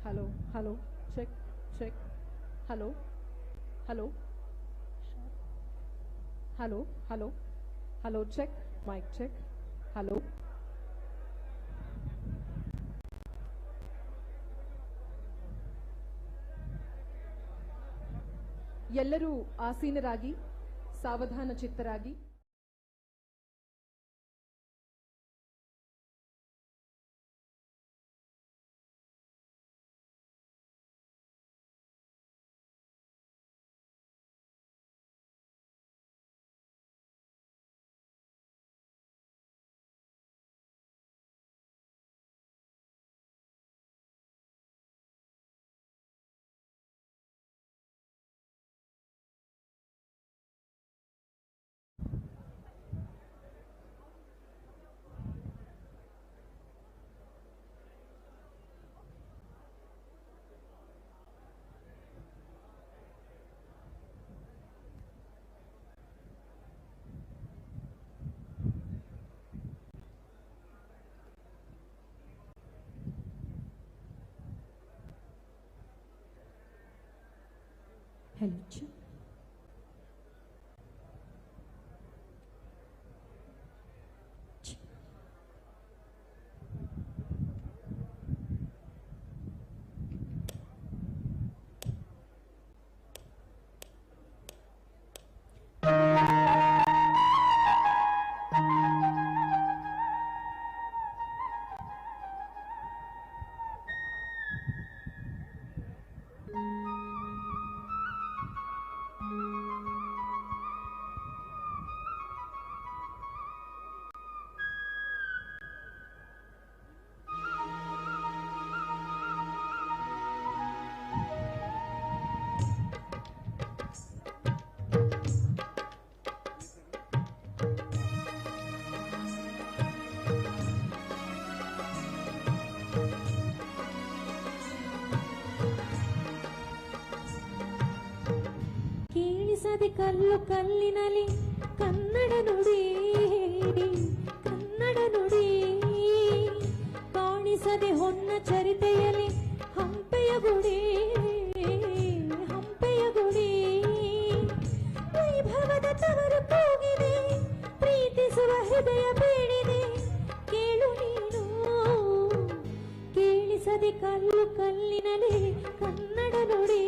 Hello, hello, check, check. Hello, hello, hello, hello, hello, check, mic check. Hello. ಎಲ್ಲರೂ ಆಸೀನರಾಗಿ ಸಾವಧಾನ ಚಿತ್ತರಾಗಿ Hello, check. Check. ಕೇಳಿಸದೆ ಕಲ್ಲು ಕಲ್ಲಿನಲಿ ಕನ್ನಡ ನುಡಿ ಕನ್ನಡ ನುಡಿ ಕಾಣಿಸದೆ ಹೊನ್ನ ಚರಿತೆಯಲ್ಲಿ ಹಂಪೆಯ ಗುಡಿ ಹಂಪೆಯ ಗುಡಿ ವೈಭವದ ತವರು ಕೂಗಿದೆ ಪ್ರೀತಿಸುವ ಹೃದಯ ಬೇಡಿದೆ ಕೇಳು ನೀನು ಕೇಳಿಸದೆ ಕಲ್ಲು ಕಲ್ಲಿನಲಿ ಕನ್ನಡ ನುಡಿ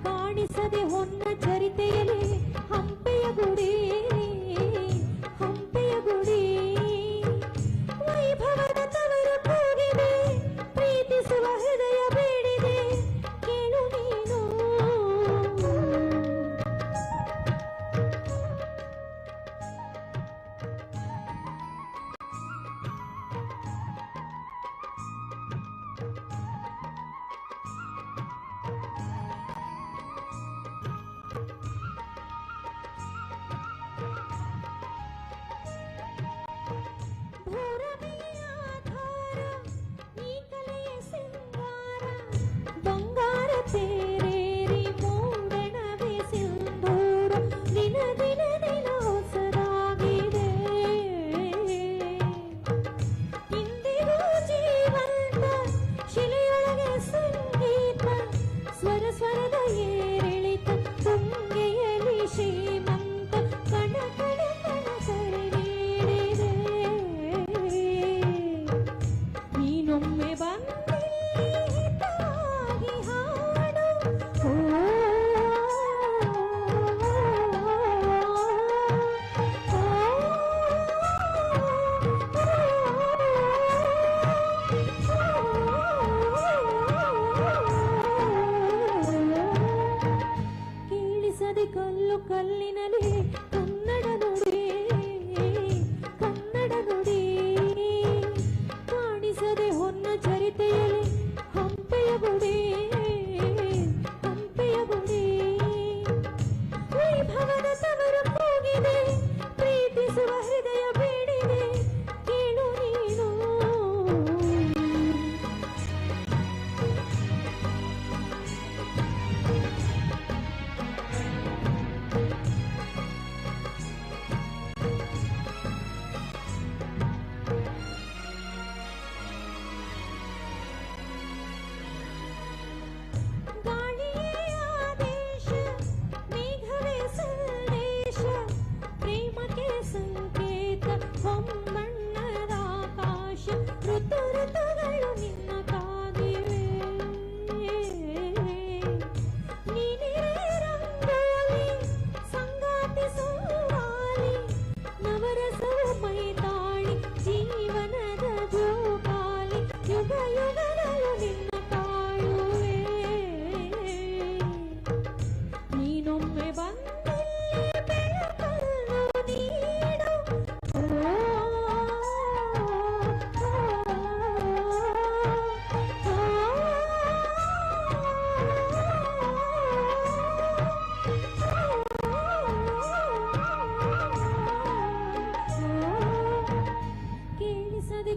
ಕಾಣಿಸದೆ ಹೊನ್ನ ಚರಿತೆಯಲ್ಲಿ ಹಂಪೆಯ ಗುಡಿ ಹಂಪೆಯ ಗುಡಿ ವೈಭವದ ತವರು ಕೂಗಿದೆ ಪ್ರೀತಿಸುವ ಹೃದಯ ಬೇಡಿದೆ ಕೇಳು ನೀನು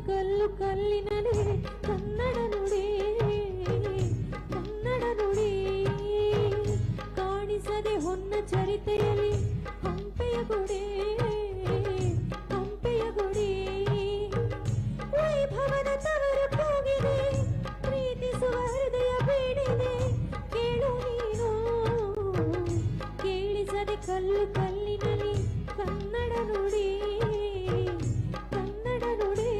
ಕಲ್ಲು ಕಲ್ಲಿನಲ್ಲಿ ಕನ್ನಡ ನುಡಿ ಕನ್ನಡ ನುಡಿ ಕಾಣಿಸದೆ ಹೊನ್ನ ಚರಿತೆಯಲ್ಲಿ ಹಂಪೆಯ ಗುಡಿ ಹಂಪೆಯ ಗುಡಿ ವೈಭವದ ತವರು ಕೂಗಿದೆ ಪ್ರೀತಿಸುವ ಹೃದಯ ಬೇಡಿದೆ ಕೇಳು ನೀನು ಕೇಳಿಸದೆ ಕಲ್ಲು ಕಲ್ಲಿನಲ್ಲಿ ಕನ್ನಡ ನುಡಿ ಕನ್ನಡ ನುಡಿ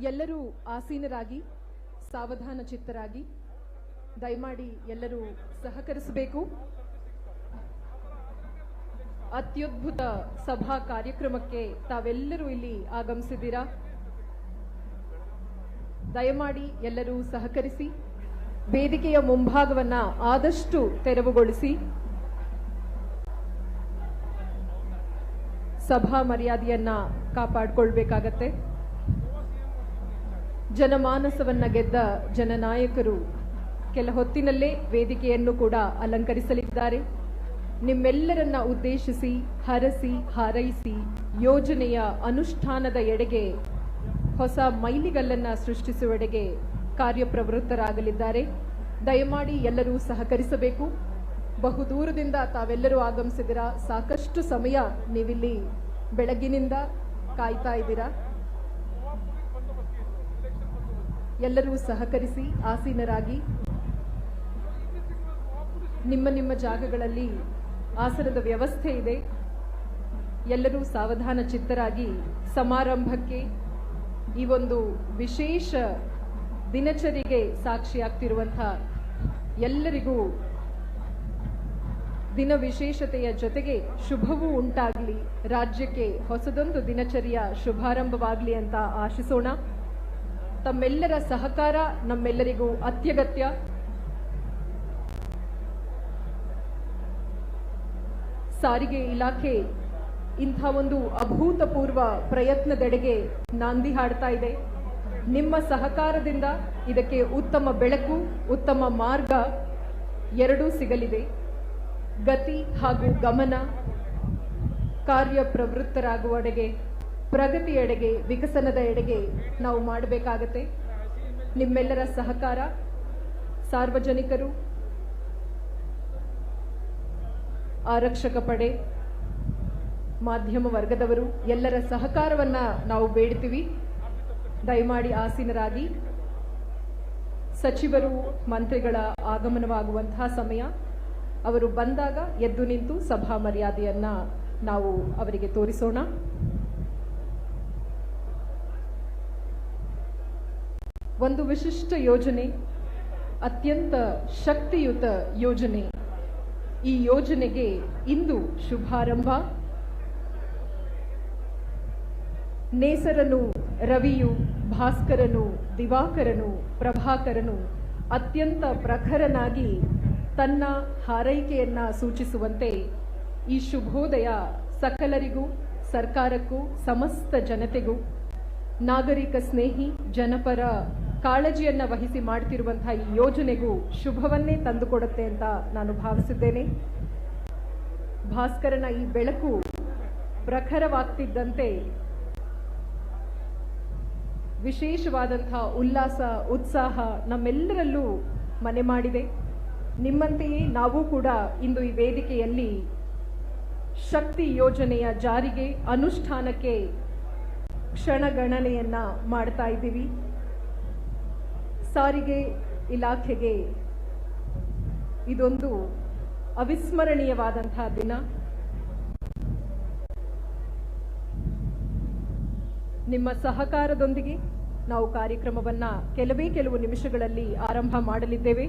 ಎಲ್ಲರೂ ಆಸೀನರಾಗಿ ಸಾವಧಾನ ಚಿತ್ತರಾಗಿ ದಯಮಾಡಿ ಎಲ್ಲರೂ ಸಹಕರಿಸಬೇಕು. ಅತ್ಯದ್ಭುತ ಸಭಾ ಕಾರ್ಯಕ್ರಮಕ್ಕೆ ತಾವೆಲ್ಲರೂ ಇಲ್ಲಿ ಆಗಮಿಸಿದ್ದೀರಾ. ದಯಮಾಡಿ ಎಲ್ಲರೂ ಸಹಕರಿಸಿ ವೇದಿಕೆಯ ಮುಂಭಾಗವನ್ನ ಆದಷ್ಟು ತೆರವುಗೊಳಿಸಿ ಸಭಾ ಮರ್ಯಾದೆಯನ್ನ ಕಾಪಾಡಿಕೊಳ್ಬೇಕಾಗತ್ತೆ. ಜನಮಾನಸವನ್ನ ಗೆದ್ದ ಜನನಾಯಕರು ಕೆಲ ಹೊತ್ತಿನಲ್ಲೇ ವೇದಿಕೆಯನ್ನು ಕೂಡ ಅಲಂಕರಿಸಲಿದ್ದಾರೆ. ನಿಮ್ಮೆಲ್ಲರನ್ನ ಉದ್ದೇಶಿಸಿ ಹರಸಿ ಹಾರೈಸಿ ಯೋಜನೆಯ ಅನುಷ್ಠಾನದ ಎಡೆಗೆ ಹೊಸ ಮೈಲಿಗಲ್ಲನ್ನ ಸೃಷ್ಟಿಸುವೆಡೆಗೆ ಕಾರ್ಯಪ್ರವೃತ್ತರಾಗಲಿದ್ದಾರೆ. ದಯಮಾಡಿ ಎಲ್ಲರೂ ಸಹಕರಿಸಬೇಕು. ಬಹುದೂರದಿಂದ ತಾವೆಲ್ಲರೂ ಆಗಮಿಸಿದಿರಾ. ಸಾಕಷ್ಟು ಸಮಯ ನೀವಿಲ್ಲಿ ಬೆಳಗಿನಿಂದ ಕಾಯ್ತಾ ಇದ್ದೀರಾ. ಎಲ್ಲರೂ ಸಹಕರಿಸಿ ಆಸೀನರಾಗಿ ನಿಮ್ಮ ನಿಮ್ಮ ಜಾಗಗಳಲ್ಲಿ ಆಸನದ ವ್ಯವಸ್ಥೆ ಇದೆ. ಎಲ್ಲರೂ ಸಾವಧಾನ ಚಿತ್ತರಾಗಿ ಸಮಾರಂಭಕ್ಕೆ ಈ ಒಂದು ವಿಶೇಷ ದಿನಚರಿಗೆ ಸಾಕ್ಷಿಯಾಗ್ತಿರುವಂತಹ ಎಲ್ಲರಿಗೂ ದಿನ ವಿಶೇಷತೆಯ ಜೊತೆಗೆ ಶುಭವೂ ಉಂಟಾಗಲಿ, ರಾಜ್ಯಕ್ಕೆ ಹೊಸದೊಂದು ದಿನಚರಿಯ ಶುಭಾರಂಭವಾಗಲಿ ಅಂತ ಆಶಿಸೋಣ. ತಮ್ಮೆಲ್ಲರ ಸಹಕಾರ ನಮ್ಮೆಲ್ಲರಿಗೂ ಅತ್ಯಗತ್ಯ. ಸಾರಿಗೆ ಇಲಾಖೆ ಇಂಥ ಒಂದು ಅಭೂತಪೂರ್ವ ಪ್ರಯತ್ನದೆಡೆಗೆ ನಾಂದಿ ಹಾಡ್ತಾ ಇದೆ. ನಿಮ್ಮ ಸಹಕಾರದಿಂದ ಇದಕ್ಕೆ ಉತ್ತಮ ಬೆಳಕು, ಉತ್ತಮ ಮಾರ್ಗ ಎರಡೂ ಸಿಗಲಿದೆ. ಗತಿ ಹಾಗೂ ಗಮನ ಕಾರ್ಯಪ್ರವೃತ್ತರಾಗುವಡೆಗೆ, ಪ್ರಗತಿಯೆಡೆಗೆ, ವಿಕಸನದ ಎಡೆಗೆ ನಾವು ಮಾಡಬೇಕಾಗತ್ತೆ. ನಿಮ್ಮೆಲ್ಲರ ಸಹಕಾರ, ಸಾರ್ವಜನಿಕರು, ಆರಕ್ಷಕ ಪಡೆ, ಮಾಧ್ಯಮ ವರ್ಗದವರು ಎಲ್ಲರ ಸಹಕಾರವನ್ನ ನಾವು ಬೇಡ್ತೀವಿ. ದಯಮಾಡಿ ಆಸೀನರಾಗಿ. ಸಚಿವರು ಮಂತ್ರಿಗಳ ಆಗಮನವಾಗುವಂತಹ ಸಮಯ. ಅವರು ಬಂದಾಗ ಎದ್ದು ನಿಂತು ಸಭಾ ಮರ್ಯಾದೆಯನ್ನ ನಾವು ಅವರಿಗೆ ತೋರಿಸೋಣ. ಒಂದು ವಿಶಿಷ್ಟ ಯೋಜನೆ, ಅತ್ಯಂತ ಶಕ್ತಿಯುತ ಯೋಜನೆ. ಈ ಯೋಜನೆಗೆ ಇಂದು ಶುಭಾರಂಭ. ನೇಸರನು, ರವಿಯು, ಭಾಸ್ಕರನು, ದಿವಾಕರನು, ಪ್ರಭಾಕರನು ಅತ್ಯಂತ ಪ್ರಖರನಾಗಿ ತನ್ನ ಹಾರೈಕೆಯನ್ನ ಸೂಚಿಸುವಂತೆ ಈ ಶುಭೋದಯ ಸಕಲರಿಗೂ, ಸರ್ಕಾರಕ್ಕೂ, ಸಮಸ್ತ ಜನತೆಗೂ, ನಾಗರಿಕ ಸ್ನೇಹಿ, ಜನಪರ ಕಾಳಜಿಯನ್ನ ವಹಿಸಿ ಮಾಡ್ತಿರುವಂತಹ ಈ ಯೋಜನೆಗೂ ಶುಭವನ್ನೇ ತಂದುಕೊಡುತ್ತೆ ಅಂತ ನಾನು ಭಾವಿಸಿದ್ದೇನೆ. ಭಾಸ್ಕರನ ಈ ಬೆಳಕು ಪ್ರಖರವಾಗ್ತಿದ್ದಂತೆ ವಿಶೇಷವಾದಂತಹ ಉಲ್ಲಾಸ, ಉತ್ಸಾಹ ನಮ್ಮೆಲ್ಲರಲ್ಲೂ ಮನೆ ಮಾಡಿದೆ. ನಿಮ್ಮಂತೆಯೇ ನಾವು ಕೂಡ ಇಂದು ಈ ವೇದಿಕೆಯಲ್ಲಿ ಶಕ್ತಿ ಯೋಜನೆಯ ಜಾರಿಗೆ, ಅನುಷ್ಠಾನಕ್ಕೆ ಕ್ಷಣಗಣನೆಯನ್ನ ಮಾಡ್ತಾ ಇದ್ದೀವಿ. ಸಾರಿಗೆ ಇಲಾಖೆಗೆ ಇದೊಂದು ಅವಿಸ್ಮರಣೀಯವಾದಂತಹ ದಿನ. ನಿಮ್ಮ ಸಹಕಾರದೊಂದಿಗೆ ನಾವು ಕಾರ್ಯಕ್ರಮವನ್ನ ಕೆಲವು ನಿಮಿಷಗಳಲ್ಲಿ ಆರಂಭ ಮಾಡಲಿದ್ದೇವೆ.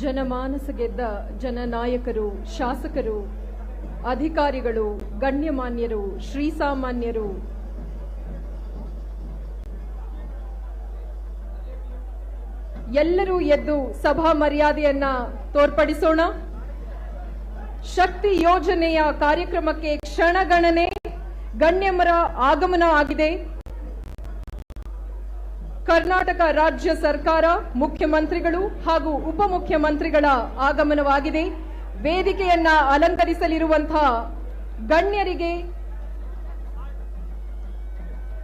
ಜನಮಾನಸ ಗೆದ್ದ ಜನನಾಯಕರು, ಶಾಸಕರು, ಅಧಿಕಾರಿಗಳು, ಗಣ್ಯಮಾನ್ಯರು, ಶ್ರೀಸಾಮಾನ್ಯರು, ಎಲ್ಲರೂ ಎದ್ದು ಸಭಾ ಮರ್ಯಾದೆಯನ್ನ ತೋರ್ಪಡಿಸೋಣ. ಶಕ್ತಿ ಯೋಜನೆಯ ಕಾರ್ಯಕ್ರಮಕ್ಕೆ ಕ್ಷಣಗಣನೆ ಗಣ್ಯಮರ ಆಗಮನ ಆಗಿದೆ. ಕರ್ನಾಟಕ ರಾಜ್ಯ ಸರ್ಕಾರ, ಮುಖ್ಯಮಂತ್ರಿಗಳು ಹಾಗೂ ಉಪಮುಖ್ಯಮಂತ್ರಿಗಳ ಆಗಮನವಾಗಿದೆ. ವೇದಿಕೆಯನ್ನ ಅಲಂಕರಿಸಲಿರುವಂತಹ ಗಣ್ಯರಿಗೆ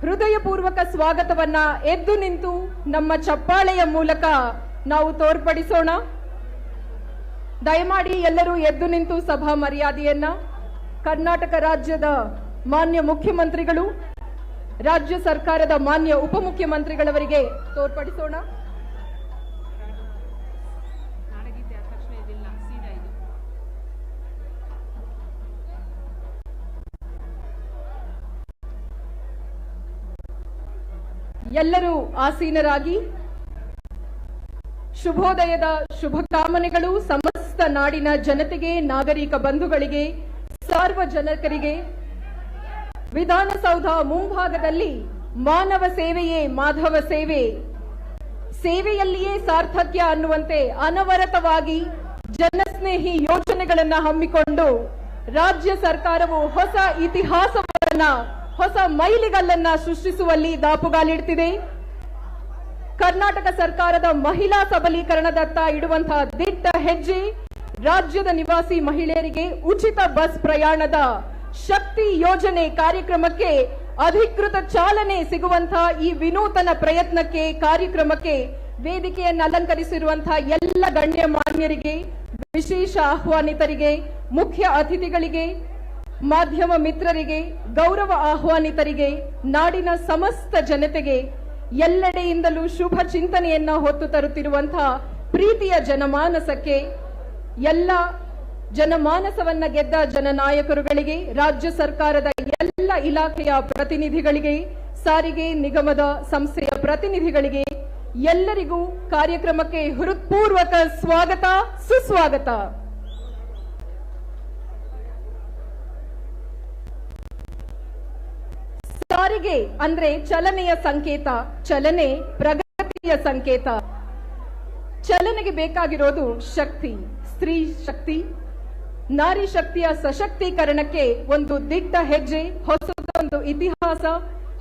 ಹೃದಯಪೂರ್ವಕ ಸ್ವಾಗತವನ್ನ ಎದ್ದು ನಿಂತು ನಮ್ಮ ಚಪ್ಪಾಳೆಯ ಮೂಲಕ ನಾವು ತೋರ್ಪಡಿಸೋಣ. ದಯಮಾಡಿ ಎಲ್ಲರೂ ಎದ್ದು ನಿಂತು ಸಭಾ ಮರ್ಯಾದೆಯನ್ನ ಕರ್ನಾಟಕ ರಾಜ್ಯದ ಮಾನ್ಯ ಮುಖ್ಯಮಂತ್ರಿಗಳು, ರಾಜ್ಯ ಸರ್ಕಾರದ ಮಾನ್ಯ ಉಪಮುಖ್ಯಮಂತ್ರಿಗಳವರಿಗೆ ತೋರ್ಪಡಿಸೋಣ. ಎಲ್ಲರೂ ಆಸೀನರಾಗಿ. ಶುಭೋದಯದ ಶುಭಕಾಮನೆಗಳು ಸಮಸ್ತ ನಾಡಿನ ಜನತೆಗೆ, ನಾಗರಿಕ ಬಂಧುಗಳಿಗೆ, ಸಾರ್ವಜನಿಕರಿಗೆ. ವಿಧಾನಸೌಧ ಮುಂಭಾಗದಲ್ಲಿ ಮಾನವ ಸೇವೆಯೇ ಮಾಧವ ಸೇವೆ, ಸೇವೆಯಲ್ಲಿಯೇ ಸಾರ್ಥಕ್ಯ ಅನ್ನುವಂತೆ ಅನವರತವಾಗಿ ಜನಸ್ನೇಹಿ ಯೋಜನೆಗಳನ್ನು ಹಮ್ಮಿಕೊಂಡು ರಾಜ್ಯ ಸರ್ಕಾರವು ಹೊಸ ಇತಿಹಾಸವನ್ನ, ಹೊಸ ಮೈಲಿಗಲ್ಲನ್ನ ಸೃಷ್ಟಿಸುವಲ್ಲಿ ದಾಪುಗಾಲಿಡ್ತಿದೆ. ಕರ್ನಾಟಕ ಸರ್ಕಾರದ ಮಹಿಳಾ ಸಬಲೀಕರಣದತ್ತ ಇಡುವಂತಹ ದಿಟ್ಟ ಹೆಜ್ಜೆ, ರಾಜ್ಯದ ನಿವಾಸಿ ಮಹಿಳೆಯರಿಗೆ ಉಚಿತ ಬಸ್ ಪ್ರಯಾಣದ ಶಕ್ತಿ ಯೋಜನೆ ಕಾರ್ಯಕ್ರಮಕ್ಕೆ ಅಧಿಕೃತ ಚಾಲನೆ ಸಿಗುವಂತಹ ಈ ವಿನೂತನ ಪ್ರಯತ್ನಕ್ಕೆ, ಕಾರ್ಯಕ್ರಮಕ್ಕೆ ವೇದಿಕೆಯನ್ನು ಅಲಂಕರಿಸಿರುವಂತಹ ಎಲ್ಲ ಗಣ್ಯಮಾನ್ಯರಿಗೆ, ವಿಶೇಷ ಆಹ್ವಾನಿತರಿಗೆ, ಮುಖ್ಯ ಅತಿಥಿಗಳಿಗೆ, ಮಾಧ್ಯಮ ಮಿತ್ರರಿಗೆ, ಗೌರವ ಆಹ್ವಾನಿತರಿಗೆ, ನಾಡಿನ ಸಮಸ್ತ ಜನತೆಗೆ, ಎಲ್ಲೆಡೆಯಿಂದಲೂ ಶುಭ ಚಿಂತನೆಯನ್ನ ಹೊತ್ತು ತರುತ್ತಿರುವಂತಹ ಪ್ರೀತಿಯ ಜನಮಾನಸಕ್ಕೆ, ಎಲ್ಲ ಜನಮಾನಸವನ್ನ ಗೆದ್ದ ಜನನಾಯಕರುಗಳಿಗೆ, ರಾಜ್ಯ ಸರ್ಕಾರದ ಎಲ್ಲ ಇಲಾಖೆಯ ಪ್ರತಿನಿಧಿಗಳಿಗೆ, ಸಾರಿಗೆ ನಿಗಮದ ಸಂಸ್ಥೆಯ ಪ್ರತಿನಿಧಿಗಳಿಗೆ, ಎಲ್ಲರಿಗೂ ಕಾರ್ಯಕ್ರಮಕ್ಕೆ ಹೃತ್ಪೂರ್ವಕ ಸ್ವಾಗತ, ಸುಸ್ವಾಗತ. ಸಾರಿಗೆ ಅಂದ್ರೆ ಚಲನೆಯ ಸಂಕೇತ, ಚಲನೆ ಪ್ರಗತಿಯ ಸಂಕೇತ. ಚಲನೆಗೆ ಬೇಕಾಗಿರೋದು ಶಕ್ತಿ, ಸ್ತ್ರೀ ಶಕ್ತಿ, ನಾರಿ ಶಕ್ತಿಯ ಸಶಕ್ತೀಕರಣಕ್ಕೆ ಒಂದು ದಿಟ್ಟ ಹೆಜ್ಜೆ, ಹೊಸದೊಂದು ಇತಿಹಾಸ,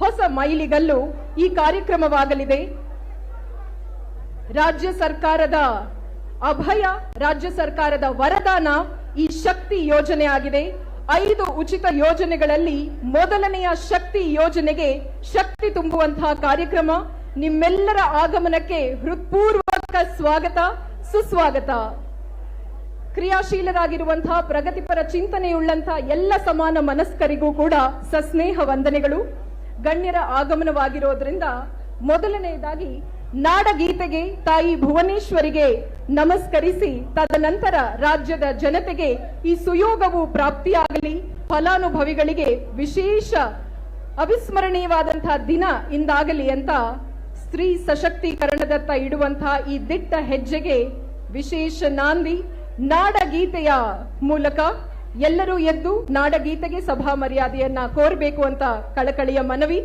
ಹೊಸ ಮೈಲಿಗಲ್ಲು ಈ ಕಾರ್ಯಕ್ರಮವಾಗಲಿದೆ. ರಾಜ್ಯ ಸರ್ಕಾರದ ಅಭಯ, ರಾಜ್ಯ ಸರ್ಕಾರದ ವರದಾನ ಈ ಶಕ್ತಿ ಯೋಜನೆ ಆಗಿದೆ. 5 ಉಚಿತ ಯೋಜನೆಗಳಲ್ಲಿ ಮೊದಲನೆಯ ಶಕ್ತಿ ಯೋಜನೆಗೆ ಶಕ್ತಿ ತುಂಬುವಂತಹ ಕಾರ್ಯಕ್ರಮ. ನಿಮ್ಮೆಲ್ಲರ ಆಗಮನಕ್ಕೆ ಹೃತ್ಪೂರ್ವಕ ಸ್ವಾಗತ, ಸುಸ್ವಾಗತ. ಕ್ರಿಯಾಶೀಲರಾಗಿರುವಂತಹ ಪ್ರಗತಿಪರ ಚಿಂತನೆಯುಳ್ಳಂತಹ ಎಲ್ಲ ಸಮಾನ ಮನಸ್ಕರಿಗೂ ಕೂಡ ಸಸ್ನೇಹ ವಂದನೆಗಳು. ಗಣ್ಯರ ಆಗಮನವಾಗಿರೋದ್ರಿಂದ ಮೊದಲನೆಯದಾಗಿ ನಾಡಗೀತೆಗೆ ತಾಯಿ ಭುವನೇಶ್ವರಿಗೆ ನಮಸ್ಕರಿಸಿ, ತದನಂತರ ರಾಜ್ಯದ ಜನತೆಗೆ ಈ ಸುಯೋಗವು ಪ್ರಾಪ್ತಿಯಾಗಲಿ, ಫಲಾನುಭವಿಗಳಿಗೆ ವಿಶೇಷ ಅವಿಸ್ಮರಣೀಯವಾದಂತಹ ದಿನ ಇಂದಾಗಲಿ ಅಂತ ಸ್ತ್ರೀ ಸಶಕ್ತೀಕರಣದತ್ತ ಇಡುವಂತಹ ಈ ದಿಟ್ಟ ಹೆಜ್ಜೆಗೆ ವಿಶೇಷ ನಾಂದಿ ನಾಡಗೀತೆಯ ಮೂಲಕ ಎಲ್ಲರೂ ಎದ್ದು ನಾಡಗೀತೆಗೆ ಸಭಾ ಮರ್ಯಾದೆಯನ್ನ ಕೋರಬೇಕು ಅಂತ ಕಳಕಳಿಯ ಮನವಿ.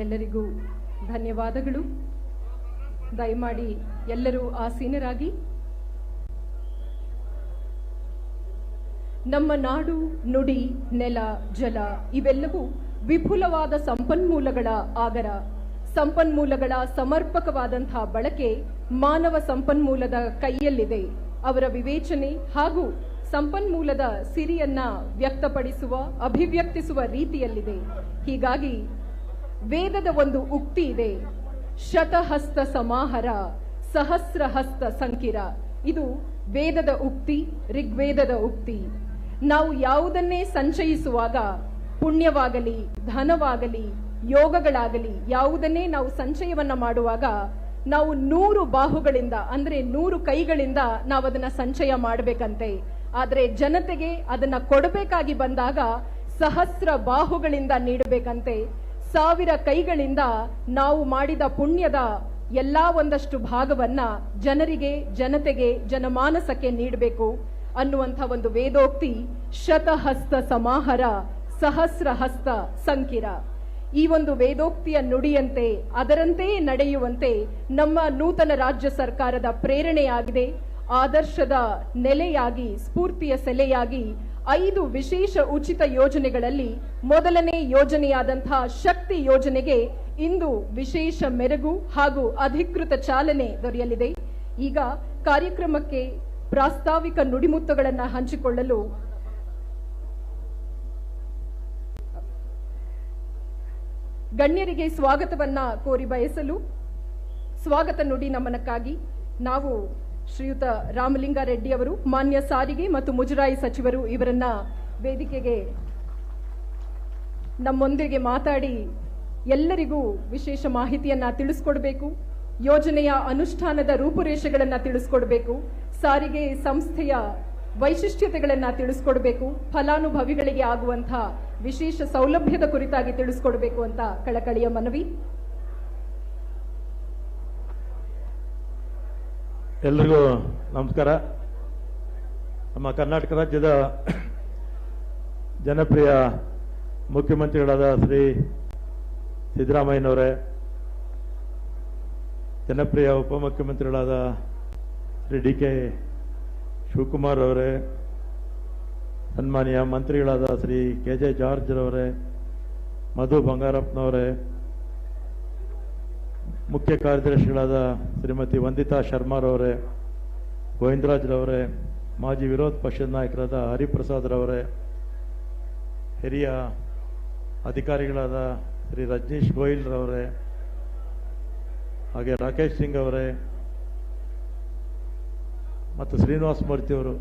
ಎಲ್ಲರಿಗೂ ಧನ್ಯವಾದಗಳು. ದಯಮಾಡಿ ಎಲ್ಲರೂ ಆಸೀನರಾಗಿ. ನಮ್ಮ ನಾಡು, ನುಡಿ, ನೆಲ, ಜಲ ಇವೆಲ್ಲವೂ ವಿಪುಲವಾದ ಸಂಪನ್ಮೂಲಗಳ ಆಗರ. ಸಂಪನ್ಮೂಲಗಳ ಸಮರ್ಪಕವಾದಂತಹ ಬಳಕೆ ಮಾನವ ಸಂಪನ್ಮೂಲದ ಕೈಯಲ್ಲಿದೆ. ಅವರ ವಿವೇಚನೆ ಹಾಗೂ ಸಂಪನ್ಮೂಲದ ಸಿರಿಯನ್ನ ವ್ಯಕ್ತಪಡಿಸುವ, ಅಭಿವ್ಯಕ್ತಿಸುವ ರೀತಿಯಲ್ಲಿದೆ. ಹೀಗಾಗಿ ವೇದದ ಒಂದು ಉಕ್ತಿ ಇದೆ, ಶತಹಸ್ತ ಸಮಾಹರ ಸಹಸ್ರಹಸ್ತ ಸಂಕಿರ. ಇದು ವೇದದ ಉಕ್ತಿ, ಋಗ್ವೇದದ ಉಕ್ತಿ. ನಾವು ಯಾವುದನ್ನೇ ಸಂಚಯಿಸುವಾಗ, ಪುಣ್ಯವಾಗಲಿ, ಧನವಾಗಲಿ, ಯೋಗಗಳಾಗಲಿ, ಯಾವುದನ್ನೇ ನಾವು ಸಂಚಯವನ್ನ ಮಾಡುವಾಗ ನಾವು 100 ಬಾಹುಗಳಿಂದ ಅಂದ್ರೆ 100 ಕೈಗಳಿಂದ ನಾವು ಅದನ್ನ ಸಂಚಯ ಮಾಡಬೇಕಂತೆ. ಆದ್ರೆ ಜನತೆಗೆ ಅದನ್ನ ಕೊಡಬೇಕಾಗಿ ಬಂದಾಗ ಸಹಸ್ರ ಬಾಹುಗಳಿಂದ ನೀಡಬೇಕಂತೆ. 1000 ಕೈಗಳಿಂದ ನಾವು ಮಾಡಿದ ಪುಣ್ಯದ ಎಲ್ಲಾ ಒಂದಷ್ಟು ಭಾಗವನ್ನ ಜನರಿಗೆ, ಜನತೆಗೆ, ಜನಮಾನಸಕ್ಕೆ ನೀಡಬೇಕು ಅನ್ನುವಂಥ ಒಂದು ವೇದೋಕ್ತಿ ಶತಹಸ್ತ ಸಮಾಹರ ಸಹಸ್ರಹಸ್ತ ಸಂಕಿರ. ಈ ಒಂದು ವೇದೋಕ್ತಿಯ ನುಡಿಯಂತೆ, ಅದರಂತೆಯೇ ನಡೆಯುವಂತೆ ನಮ್ಮ ನೂತನ ರಾಜ್ಯ ಸರ್ಕಾರದ ಪ್ರೇರಣೆಯಾಗಿದೆ. ಆದರ್ಶದ ನೆಲೆಯಾಗಿ, ಸ್ಫೂರ್ತಿಯ ಸೆಲೆಯಾಗಿ 5 ವಿಶೇಷ ಉಚಿತ ಯೋಜನೆಗಳಲ್ಲಿ ಮೊದಲನೇ ಯೋಜನೆಯಾದಂತಹ ಶಕ್ತಿ ಯೋಜನೆಗೆ ಇಂದು ವಿಶೇಷ ಮೆರುಗು ಹಾಗೂ ಅಧಿಕೃತ ಚಾಲನೆ ದೊರೆಯಲಿದೆ. ಈಗ ಕಾರ್ಯಕ್ರಮಕ್ಕೆ ಪ್ರಾಸ್ತಾವಿಕ ನುಡಿಮುತ್ತುಗಳನ್ನು ಹಂಚಿಕೊಳ್ಳಲು ಗಣ್ಯರಿಗೆ ಸ್ವಾಗತವನ್ನ ಕೋರಿ ಬಯಸಲು, ಸ್ವಾಗತ ನುಡಿ ನಮನಕ್ಕಾಗಿ ನಾವು ಶ್ರೀಯುತ ರಾಮಲಿಂಗಾರೆಡ್ಡಿ ಅವರು, ಮಾನ್ಯ ಸಾರಿಗೆ ಮತ್ತು ಮುಜರಾಯಿ ಸಚಿವರು, ಇವರನ್ನ ವೇದಿಕೆಗೆ ನಮ್ಮೊಂದಿಗೆ ಮಾತಾಡಿ ಎಲ್ಲರಿಗೂ ವಿಶೇಷ ಮಾಹಿತಿಯನ್ನ ತಿಳಿಸ್ಕೊಡ್ಬೇಕು. ಯೋಜನೆಯ ಅನುಷ್ಠಾನದ ರೂಪುರೇಷೆಗಳನ್ನ ತಿಳಿಸ್ಕೊಡ್ಬೇಕು. ಸಾರಿಗೆ ಸಂಸ್ಥೆಯ ವೈಶಿಷ್ಟ್ಯತೆಗಳನ್ನ ತಿಳಿಸ್ಕೊಡ್ಬೇಕು. ಫಲಾನುಭವಿಗಳಿಗೆ ಆಗುವಂತಹ ವಿಶೇಷ ಸೌಲಭ್ಯದ ಕುರಿತಾಗಿ ತಿಳಿಸ್ಕೊಡ್ಬೇಕು ಅಂತ ಕಳಕಳಿಯ ಮನವಿ. ಎಲ್ರಿಗೂ ನಮಸ್ಕಾರ. ನಮ್ಮ ಕರ್ನಾಟಕ ರಾಜ್ಯದ ಜನಪ್ರಿಯ ಮುಖ್ಯಮಂತ್ರಿಗಳಾದ ಶ್ರೀ ಸಿದ್ದರಾಮಯ್ಯನವರೇ, ಜನಪ್ರಿಯ ಉಪಮುಖ್ಯಮಂತ್ರಿಗಳಾದ ಶ್ರೀ ಡಿ.ಕೆ. ಶಿವಕುಮಾರ್ ಅವರೇ, ಸನ್ಮಾನ್ಯ ಮಂತ್ರಿಗಳಾದ ಶ್ರೀ ಕೆ.ಜೆ. ಜಾರ್ಜ್ ರವರೇ, ಮಧು ಬಂಗಾರಪ್ಪನವರೇ, ಮುಖ್ಯ ಕಾರ್ಯದರ್ಶಿಗಳಾದ ಶ್ರೀಮತಿ ವಂದಿತಾ ಶರ್ಮಾರವರೇ, ಗೋವಿಂದರಾಜ್ರವರೇ, ಮಾಜಿ ವಿರೋಧ ಪಕ್ಷದ ನಾಯಕರಾದ ಹರಿಪ್ರಸಾದ್ ರವರೇ, ಹಿರಿಯ ಅಧಿಕಾರಿಗಳಾದ ಶ್ರೀ ರಜನೀಶ್ ಗೋಯಲ್ ರವರೇ, ಹಾಗೆ ರಾಕೇಶ್ ಸಿಂಗ್ ಅವರೇ ಮತ್ತು ಶ್ರೀನಿವಾಸ ಮೂರ್ತಿಯವರು,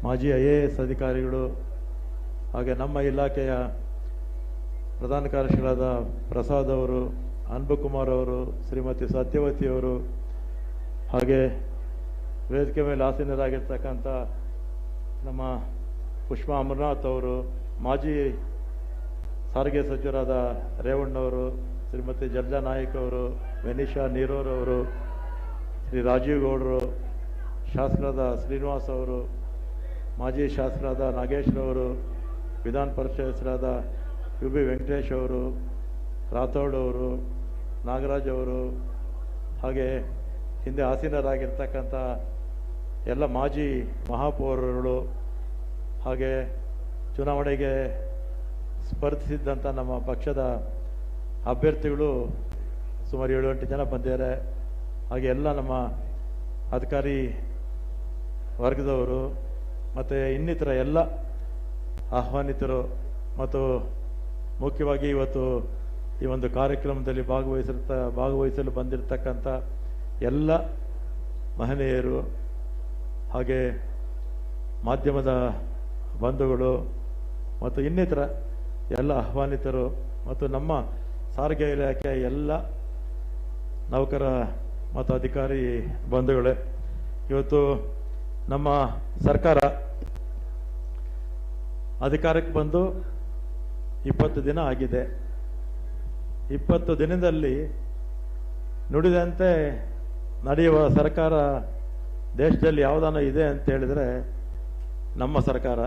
ಮಾಜಿ IAS ಅಧಿಕಾರಿಗಳು, ಹಾಗೆ ನಮ್ಮ ಇಲಾಖೆಯ ಪ್ರಧಾನ ಕಾರ್ಯದರ್ಶಿಗಳಾದ ಪ್ರಸಾದ್ ಅವರು, ಅನ್ಬುಕುಮಾರ್ ಅವರು, ಶ್ರೀಮತಿ ಸತ್ಯವತಿಯವರು, ಹಾಗೆ ವೇದಿಕೆ ಮೇಲೆ ಆಸೀನರಾಗಿರ್ತಕ್ಕಂಥ ನಮ್ಮ ಪುಷ್ಪಾ ಅಮರನಾಥ್ ಅವರು, ಮಾಜಿ ಸಾರಿಗೆ ಸಚಿವರಾದ ರೇವಣ್ಣವರು, ಶ್ರೀಮತಿ ಜರ್ಜಾ ನಾಯಕ್ ಅವರು, ವೆನಿಷಾ ನೀರೋರವರು, ಶ್ರೀ ರಾಜೀವ್ ಗೌಡರು, ಶಾಸಕರಾದ ಶ್ರೀನಿವಾಸ್ ಅವರು, ಮಾಜಿ ಶಾಸಕರಾದ ನಾಗೇಶ್ರವರು, ವಿಧಾನ ಪರಿಷತ್ ಸದಸ್ಯರಾದ UB ವೆಂಕಟೇಶ್ ಅವರು, ರಾಥೋಡ್ ಅವರು, ನಾಗರಾಜ್ ಅವರು, ಹಾಗೆ ಹಿಂದೆ ಆಸೀನರಾಗಿರ್ತಕ್ಕಂಥ ಎಲ್ಲ ಮಾಜಿ ಮಹಾಪೌರರುಗಳು, ಹಾಗೆ ಚುನಾವಣೆಗೆ ಸ್ಪರ್ಧಿಸಿದ್ದಂಥ ನಮ್ಮ ಪಕ್ಷದ ಅಭ್ಯರ್ಥಿಗಳು ಸುಮಾರು 7-8 ಜನ ಬಂದಿದ್ದಾರೆ. ಹಾಗೆ ಎಲ್ಲ ನಮ್ಮ ಅಧಿಕಾರಿ ವರ್ಗದವರು ಮತ್ತು ಇನ್ನಿತರ ಎಲ್ಲ ಆಹ್ವಾನಿತರು ಮತ್ತು ಮುಖ್ಯವಾಗಿ ಇವತ್ತು ಈ ಒಂದು ಕಾರ್ಯಕ್ರಮದಲ್ಲಿ ಭಾಗವಹಿಸಲು ಬಂದಿರತಕ್ಕಂಥ ಎಲ್ಲ ಮಹನೀಯರು, ಹಾಗೆ ಮಾಧ್ಯಮದ ಬಂಧುಗಳು ಮತ್ತು ಇನ್ನಿತರ ಎಲ್ಲ ಆಹ್ವಾನಿತರು ಮತ್ತು ನಮ್ಮ ಸಾರಿಗೆ ಇಲಾಖೆಯ ಎಲ್ಲ ನೌಕರ ಮತ್ತು ಅಧಿಕಾರಿ ಬಂಧುಗಳೇ, ಇವತ್ತು ನಮ್ಮ ಸರ್ಕಾರ ಅಧಿಕಾರಕ್ಕೆ ಬಂದು 20 ದಿನ ಆಗಿದೆ. 20 ದಿನದಲ್ಲಿ ನುಡಿದಂತೆ ನಡೆಯುವ ಸರ್ಕಾರ ದೇಶದಲ್ಲಿ ಯಾವುದಾನ ಇದೆ ಅಂತ ಹೇಳಿದರೆ ನಮ್ಮ ಸರ್ಕಾರ,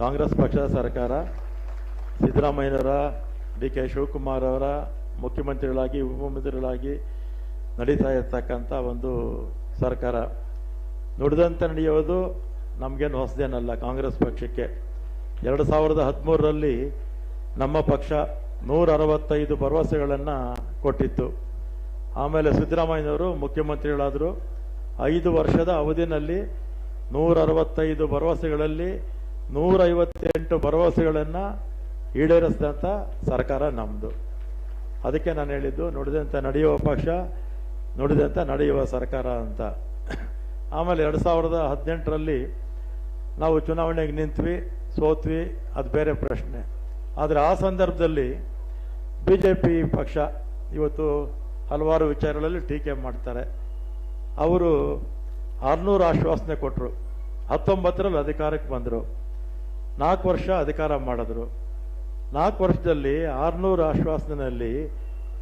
ಕಾಂಗ್ರೆಸ್ ಪಕ್ಷದ ಸರ್ಕಾರ, ಸಿದ್ದರಾಮಯ್ಯನವರ, ಡಿ.ಕೆ. ಶಿವಕುಮಾರ್ ಅವರ, ಮುಖ್ಯಮಂತ್ರಿಗಳಾಗಿ ಉಪಮುಖ್ಯಮಂತ್ರಿಗಳಾಗಿ ನಡೀತಾ ಇರ್ತಕ್ಕಂಥ ಒಂದು ಸರ್ಕಾರ. ನುಡಿದಂತೆ ನಡೆಯೋದು ನಮಗೇನು ಹೊಸದೇನಲ್ಲ. ಕಾಂಗ್ರೆಸ್ ಪಕ್ಷಕ್ಕೆ 2013ರಲ್ಲಿ ನಮ್ಮ ಪಕ್ಷ 165 ಭರವಸೆಗಳನ್ನು ಕೊಟ್ಟಿತ್ತು. ಆಮೇಲೆ ಸಿದ್ದರಾಮಯ್ಯನವರು ಮುಖ್ಯಮಂತ್ರಿಗಳಾದರು. 5 ವರ್ಷದ ಅವಧಿನಲ್ಲಿ 165 ಭರವಸೆಗಳಲ್ಲಿ 158 ಭರವಸೆಗಳನ್ನು ಈಡೇರಿಸಿದಂಥ ಸರ್ಕಾರ ನಮ್ಮದು. ಅದಕ್ಕೆ ನಾನು ಹೇಳಿದ್ದು ನುಡಿದಂತೆ ನಡೆಯುವ ಪಕ್ಷ, ನುಡಿದಂತೆ ನಡೆಯುವ ಸರ್ಕಾರ ಅಂತ. ಆಮೇಲೆ 2018ರಲ್ಲಿ ನಾವು ಚುನಾವಣೆಗೆ ನಿಂತ್ವಿ, ಸೋತ್ವಿ, ಅದು ಬೇರೆ ಪ್ರಶ್ನೆ. ಆದರೆ ಆ ಸಂದರ್ಭದಲ್ಲಿ BJP ಪಕ್ಷ ಇವತ್ತು ಹಲವಾರು ವಿಚಾರಗಳಲ್ಲಿ ಟೀಕೆ ಮಾಡ್ತಾರೆ. ಅವರು 600 ಆಶ್ವಾಸನೆ ಕೊಟ್ಟರು. 19ರಲ್ಲಿ ಅಧಿಕಾರಕ್ಕೆ ಬಂದರು. 4 ವರ್ಷ ಅಧಿಕಾರ ಮಾಡಿದ್ರು. 4 ವರ್ಷದಲ್ಲಿ 600 ಆಶ್ವಾಸನೆಯಲ್ಲಿ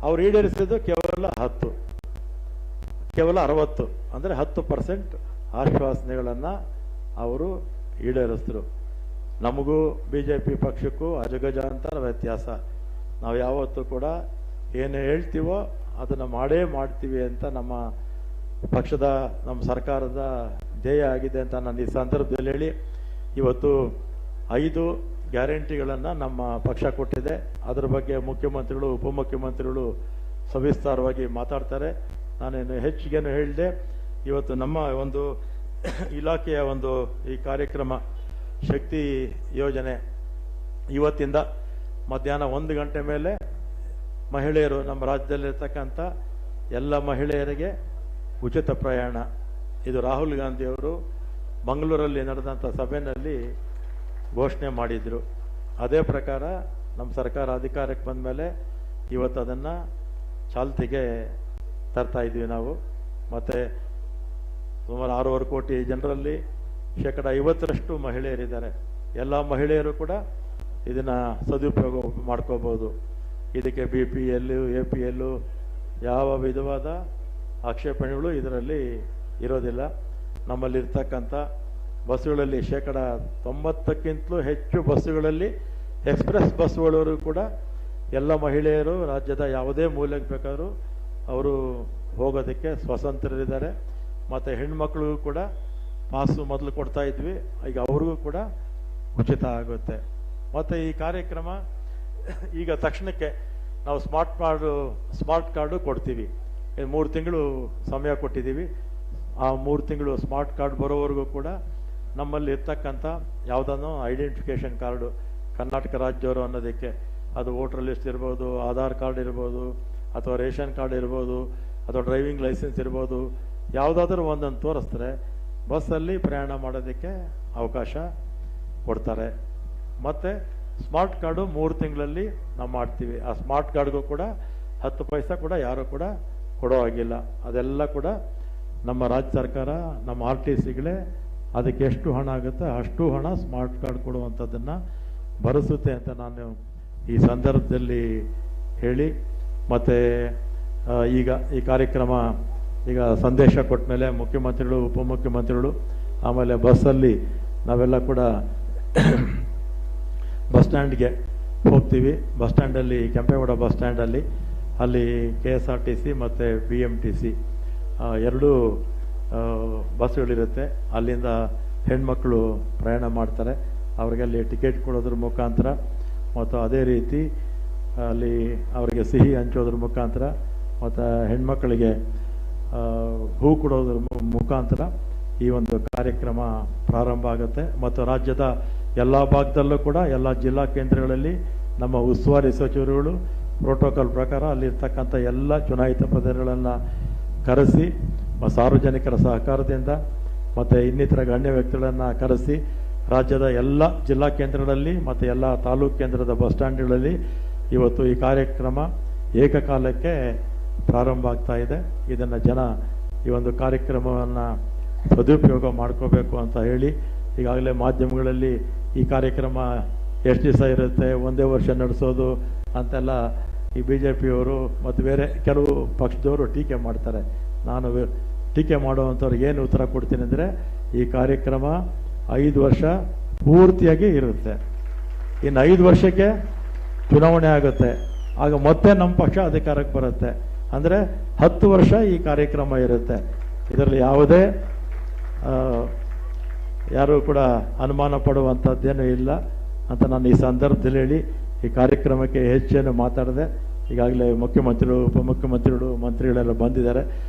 ಅವ್ರು ಈಡೇರಿಸಿದ್ದು ಕೇವಲ 10, ಕೇವಲ 60, ಅಂದರೆ 10% ಆಶ್ವಾಸನೆಗಳನ್ನು ಅವರು ಈಡೇರಿಸಿದ್ರು. ನಮಗೂ BJP ಪಕ್ಷಕ್ಕೂ ಅಜಗಜಾಂತರ ವ್ಯತ್ಯಾಸ. ನಾವು ಯಾವತ್ತೂ ಕೂಡ ಏನು ಹೇಳ್ತೀವೋ ಅದನ್ನು ಮಾಡೇ ಮಾಡ್ತೀವಿ ಅಂತ ನಮ್ಮ ಪಕ್ಷದ, ನಮ್ಮ ಸರ್ಕಾರದ ಧ್ಯೇಯ ಆಗಿದೆ ಅಂತ ನಾನು ಈ ಸಂದರ್ಭದಲ್ಲಿ ಹೇಳಿ, ಇವತ್ತು 5 ಗ್ಯಾರಂಟಿಗಳನ್ನು ನಮ್ಮ ಪಕ್ಷ ಕೊಟ್ಟಿದೆ. ಅದರ ಬಗ್ಗೆ ಮುಖ್ಯಮಂತ್ರಿಗಳು, ಉಪಮುಖ್ಯಮಂತ್ರಿಗಳು ಸವಿಸ್ತಾರವಾಗಿ ಮಾತಾಡ್ತಾರೆ. ನಾನೇನು ಹೆಚ್ಚಿಗೇನು ಹೇಳಿದೆ. ಇವತ್ತು ನಮ್ಮ ಒಂದು ಇಲಾಖೆಯ ಒಂದು ಈ ಕಾರ್ಯಕ್ರಮ ಶಕ್ತಿ ಯೋಜನೆ ಇವತ್ತಿಂದ ಮಧ್ಯಾಹ್ನ 1 ಗಂಟೆ ಮೇಲೆ ಮಹಿಳೆಯರು, ನಮ್ಮ ರಾಜ್ಯದಲ್ಲಿರ್ತಕ್ಕಂಥ ಎಲ್ಲ ಮಹಿಳೆಯರಿಗೆ ಉಚಿತ ಪ್ರಯಾಣ. ಇದು ರಾಹುಲ್ ಗಾಂಧಿಯವರು ಮಂಗಳೂರಲ್ಲಿ ನಡೆದಂಥ ಸಭೆಯಲ್ಲಿ ಘೋಷಣೆ ಮಾಡಿದರು. ಅದೇ ಪ್ರಕಾರ ನಮ್ಮ ಸರ್ಕಾರ ಅಧಿಕಾರಕ್ಕೆ ಬಂದ ಮೇಲೆ ಇವತ್ತು ಅದನ್ನು ಚಾಲ್ತಿಗೆ ತರ್ತಾ ಇದ್ವಿ ನಾವು. ಮತ್ತು ಸುಮಾರು 6.5 ಕೋಟಿ ಜನರಲ್ಲಿ 50% ಮಹಿಳೆಯರಿದ್ದಾರೆ. ಎಲ್ಲ ಮಹಿಳೆಯರು ಕೂಡ ಇದನ್ನು ಸದುಪಯೋಗ ಮಾಡ್ಕೋಬೋದು. ಇದಕ್ಕೆ BPL, APL ಯಾವ ವಿಧವಾದ ಆಕ್ಷೇಪಣೆಗಳು ಇದರಲ್ಲಿ ಇರೋದಿಲ್ಲ. ನಮ್ಮಲ್ಲಿರ್ತಕ್ಕಂಥ ಬಸ್ಸುಗಳಲ್ಲಿ 90%ಕ್ಕಿಂತಲೂ ಹೆಚ್ಚು ಬಸ್ಸುಗಳಲ್ಲಿ, ಎಕ್ಸ್ಪ್ರೆಸ್ ಬಸ್ಸುಗಳವರು ಕೂಡ ಎಲ್ಲ ಮಹಿಳೆಯರು ರಾಜ್ಯದ ಯಾವುದೇ ಮೂಲೆಗೆ ಬೇಕಾದರೂ ಅವರು ಹೋಗೋದಕ್ಕೆ ಸ್ವತಂತ್ರರಿದ್ದಾರೆ. ಮತ್ತು ಹೆಣ್ಮಕ್ಳಿಗೂ ಕೂಡ ಪಾಸು ಮೊದಲು ಕೊಡ್ತಾ ಇದ್ವಿ, ಈಗ ಅವ್ರಿಗೂ ಕೂಡ ಉಚಿತ ಆಗುತ್ತೆ. ಮತ್ತು ಈ ಕಾರ್ಯಕ್ರಮ ಈಗ ತಕ್ಷಣಕ್ಕೆ ನಾವು ಸ್ಮಾರ್ಟ್ ಕಾರ್ಡು ಕೊಡ್ತೀವಿ. 3 ತಿಂಗಳು ಸಮಯ ಕೊಟ್ಟಿದ್ದೀವಿ. ಆ 3 ತಿಂಗಳು ಸ್ಮಾರ್ಟ್ ಕಾರ್ಡ್ ಬರೋವರೆಗೂ ಕೂಡ ನಮ್ಮಲ್ಲಿ ಇರ್ತಕ್ಕಂಥ ಯಾವುದನ್ನು ಐಡೆಂಟಿಫಿಕೇಷನ್ ಕಾರ್ಡು, ಕರ್ನಾಟಕ ರಾಜ್ಯವರು ಅನ್ನೋದಕ್ಕೆ, ಅದು ವೋಟರ್ ಲಿಸ್ಟ್ ಇರ್ಬೋದು, ಆಧಾರ್ ಕಾರ್ಡ್ ಇರ್ಬೋದು, ಅಥವಾ ರೇಷನ್ ಕಾರ್ಡ್ ಇರ್ಬೋದು, ಅಥವಾ ಡ್ರೈವಿಂಗ್ ಲೈಸೆನ್ಸ್ ಇರ್ಬೋದು, ಯಾವುದಾದ್ರೂ ಒಂದನ್ನು ತೋರಿಸಿದ್ರೆ ಬಸ್ಸಲ್ಲಿ ಪ್ರಯಾಣ ಮಾಡೋದಕ್ಕೆ ಅವಕಾಶ ಕೊಡ್ತಾರೆ. ಮತ್ತು ಸ್ಮಾರ್ಟ್ ಕಾರ್ಡು 3 ತಿಂಗಳಲ್ಲಿ ನಾವು ಮಾಡ್ತೀವಿ. ಆ ಸ್ಮಾರ್ಟ್ ಕಾರ್ಡ್ಗೂ ಕೂಡ 10 ಪೈಸೆ ಕೂಡ ಯಾರೂ ಕೂಡ ಕೊಡೋ ಹಾಗಿಲ್ಲ. ಅದೆಲ್ಲ ಕೂಡ ನಮ್ಮ ರಾಜ್ಯ ಸರ್ಕಾರ, ನಮ್ಮ RTCಗಳೇ ಅದಕ್ಕೆ ಎಷ್ಟು ಹಣ ಆಗುತ್ತೆ ಅಷ್ಟು ಹಣ ಸ್ಮಾರ್ಟ್ ಕಾರ್ಡ್ ಕೊಡುವಂಥದ್ದನ್ನು ಭರಿಸುತ್ತೆ ಅಂತ ನಾನು ಈ ಸಂದರ್ಭದಲ್ಲಿ ಹೇಳಿ, ಮತ್ತು ಈಗ ಈ ಕಾರ್ಯಕ್ರಮ ಈಗ ಸಂದೇಶ ಕೊಟ್ಟ ಮೇಲೆ ಮುಖ್ಯಮಂತ್ರಿಗಳು, ಉಪಮುಖ್ಯಮಂತ್ರಿಗಳು, ಆಮೇಲೆ ಬಸ್ಸಲ್ಲಿ ನಾವೆಲ್ಲ ಕೂಡ ಬಸ್ ಸ್ಟ್ಯಾಂಡ್ಗೆ ಹೋಗ್ತೀವಿ. ಬಸ್ ಸ್ಟ್ಯಾಂಡಲ್ಲಿ, ಕೆಂಪೇಗೌಡ ಬಸ್ ಸ್ಟ್ಯಾಂಡಲ್ಲಿ, ಅಲ್ಲಿ KSRTC ಮತ್ತು BMTC ಎರಡೂ ಬಸ್ಗಳಿರುತ್ತೆ. ಅಲ್ಲಿಂದ ಹೆಣ್ಮಕ್ಳು ಪ್ರಯಾಣ ಮಾಡ್ತಾರೆ. ಅವ್ರಿಗೆ ಅಲ್ಲಿ ಟಿಕೆಟ್ ಕೊಡೋದ್ರ ಮುಖಾಂತರ, ಮತ್ತು ಅದೇ ರೀತಿ ಅಲ್ಲಿ ಅವರಿಗೆ ಸಿಹಿ ಹಂಚೋದ್ರ ಮುಖಾಂತರ, ಮತ್ತು ಹೆಣ್ಮಕ್ಕಳಿಗೆ ಹೂ ಕೊಡೋದ್ರ ಮುಖಾಂತರ ಈ ಒಂದು ಕಾರ್ಯಕ್ರಮ ಪ್ರಾರಂಭ ಆಗುತ್ತೆ. ಮತ್ತು ರಾಜ್ಯದ ಎಲ್ಲ ಭಾಗದಲ್ಲೂ ಕೂಡ ಎಲ್ಲ ಜಿಲ್ಲಾ ಕೇಂದ್ರಗಳಲ್ಲಿ ನಮ್ಮ ಉಸ್ತುವಾರಿ ಸಚಿವರುಗಳು ಪ್ರೋಟೋಕಾಲ್ ಪ್ರಕಾರ ಅಲ್ಲಿರ್ತಕ್ಕಂಥ ಎಲ್ಲ ಚುನಾಯಿತ ಪ್ರತಿನಿಧಿಗಳನ್ನು ಕರೆಸಿ, ಸಾರ್ವಜನಿಕರ ಸಹಕಾರದಿಂದ ಮತ್ತು ಇನ್ನಿತರ ಗಣ್ಯ ವ್ಯಕ್ತಿಗಳನ್ನು ಕರೆಸಿ ರಾಜ್ಯದ ಎಲ್ಲ ಜಿಲ್ಲಾ ಕೇಂದ್ರಗಳಲ್ಲಿ ಮತ್ತು ಎಲ್ಲ ತಾಲೂಕು ಕೇಂದ್ರದ ಬಸ್ ಸ್ಟ್ಯಾಂಡ್ಗಳಲ್ಲಿ ಇವತ್ತು ಈ ಕಾರ್ಯಕ್ರಮ ಏಕಕಾಲಕ್ಕೆ ಪ್ರಾರಂಭ ಆಗ್ತಾ ಇದೆ. ಇದನ್ನು ಜನ ಈ ಒಂದು ಕಾರ್ಯಕ್ರಮವನ್ನು ಸದುಪಯೋಗ ಮಾಡ್ಕೋಬೇಕು ಅಂತ ಹೇಳಿ, ಈಗಾಗಲೇ ಮಾಧ್ಯಮಗಳಲ್ಲಿ ಈ ಕಾರ್ಯಕ್ರಮ ಎಷ್ಟು ದಿವಸ ಇರುತ್ತೆ, ಒಂದೇ ವರ್ಷ ನಡೆಸೋದು ಅಂತೆಲ್ಲ ಈ BJPಯವರು ಮತ್ತು ಬೇರೆ ಕೆಲವು ಪಕ್ಷದವರು ಟೀಕೆ ಮಾಡ್ತಾರೆ. ನಾನು ಟೀಕೆ ಮಾಡುವಂಥವ್ರಿಗೆ ಏನು ಉತ್ತರ ಕೊಡ್ತೀನಿ ಅಂದರೆ, ಈ ಕಾರ್ಯಕ್ರಮ 5 ವರ್ಷ ಪೂರ್ತಿಯಾಗಿ ಇರುತ್ತೆ. ಇನ್ನು 5 ವರ್ಷಕ್ಕೆ ಚುನಾವಣೆ ಆಗುತ್ತೆ. ಆಗ ಮತ್ತೆ ನಮ್ಮ ಪಕ್ಷ ಅಧಿಕಾರಕ್ಕೆ ಬರುತ್ತೆ. ಅಂದರೆ 10 ವರ್ಷ ಈ ಕಾರ್ಯಕ್ರಮ ಇರುತ್ತೆ. ಇದರಲ್ಲಿ ಯಾವುದೇ ಯಾರೂ ಕೂಡ ಅನುಮಾನ ಪಡುವಂಥದ್ದೇನೂ ಇಲ್ಲ ಅಂತ ನಾನು ಈ ಸಂದರ್ಭದಲ್ಲಿ ಹೇಳಿ ಈ ಕಾರ್ಯಕ್ರಮಕ್ಕೆ ಹೆಚ್ಚೇನು ಮಾತಾಡಿದೆ. ಈಗಾಗಲೇ ಮುಖ್ಯಮಂತ್ರಿಗಳು, ಉಪಮುಖ್ಯಮಂತ್ರಿಗಳು, ಮಂತ್ರಿಗಳೆಲ್ಲ ಬಂದಿದ್ದಾರೆ.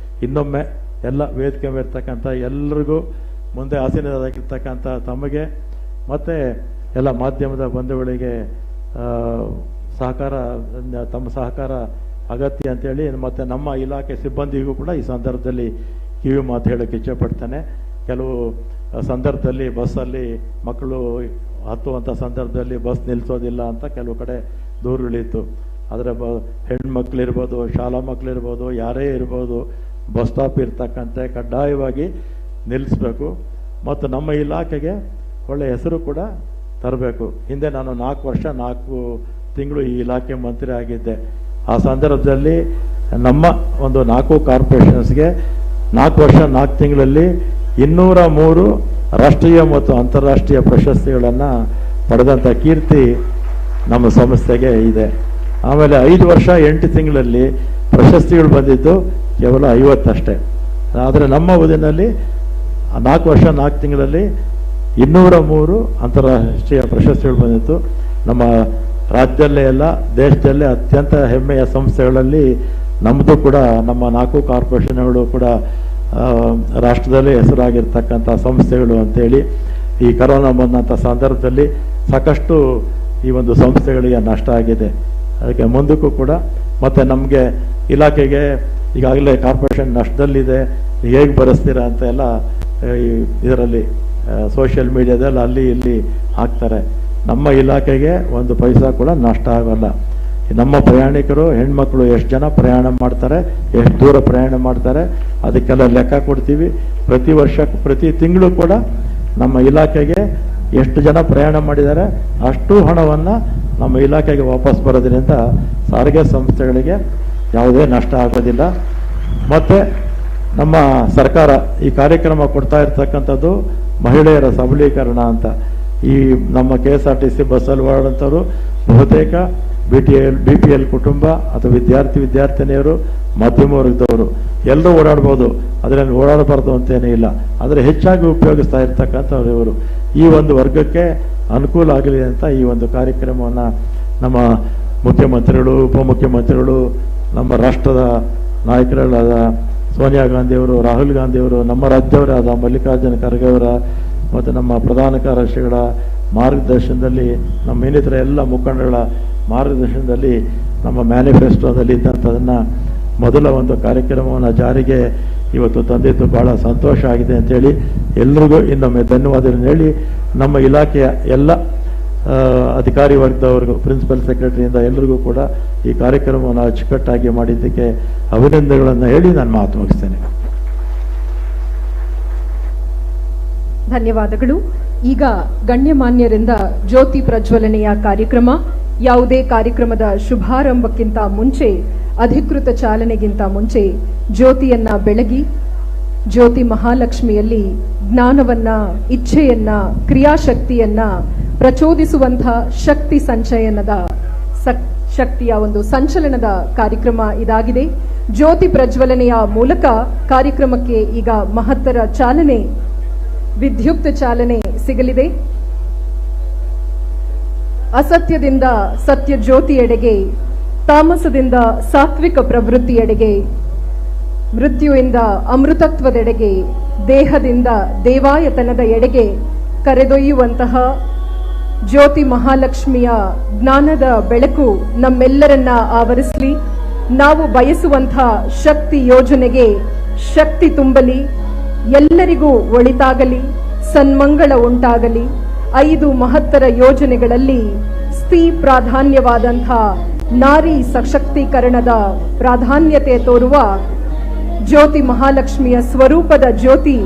ಇನ್ನೊಮ್ಮೆ ಎಲ್ಲ ವೇದಿಕೆ ಮೇಲಿರ್ತಕ್ಕಂಥ ಎಲ್ಲರಿಗೂ, ಮುಂದೆ ಆಸೀನರಾಗಿರ್ತಕ್ಕಂಥ ತಮಗೆ ಮತ್ತು ಎಲ್ಲ ಮಾಧ್ಯಮದ ಬಂಧುಗಳಿಗೆ ತಮ್ಮ ಸಹಕಾರ ಅಗತ್ಯ ಅಂತೇಳಿ ಮತ್ತು ನಮ್ಮ ಇಲಾಖೆ ಸಿಬ್ಬಂದಿಗೂ ಕೂಡ ಈ ಸಂದರ್ಭದಲ್ಲಿ ಕಿವಿ ಮಾತು ಹೇಳೋಕ್ಕೆ ಇಚ್ಛೆಪಡ್ತೇನೆ. ಕೆಲವು ಸಂದರ್ಭದಲ್ಲಿ ಬಸ್ಸಲ್ಲಿ ಮಕ್ಕಳು ಹತ್ತುವಂಥ ಸಂದರ್ಭದಲ್ಲಿ ಬಸ್ ನಿಲ್ಲಿಸೋದಿಲ್ಲ ಅಂತ ಕೆಲವು ಕಡೆ ದೂರುಗಳಿತ್ತು. ಆದರೆ ಹೆಣ್ಮಕ್ಳಿರ್ಬೋದು, ಶಾಲಾ ಮಕ್ಕಳಿರ್ಬೋದು, ಯಾರೇ ಇರ್ಬೋದು, ಬಸ್ ಸ್ಟಾಪ್ ಇರ್ತಕ್ಕಂತೆ ಕಡ್ಡಾಯವಾಗಿ ನಿಲ್ಲಿಸಬೇಕು. ಮತ್ತು ನಮ್ಮ ಇಲಾಖೆಗೆ ಒಳ್ಳೆಯ ಹೆಸರು ಕೂಡ ತರಬೇಕು. ಹಿಂದೆ ನಾನು 4 ವರ್ಷ 4 ತಿಂಗಳು ಈ ಇಲಾಖೆ ಮಂತ್ರಿ ಆಗಿದ್ದೆ. ಆ ಸಂದರ್ಭದಲ್ಲಿ ನಮ್ಮ ಒಂದು 4 ಕಾರ್ಪೊರೇಷನ್ಸ್ಗೆ 4 ವರ್ಷ 4 ತಿಂಗಳಲ್ಲಿ 203 ರಾಷ್ಟ್ರೀಯ ಮತ್ತು ಅಂತಾರಾಷ್ಟ್ರೀಯ ಪ್ರಶಸ್ತಿಗಳನ್ನು ಪಡೆದಂಥ ಕೀರ್ತಿ ನಮ್ಮ ಸಂಸ್ಥೆಗೆ ಇದೆ. ಆಮೇಲೆ 5 ವರ್ಷ 8 ತಿಂಗಳಲ್ಲಿ ಪ್ರಶಸ್ತಿಗಳು ಬಂದಿದ್ದು ಕೇವಲ 50 ಅಷ್ಟೇ. ಆದರೆ ನಮ್ಮ ಅವಧಿನಲ್ಲಿ 4 ವರ್ಷ 4 ತಿಂಗಳಲ್ಲಿ 203 ಅಂತಾರಾಷ್ಟ್ರೀಯ ಪ್ರಶಸ್ತಿಗಳು ಬಂದಿತ್ತು. ನಮ್ಮ ರಾಜ್ಯದಲ್ಲೇ ಅಲ್ಲ, ದೇಶದಲ್ಲೇ ಅತ್ಯಂತ ಹೆಮ್ಮೆಯ ಸಂಸ್ಥೆಗಳಲ್ಲಿ ನಮ್ಮದು ಕೂಡ, ನಮ್ಮ 4 ಕಾರ್ಪೊರೇಷನ್ಗಳು ಕೂಡ ರಾಷ್ಟ್ರದಲ್ಲೇ ಹೆಸರಾಗಿರ್ತಕ್ಕಂಥ ಸಂಸ್ಥೆಗಳು ಅಂತೇಳಿ ಈ ಕರೋನಾ ಬಂದಂಥ ಸಂದರ್ಭದಲ್ಲಿ ಸಾಕಷ್ಟು ಈ ಒಂದು ಸಂಸ್ಥೆಗಳಿಗೆ ನಷ್ಟ ಆಗಿದೆ. ಅದಕ್ಕೆ ಮುಂದಕ್ಕೂ ಕೂಡ ಮತ್ತು ನಮಗೆ ಇಲಾಖೆಗೆ ಈಗಾಗಲೇ ಕಾರ್ಪೊರೇಷನ್ ನಷ್ಟದಲ್ಲಿದೆ, ಹೇಗೆ ಭರಿಸ್ತೀರಾ ಅಂತ ಎಲ್ಲ ಇದರಲ್ಲಿ ಸೋಷಿಯಲ್ ಮೀಡಿಯಾದಲ್ಲಿ ಅಲ್ಲಿ ಇಲ್ಲಿ ಹಾಕ್ತಾರೆ. ನಮ್ಮ ಇಲಾಖೆಗೆ 1 ಪೈಸಾ ಕೂಡ ನಷ್ಟ ಆಗೋಲ್ಲ. ನಮ್ಮ ಪ್ರಯಾಣಿಕರು ಹೆಣ್ಮಕ್ಳು ಎಷ್ಟು ಜನ ಪ್ರಯಾಣ ಮಾಡ್ತಾರೆ, ಎಷ್ಟು ದೂರ ಪ್ರಯಾಣ ಮಾಡ್ತಾರೆ, ಅದಕ್ಕೆಲ್ಲ ಲೆಕ್ಕ ಕೊಡ್ತೀವಿ. ಪ್ರತಿ ವರ್ಷ ಪ್ರತಿ ತಿಂಗಳು ಕೂಡ ನಮ್ಮ ಇಲಾಖೆಗೆ ಎಷ್ಟು ಜನ ಪ್ರಯಾಣ ಮಾಡಿದ್ದಾರೆ ಅಷ್ಟು ಹಣವನ್ನು ನಮ್ಮ ಇಲಾಖೆಗೆ ವಾಪಸ್ ಬರೋದ್ರಿಂದ ಸಾರಿಗೆ ಸಂಸ್ಥೆಗಳಿಗೆ ಯಾವುದೇ ನಷ್ಟ ಆಗೋದಿಲ್ಲ. ಮತ್ತು ನಮ್ಮ ಸರ್ಕಾರ ಈ ಕಾರ್ಯಕ್ರಮ ಕೊಡ್ತಾ ಇರ್ತಕ್ಕಂಥದ್ದು ಮಹಿಳೆಯರ ಸಬಲೀಕರಣ ಅಂತ. ಈ ನಮ್ಮ KSRTC ಬಸ್ಸಲ್ಲಿ ಓಡಾಡುವಂಥವ್ರು ಬಹುತೇಕ BPL ಕುಟುಂಬ ಅಥವಾ ವಿದ್ಯಾರ್ಥಿನಿಯರು, ಮಧ್ಯಮ ವರ್ಗದವರು ಎಲ್ಲರೂ ಓಡಾಡ್ಬೋದು, ಅದರಲ್ಲಿ ಓಡಾಡಬಾರ್ದು ಅಂತೇನೇ ಇಲ್ಲ. ಆದರೆ ಹೆಚ್ಚಾಗಿ ಉಪಯೋಗಿಸ್ತಾ ಇರ್ತಕ್ಕಂಥವ್ರು ಇವರು. ಈ ಒಂದು ವರ್ಗಕ್ಕೆ ಅನುಕೂಲ ಆಗಲಿ ಅಂತ ಈ ಒಂದು ಕಾರ್ಯಕ್ರಮವನ್ನು ನಮ್ಮ ಮುಖ್ಯಮಂತ್ರಿಗಳು, ಉಪಮುಖ್ಯಮಂತ್ರಿಗಳು, ನಮ್ಮ ರಾಷ್ಟ್ರದ ನಾಯಕರುಗಳಾದ ಸೋನಿಯಾ ಗಾಂಧಿಯವರು, ರಾಹುಲ್ ಗಾಂಧಿಯವರು, ನಮ್ಮ ರಾಜ್ಯವರಾದ ಮಲ್ಲಿಕಾರ್ಜುನ ಖರ್ಗೆ ಅವರ ಮತ್ತು ನಮ್ಮ ಪ್ರಧಾನ ಕಾರ್ಯದರ್ಶಿಗಳ ಮಾರ್ಗದರ್ಶನದಲ್ಲಿ, ನಮ್ಮ ಇನ್ನಿತರ ಎಲ್ಲ ಮುಖಂಡಗಳ ಮಾರ್ಗದರ್ಶನದಲ್ಲಿ ನಮ್ಮ ಮ್ಯಾನಿಫೆಸ್ಟೋದಲ್ಲಿ ಇದ್ದಂಥದನ್ನು ಮೊದಲ ಒಂದು ಕಾರ್ಯಕ್ರಮವನ್ನು ಜಾರಿಗೆ ಇವತ್ತು ತಂದಿದ್ದು ಭಾಳ ಸಂತೋಷ ಆಗಿದೆ ಅಂತೇಳಿ ಎಲ್ರಿಗೂ ಇನ್ನೊಮ್ಮೆ ಧನ್ಯವಾದಗಳನ್ನು ಹೇಳಿ, ನಮ್ಮ ಇಲಾಖೆಯ ಎಲ್ಲ ಅಧಿಕಾರಿ ವರ್ಗದವರೆಗೂ, ಪ್ರಿನ್ಸಿಪಲ್ ಸೆಕ್ರೆಟರಿಯಿಂದ ಎಲ್ಲರಿಗೂ ಕೂಡ ಈ ಕಾರ್ಯಕ್ರಮವನ್ನು ಅಚ್ಚುಕಟ್ಟಾಗಿ ಮಾಡಿದ್ದಕ್ಕೆ ಅಭಿನಂದನೆಗಳನ್ನು ಹೇಳಿ ನಾನು ಮಾತು ಮುಗಿಸ್ತೇನೆ. ಧನ್ಯವಾದಗಳು. ಈಗ ಗಣ್ಯಮಾನ್ಯರಿಂದ ಜ್ಯೋತಿ ಪ್ರಜ್ವಲನೆಯ ಕಾರ್ಯಕ್ರಮ. ಯಾವುದೇ ಕಾರ್ಯಕ್ರಮದ ಶುಭಾರಂಭಕ್ಕಿಂತ ಮುಂಚೆ, ಅಧಿಕೃತ ಚಾಲನೆಗಿಂತ ಮುಂಚೆ ಜ್ಯೋತಿಯನ್ನ ಬೆಳಗಿ, ಜ್ಯೋತಿ ಮಹಾಲಕ್ಷ್ಮಿಯಲ್ಲಿ ಜ್ಞಾನವನ್ನ, ಇಚ್ಛೆಯನ್ನ, ಕ್ರಿಯಾಶಕ್ತಿಯನ್ನ ಪ್ರಚೋದಿಸುವಂಥ ಶಕ್ತಿ ಸಂಚಯನದ ಶಕ್ತಿಯ ಒಂದು ಸಂಚಲನದ ಕಾರ್ಯಕ್ರಮ ಇದಾಗಿದೆ. ಜ್ಯೋತಿ ಪ್ರಜ್ವಲನೆಯ ಮೂಲಕ ಕಾರ್ಯಕ್ರಮಕ್ಕೆ ಈಗ ಮಹತ್ತರ ಚಾಲನೆ, ವಿದ್ಯುಕ್ತ ಚಾಲನೆ ಸಿಗಲಿದೆ. ಅಸತ್ಯದಿಂದ ಸತ್ಯ ಜ್ಯೋತಿಯೆಡೆಗೆ, ತಾಮಸದಿಂದ ಸಾತ್ವಿಕ ಪ್ರವೃತ್ತಿಯೆಡೆಗೆ, ಮೃತ್ಯುವಿಂದ ಅಮೃತತ್ವದೆಡೆಗೆ, ದೇಹದಿಂದ ದೇವಾಯತನದ ಎಡೆಗೆ ಕರೆದೊಯ್ಯುವಂತಹ ಜ್ಯೋತಿ ಮಹಾಲಕ್ಷ್ಮಿಯ ಜ್ಞಾನದ ಬೆಳಕು ನಮ್ಮೆಲ್ಲರನ್ನ ಆವರಿಸಲಿ. ನಾವು ಬಯಸುವಂಥ ಶಕ್ತಿ ಯೋಜನೆಗೆ ಶಕ್ತಿ ತುಂಬಲಿ, ಎಲ್ಲರಿಗೂ ಒಳಿತಾಗಲಿ, ಸನ್ಮಂಗಳ ಉಂಟಾಗಲಿ. 5 ಮಹತ್ತರ ಯೋಜನೆಗಳಲ್ಲಿ ಸ್ತ್ರೀ ಪ್ರಾಧಾನ್ಯವಾದಂಥ ನಾರಿ ಸಶಕ್ತೀಕರಣದ ಪ್ರಾಧಾನ್ಯತೆ ತೋರುವ ಜ್ಯೋತಿ ಮಹಾಲಕ್ಷ್ಮಿಯ ಸ್ವರೂಪದ ಜ್ಯೋತಿ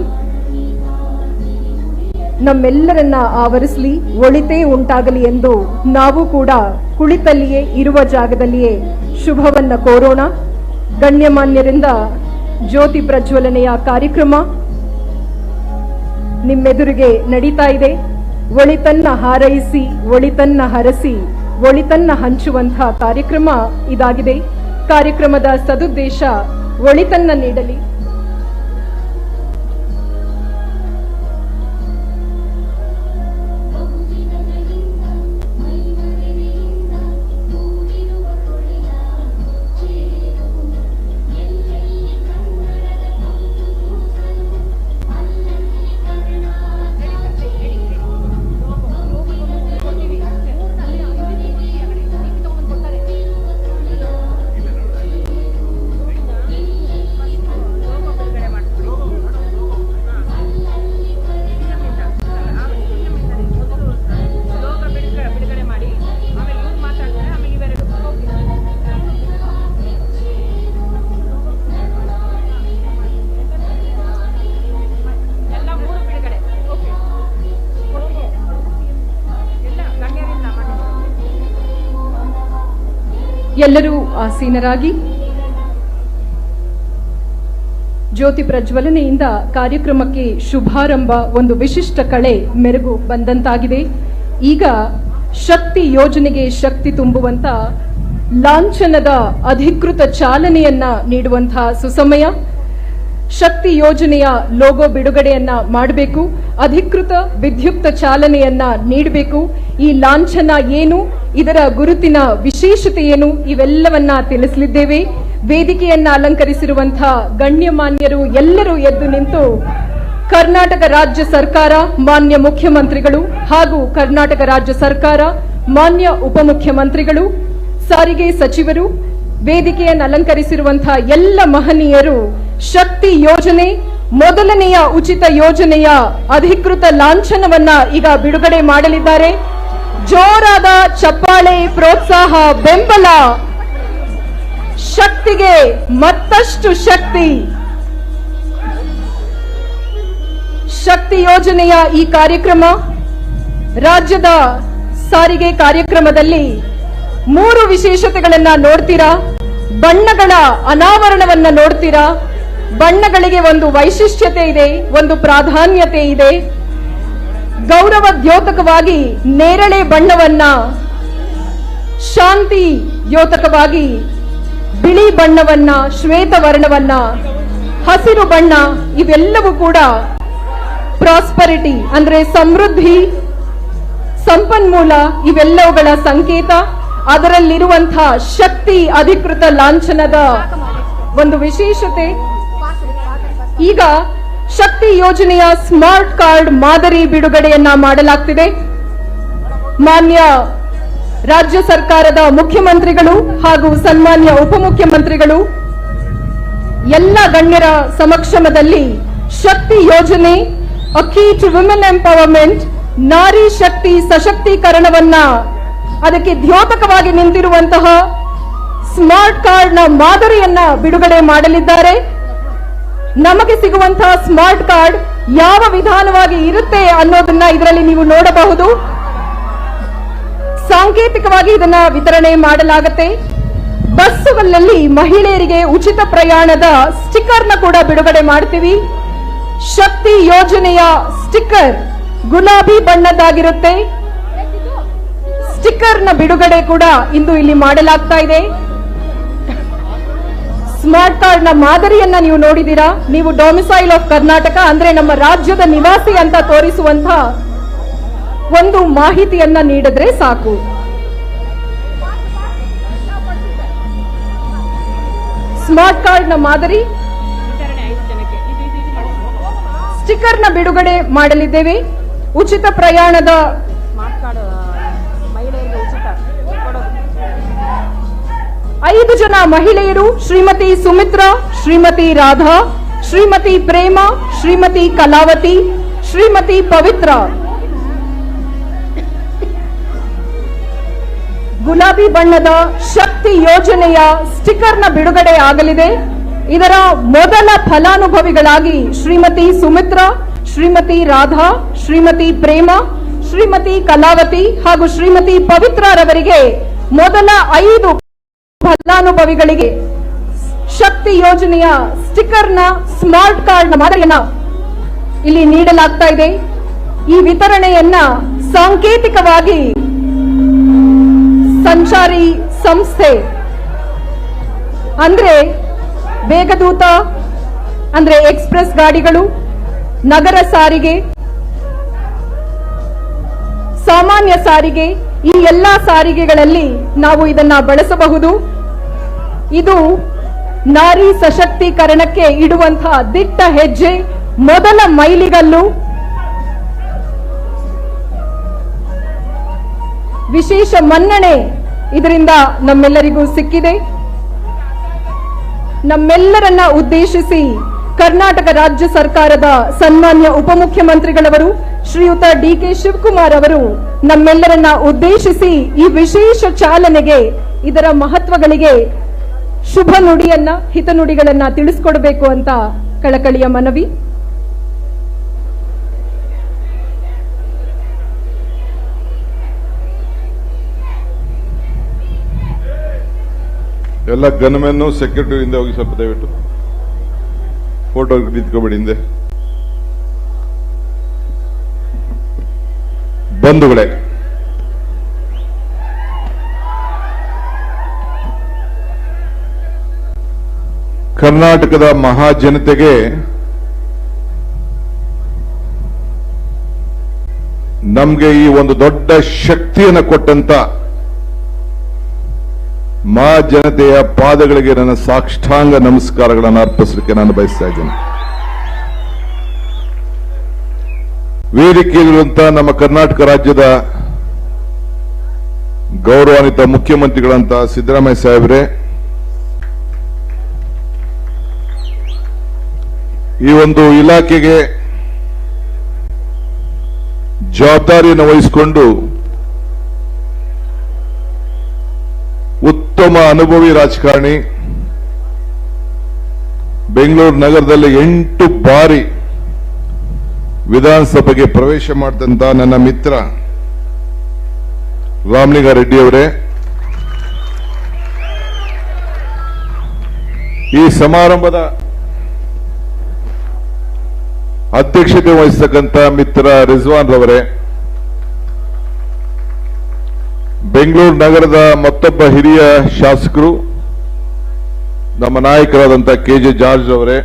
ನಮ್ಮೆಲ್ಲರನ್ನ ಆವರಿಸಲಿ, ಒಳಿತೇ ಉಂಟಾಗಲಿ ಎಂದು ನಾವು ಕೂಡ ಕುಳಿತಲ್ಲಿಯೇ, ಇರುವ ಜಾಗದಲ್ಲಿಯೇ ಶುಭವನ್ನ ಕೋರೋಣ. ಗಣ್ಯಮಾನ್ಯರಿಂದ ಜ್ಯೋತಿ ಪ್ರಜ್ವಲನೆಯ ಕಾರ್ಯಕ್ರಮ ನಿಮ್ಮೆದುರಿಗೆ ನಡೀತಾ ಇದೆ. ಒಳಿತನ್ನ ಹಾರೈಸಿ, ಒಳಿತನ್ನ ಹರಸಿ, ಒಳಿತನ್ನ ಹಂಚುವಂತಹ ಕಾರ್ಯಕ್ರಮ ಇದಾಗಿದೆ. ಕಾರ್ಯಕ್ರಮದ ಸದುದ್ದೇಶ ಒಳಿತನ್ನ ನೀಡಲಿ. ಎಲ್ಲರೂ ಆಸೀನರಾಗಿ ಜ್ಯೋತಿ ಪ್ರಜ್ವಲನೆಯಿಂದ ಕಾರ್ಯಕ್ರಮಕ್ಕೆ ಶುಭಾರಂಭ, ಒಂದು ವಿಶಿಷ್ಟ ಕಳೆ ಮೆರುಗು ಬಂದಂತಾಗಿದೆ. ಈಗ ಶಕ್ತಿ ಯೋಜನೆಗೆ ಶಕ್ತಿ ತುಂಬುವಂತ ಲಾಂಛನದ ಅಧಿಕೃತ ಚಾಲನೆಯನ್ನ ನೀಡುವಂತಹ ಸುಸಮಯ. ಶಕ್ತಿ ಯೋಜನೆಯ ಲೋಗೋ ಬಿಡುಗಡೆಯನ್ನ ಮಾಡಬೇಕು, ಅಧಿಕೃತ ವಿದ್ಯುಕ್ತ ಚಾಲನೆಯನ್ನ ನೀಡಬೇಕು. ಈ ಲಾಂಛನ ಏನು, ಇದರ ಗುರುತಿನ ವಿಶೇಷತೆ ಏನು, ಇವೆಲ್ಲವನ್ನ ತಿಳಿಸಲಿದ್ದೇವೆ. ವೇದಿಕೆಯನ್ನ ಅಲಂಕರಿಸಿರುವಂತಹ ಗಣ್ಯಮಾನ್ಯರು ಎಲ್ಲರೂ ಎದ್ದು ನಿಂತು ಕರ್ನಾಟಕ ರಾಜ್ಯ ಸರ್ಕಾರ, ಮಾನ್ಯ ಮುಖ್ಯಮಂತ್ರಿಗಳು ಹಾಗೂ ಕರ್ನಾಟಕ ರಾಜ್ಯ ಸರ್ಕಾರ, ಮಾನ್ಯ ಉಪಮುಖ್ಯಮಂತ್ರಿಗಳು, ಸಾರಿಗೆ ಸಚಿವರು, ವೇದಿಕೆಯನ್ನು ಅಲಂಕರಿಸಿರುವಂತಹ ಎಲ್ಲ ಮಹನೀಯರು ಶಕ್ತಿ ಯೋಜನೆ ಮೊದಲನೆಯ ಉಚಿತ ಯೋಜನೆಯ ಅಧಿಕೃತ ಲಾಂಛನವನ್ನ ಈಗ ಬಿಡುಗಡೆ ಮಾಡಲಿದ್ದಾರೆ. ಜೋರಾದ ಚಪ್ಪಾಳೆ, ಪ್ರೋತ್ಸಾಹ, ಬೆಂಬಲ. ಶಕ್ತಿಗೆ ಮತ್ತಷ್ಟು ಶಕ್ತಿ. ಶಕ್ತಿ ಯೋಜನೆಯ ಈ ಕಾರ್ಯಕ್ರಮ ರಾಜ್ಯದ ಸಾರಿಗೆ ಕಾರ್ಯಕ್ರಮದಲ್ಲಿ 3 ವಿಶೇಷತೆಗಳನ್ನ ನೋಡ್ತೀರಾ. ಬಣ್ಣಗಳ ಅನಾವರಣವನ್ನ ನೋಡ್ತೀರಾ. ಬಣ್ಣಗಳಿಗೆ ಒಂದು ವೈಶಿಷ್ಟ್ಯತೆ ಇದೆ, ಒಂದು ಪ್ರಾಧಾನ್ಯತೆ ಇದೆ. ಗೌರವ ದ್ಯೋತಕವಾಗಿ ನೇರಳೆ ಬಣ್ಣವನ್ನ, ಶಾಂತಿ ದ್ಯೋತಕವಾಗಿ ಬಿಳಿ ಬಣ್ಣವನ್ನ, ಶ್ವೇತವರ್ಣವನ್ನ, ಹಸಿರು ಬಣ್ಣ, ಇವೆಲ್ಲವೂ ಕೂಡ ಪ್ರಾಸ್ಪರಿಟಿ ಅಂದ್ರೆ ಸಮೃದ್ಧಿ, ಸಂಪನ್ಮೂಲ, ಇವೆಲ್ಲವುಗಳ ಸಂಕೇತ. ಅದರಲ್ಲಿರುವಂತಹ ಶಕ್ತಿ ಅಧಿಕೃತ ಲಾಂಛನದ ಒಂದು ವಿಶೇಷತೆ. ಈಗ ಶಕ್ತಿ ಯೋಜನೆಯ ಸ್ಮಾರ್ಟ್ ಕಾರ್ಡ್ ಮಾದರಿ ಬಿಡುಗಡೆಯನ್ನ ಮಾಡಲಾಗ್ತಿದೆ. ಮಾನ್ಯ ರಾಜ್ಯ ಸರ್ಕಾರದ ಮುಖ್ಯಮಂತ್ರಿಗಳು ಹಾಗೂ ಸನ್ಮಾನ್ಯ ಉಪಮುಖ್ಯಮಂತ್ರಿಗಳು ಎಲ್ಲ ಗಣ್ಯರ ಸಮಕ್ಷಮದಲ್ಲಿ ಶಕ್ತಿ ಯೋಜನೆ, ಅಕೀ to women empowerment, Nari Shakti ಸಶಕ್ತೀಕರಣವನ್ನ ಅದಕ್ಕೆ ದ್ಯೋತಕವಾಗಿ ನಿಂತಿರುವಂತಹ ಸ್ಮಾರ್ಟ್ ಕಾರ್ಡ್ ನ ಮಾದರಿಯನ್ನ ಬಿಡುಗಡೆ ಮಾಡಲಿದ್ದಾರೆ. ನಮಗೆ ಸಿಗುವಂತಹ ಸ್ಮಾರ್ಟ್ ಕಾರ್ಡ್ ಯಾವ ವಿಧಾನವಾಗಿ ಇರುತ್ತೆ ಅನ್ನೋದನ್ನ ಇದರಲ್ಲಿ ನೀವು ನೋಡಬಹುದು. ಸಾಂಕೇತಿಕವಾಗಿ ಇದನ್ನ ವಿತರಣೆ ಮಾಡಲಾಗುತ್ತೆ. ಬಸ್ಸುಗಳಲ್ಲಿ ಮಹಿಳೆಯರಿಗೆ ಉಚಿತ ಪ್ರಯಾಣದ ಸ್ಟಿಕ್ಕರ್ನ ಕೂಡ ಬಿಡುಗಡೆ ಮಾಡ್ತೀವಿ. ಶಕ್ತಿ ಯೋಜನೆಯ ಸ್ಟಿಕ್ಕರ್ ಗುಲಾಬಿ ಬಣ್ಣದ್ದಾಗಿರುತ್ತೆ. ಸ್ಟಿಕ್ಕರ್ನ ಬಿಡುಗಡೆ ಕೂಡ ಇಂದು ಇಲ್ಲಿ ಮಾಡಲಾಗ್ತಾ ಇದೆ. ಸ್ಮಾರ್ಟ್ ಕಾರ್ಡ್ ನ ಮಾದರಿಯನ್ನ ನೀವು ನೋಡಿದೀರಾ. ನೀವು ಡೊಮಿಸೈಲ್ ಆಫ್ ಕರ್ನಾಟಕ ಅಂದ್ರೆ ನಮ್ಮ ರಾಜ್ಯದ ನಿವಾಸಿ ಅಂತ ತೋರಿಸುವಂತ ಒಂದು ಮಾಹಿತಿಯನ್ನ ನೀಡಿದ್ರೆ ಸಾಕು. ಸ್ಮಾರ್ಟ್ ಕಾರ್ಡ್ ನ ಮಾದರಿ ಸ್ಟಿಕ್ಕರ್ನ ಬಿಡುಗಡೆ ಮಾಡಲಿದ್ದೇವೆ. ಉಚಿತ ಪ್ರಯಾಣದ 5 ಜನ ಮಹಿಳೆಯರು, ಶ್ರೀಮತಿ ಸುಮಿತ್ರಾ, ಶ್ರೀಮತಿ ರಾಧಾ, ಶ್ರೀಮತಿ ಪ್ರೇಮ, ಶ್ರೀಮತಿ ಕಲಾವತಿ, ಶ್ರೀಮತಿ ಪವಿತ್ರ. ಗುಲಾಬಿ ಬಣ್ಣದ ಶಕ್ತಿ ಯೋಜನೆಯ ಸ್ಟಿಕ್ಕರ್ನ ಬಿಡುಗಡೆ ಆಗಲಿದೆ. ಇದರ ಮೊದಲ ಫಲಾನುಭವಿಗಳಾಗಿ ಶ್ರೀಮತಿ ಸುಮಿತ್ರಾ, ಶ್ರೀಮತಿ ರಾಧಾ, ಶ್ರೀಮತಿ ಪ್ರೇಮ, ಶ್ರೀಮತಿ ಕಲಾವತಿ ಹಾಗೂ ಶ್ರೀಮತಿ ಪವಿತ್ರರವರಿಗೆ ಮೊದಲ 5 ಫಲಾನುಭವಿಗಳಿಗೆ ಶಕ್ತಿ ಯೋಜನೆಯ ಸ್ಟಿಕ್ಕರ್ನ ಸ್ಮಾರ್ಟ್ ಕಾರ್ಡ್ನ ಮಾದರಿಯನ್ನ ಇಲ್ಲಿ ನೀಡಲಾಗ್ತಾ ಇದೆ. ಈ ವಿತರಣೆಯನ್ನ ಸಾಂಕೇತಿಕವಾಗಿ ಸಂಚಾರಿ ಸಂಸ್ಥೆ ಅಂದ್ರೆ ವೇಗದೂತ ಅಂದ್ರೆ ಎಕ್ಸ್ಪ್ರೆಸ್ ಗಾಡಿಗಳು, ನಗರ ಸಾರಿಗೆ, ಸಾಮಾನ್ಯ ಸಾರಿಗೆ, ಈ ಎಲ್ಲಾ ಸಾರಿಗೆಗಳಲ್ಲಿ ನಾವು ಇದನ್ನ ಬಳಸಬಹುದು. ಇದು ನಾರಿ ಸಶಕ್ತೀಕರಣಕ್ಕೆ ಇಡುವಂತಹ ದಿಟ್ಟ ಹೆಜ್ಜೆ, ಮೊದಲ ಮೈಲಿಗಲ್ಲು. ವಿಶೇಷ ಮನ್ನಣೆ ಇದರಿಂದ ನಮ್ಮೆಲ್ಲರಿಗೂ ಸಿಕ್ಕಿದೆ. ನಮ್ಮೆಲ್ಲರನ್ನ ಉದ್ದೇಶಿಸಿ ಕರ್ನಾಟಕ ರಾಜ್ಯ ಸರ್ಕಾರದ ಸನ್ಮಾನ್ಯ ಉಪಮುಖ್ಯಮಂತ್ರಿಗಳವರು ಶ್ರೀಯುತ ಡಿ.ಕೆ. ಶಿವಕುಮಾರ್ ಅವರು ನಮ್ಮೆಲ್ಲರನ್ನ ಉದ್ದೇಶಿಸಿ ಈ ವಿಶೇಷ ಚಾಲನೆಗೆ, ಇದರ ಮಹತ್ವಗಳಿಗೆ ಶುಭ ನುಡಿಯನ್ನ, ಹಿತನುಡಿಗಳನ್ನ ತಿಳಿಸಿಕೊಡಬೇಕು ಅಂತ ಕಳಕಳಿಯ ಮನವಿ. ಎಲ್ಲ ಗನ್ಮೆನ್ನು ಸೆಕ್ಯೂರಿಟಿ ಹಿಂದೆ ಹೋಗಿ, ಸ್ವಲ್ಪ ದಯವಿಟ್ಟು ಫೋಟೋ ನಿಂತ್ಕೋಬೇಡಿ ಹಿಂದೆ. ಬಂಧುಗಳೇ, ಕರ್ನಾಟಕದ ಮಹಾಜನತೆಗೆ ನಮಗೆ ಈ ಒಂದು ದೊಡ್ಡ ಶಕ್ತಿಯನ್ನು ಕೊಟ್ಟಂತ ಮಹಾಜನತೆಯ ಪಾದಗಳಿಗೆ ನನ್ನ ಸಾಷ್ಟಾಂಗ ನಮಸ್ಕಾರಗಳನ್ನು ಅರ್ಪಿಸಲಿಕ್ಕೆ ನಾನು ಬಯಸ್ತಾ ಇದ್ದೇನೆ. ವೇದಿಕೆಯಲ್ಲಿರುವಂತಹ ನಮ್ಮ ಕರ್ನಾಟಕ ರಾಜ್ಯದ ಗೌರವಾನ್ವಿತ ಮುಖ್ಯಮಂತ್ರಿಗಳಂತ ಸಿದ್ದರಾಮಯ್ಯ ಸಾಹೇಬ್ರೆ, ಈ ಒಂದು ಇಲಾಖೆಗೆ ಜವಾಬ್ದಾರಿಯನ್ನು ವಹಿಸಿಕೊಂಡು ಉತ್ತಮ ಅನುಭವಿ ರಾಜಕಾರಣಿ, ಬೆಂಗಳೂರು ನಗರದಲ್ಲಿ 8 ಬಾರಿ ವಿಧಾನಸಭೆಗೆ ಪ್ರವೇಶ ಮಾಡಿದಂತ ನನ್ನ ಮಿತ್ರ ರಾಮಲಿಂಗಾರೆಡ್ಡಿ ಅವರೇ, ಈ ಸಮಾರಂಭದ ಅಧ್ಯಕ್ಷತೆ ವಹಿಸತಕ್ಕಂಥ ಮಿತ್ರ ರಿಜ್ವಾನ್ ರವರೇ, ಬೆಂಗಳೂರು ನಗರದ ಮತ್ತೊಬ್ಬ ಹಿರಿಯ ಶಾಸಕರು ನಮ್ಮ ನಾಯಕರಾದಂಥ ಕೆ.ಜೆ. ಜಾರ್ಜ್ ಅವರೇ,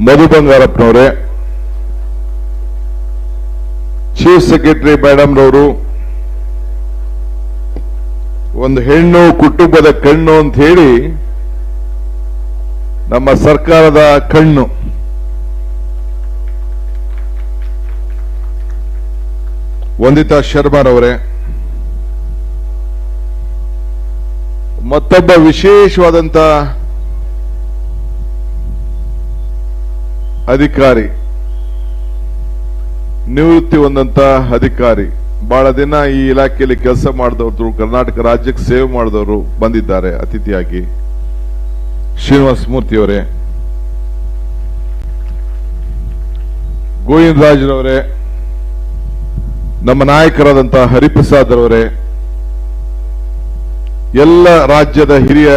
ಮಧು ಬಂಗಾರಪ್ಪನವರೇ, ಚೀಫ್ ಸೆಕ್ರೆಟರಿ ಮೇಡಮ್ ರವರು, ಒಂದು ಹೆಣ್ಣು ಕುಟುಂಬದ ಕಣ್ಣು ಅಂತ ಹೇಳಿ ನಮ್ಮ ಸರ್ಕಾರದ ಕಣ್ಣು, ವಂದಿತಾ ಶರ್ಮಾರವರೇ, ಮತ್ತೊಬ್ಬ ವಿಶೇಷವಾದಂತ ಅಧಿಕಾರಿ, ನಿವೃತ್ತಿ ಹೊಂದಂತ ಅಧಿಕಾರಿ, ಬಹಳ ದಿನ ಈ ಇಲಾಖೆಯಲ್ಲಿ ಕೆಲಸ ಮಾಡಿದವರು, ಕರ್ನಾಟಕ ರಾಜ್ಯಕ್ಕೆ ಸೇವೆ ಮಾಡಿದವರು ಬಂದಿದ್ದಾರೆ ಅತಿಥಿಯಾಗಿ, ಶ್ರೀನಿವಾಸ ಮೂರ್ತಿಯವರೇ, ಗೋವಿಂದ ರಾಜ್ರವರೇ, ನಮ್ಮ ನಾಯಕರಾದಂತಹ ಹರಿಪ್ರಸಾದ್ ಅವರೇ, ಎಲ್ಲ ರಾಜ್ಯದ ಹಿರಿಯ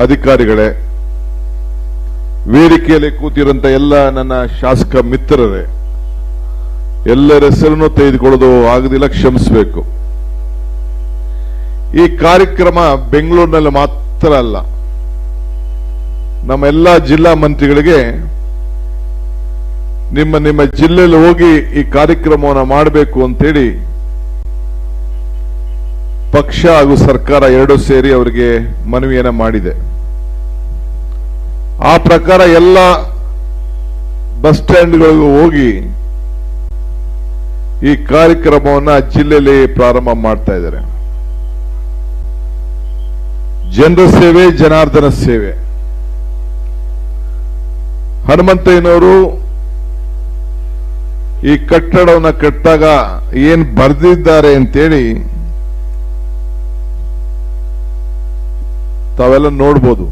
ಅಧಿಕಾರಿಗಳೇ, ವೇದಿಕೆಯಲ್ಲಿ ಕೂತಿರುವಂತ ಎಲ್ಲ ನನ್ನ ಶಾಸಕ ಮಿತ್ರರೇ, ಎಲ್ಲರ ಹೆಸರನ್ನು ತೆಗೆದುಕೊಳ್ಳೋದು ಆಗುದಿಲ್ಲ, ಕ್ಷಮಿಸಬೇಕು. ಈ ಕಾರ್ಯಕ್ರಮ ಬೆಂಗಳೂರಿನಲ್ಲಿ ಮಾತ್ರ ಅಲ್ಲ, ನಮ್ಮ ಎಲ್ಲ ಜಿಲ್ಲಾ ಮಂತ್ರಿಗಳಿಗೆ ನಿಮ್ಮ ನಿಮ್ಮ ಜಿಲ್ಲೆಯಲ್ಲಿ ಹೋಗಿ ಈ ಕಾರ್ಯಕ್ರಮವನ್ನು ಮಾಡಬೇಕು ಅಂತೇಳಿ ಪಕ್ಷ ಹಾಗೂ ಸರ್ಕಾರ ಎರಡೂ ಸೇರಿ ಅವರಿಗೆ ಮನವಿಯನ್ನ ಮಾಡಿದೆ. ಆ ಪ್ರಕಾರ ಎಲ್ಲ ಬಸ್ ಸ್ಟ್ಯಾಂಡ್ಗಳಿಗೂ ಹೋಗಿ ಈ ಕಾರ್ಯಕ್ರಮವನ್ನ ಜಿಲ್ಲೆಯಲ್ಲಿ ಪ್ರಾರಂಭ ಮಾಡ್ತಾ ಇದ್ದಾರೆ. ಜನರ ಸೇವೆ, ಜನಾರ್ದನ ಸೇವೆ. ಹನುಮಂತಯ್ಯನವರು ಈ ಕಟ್ಟಡವನ್ನು ಕಟ್ಟಾಗ ಏನ್ ಬರೆದಿದ್ದಾರೆ ಅಂತೇಳಿ ತಾವೆಲ್ಲ ನೋಡ್ಬೋದು.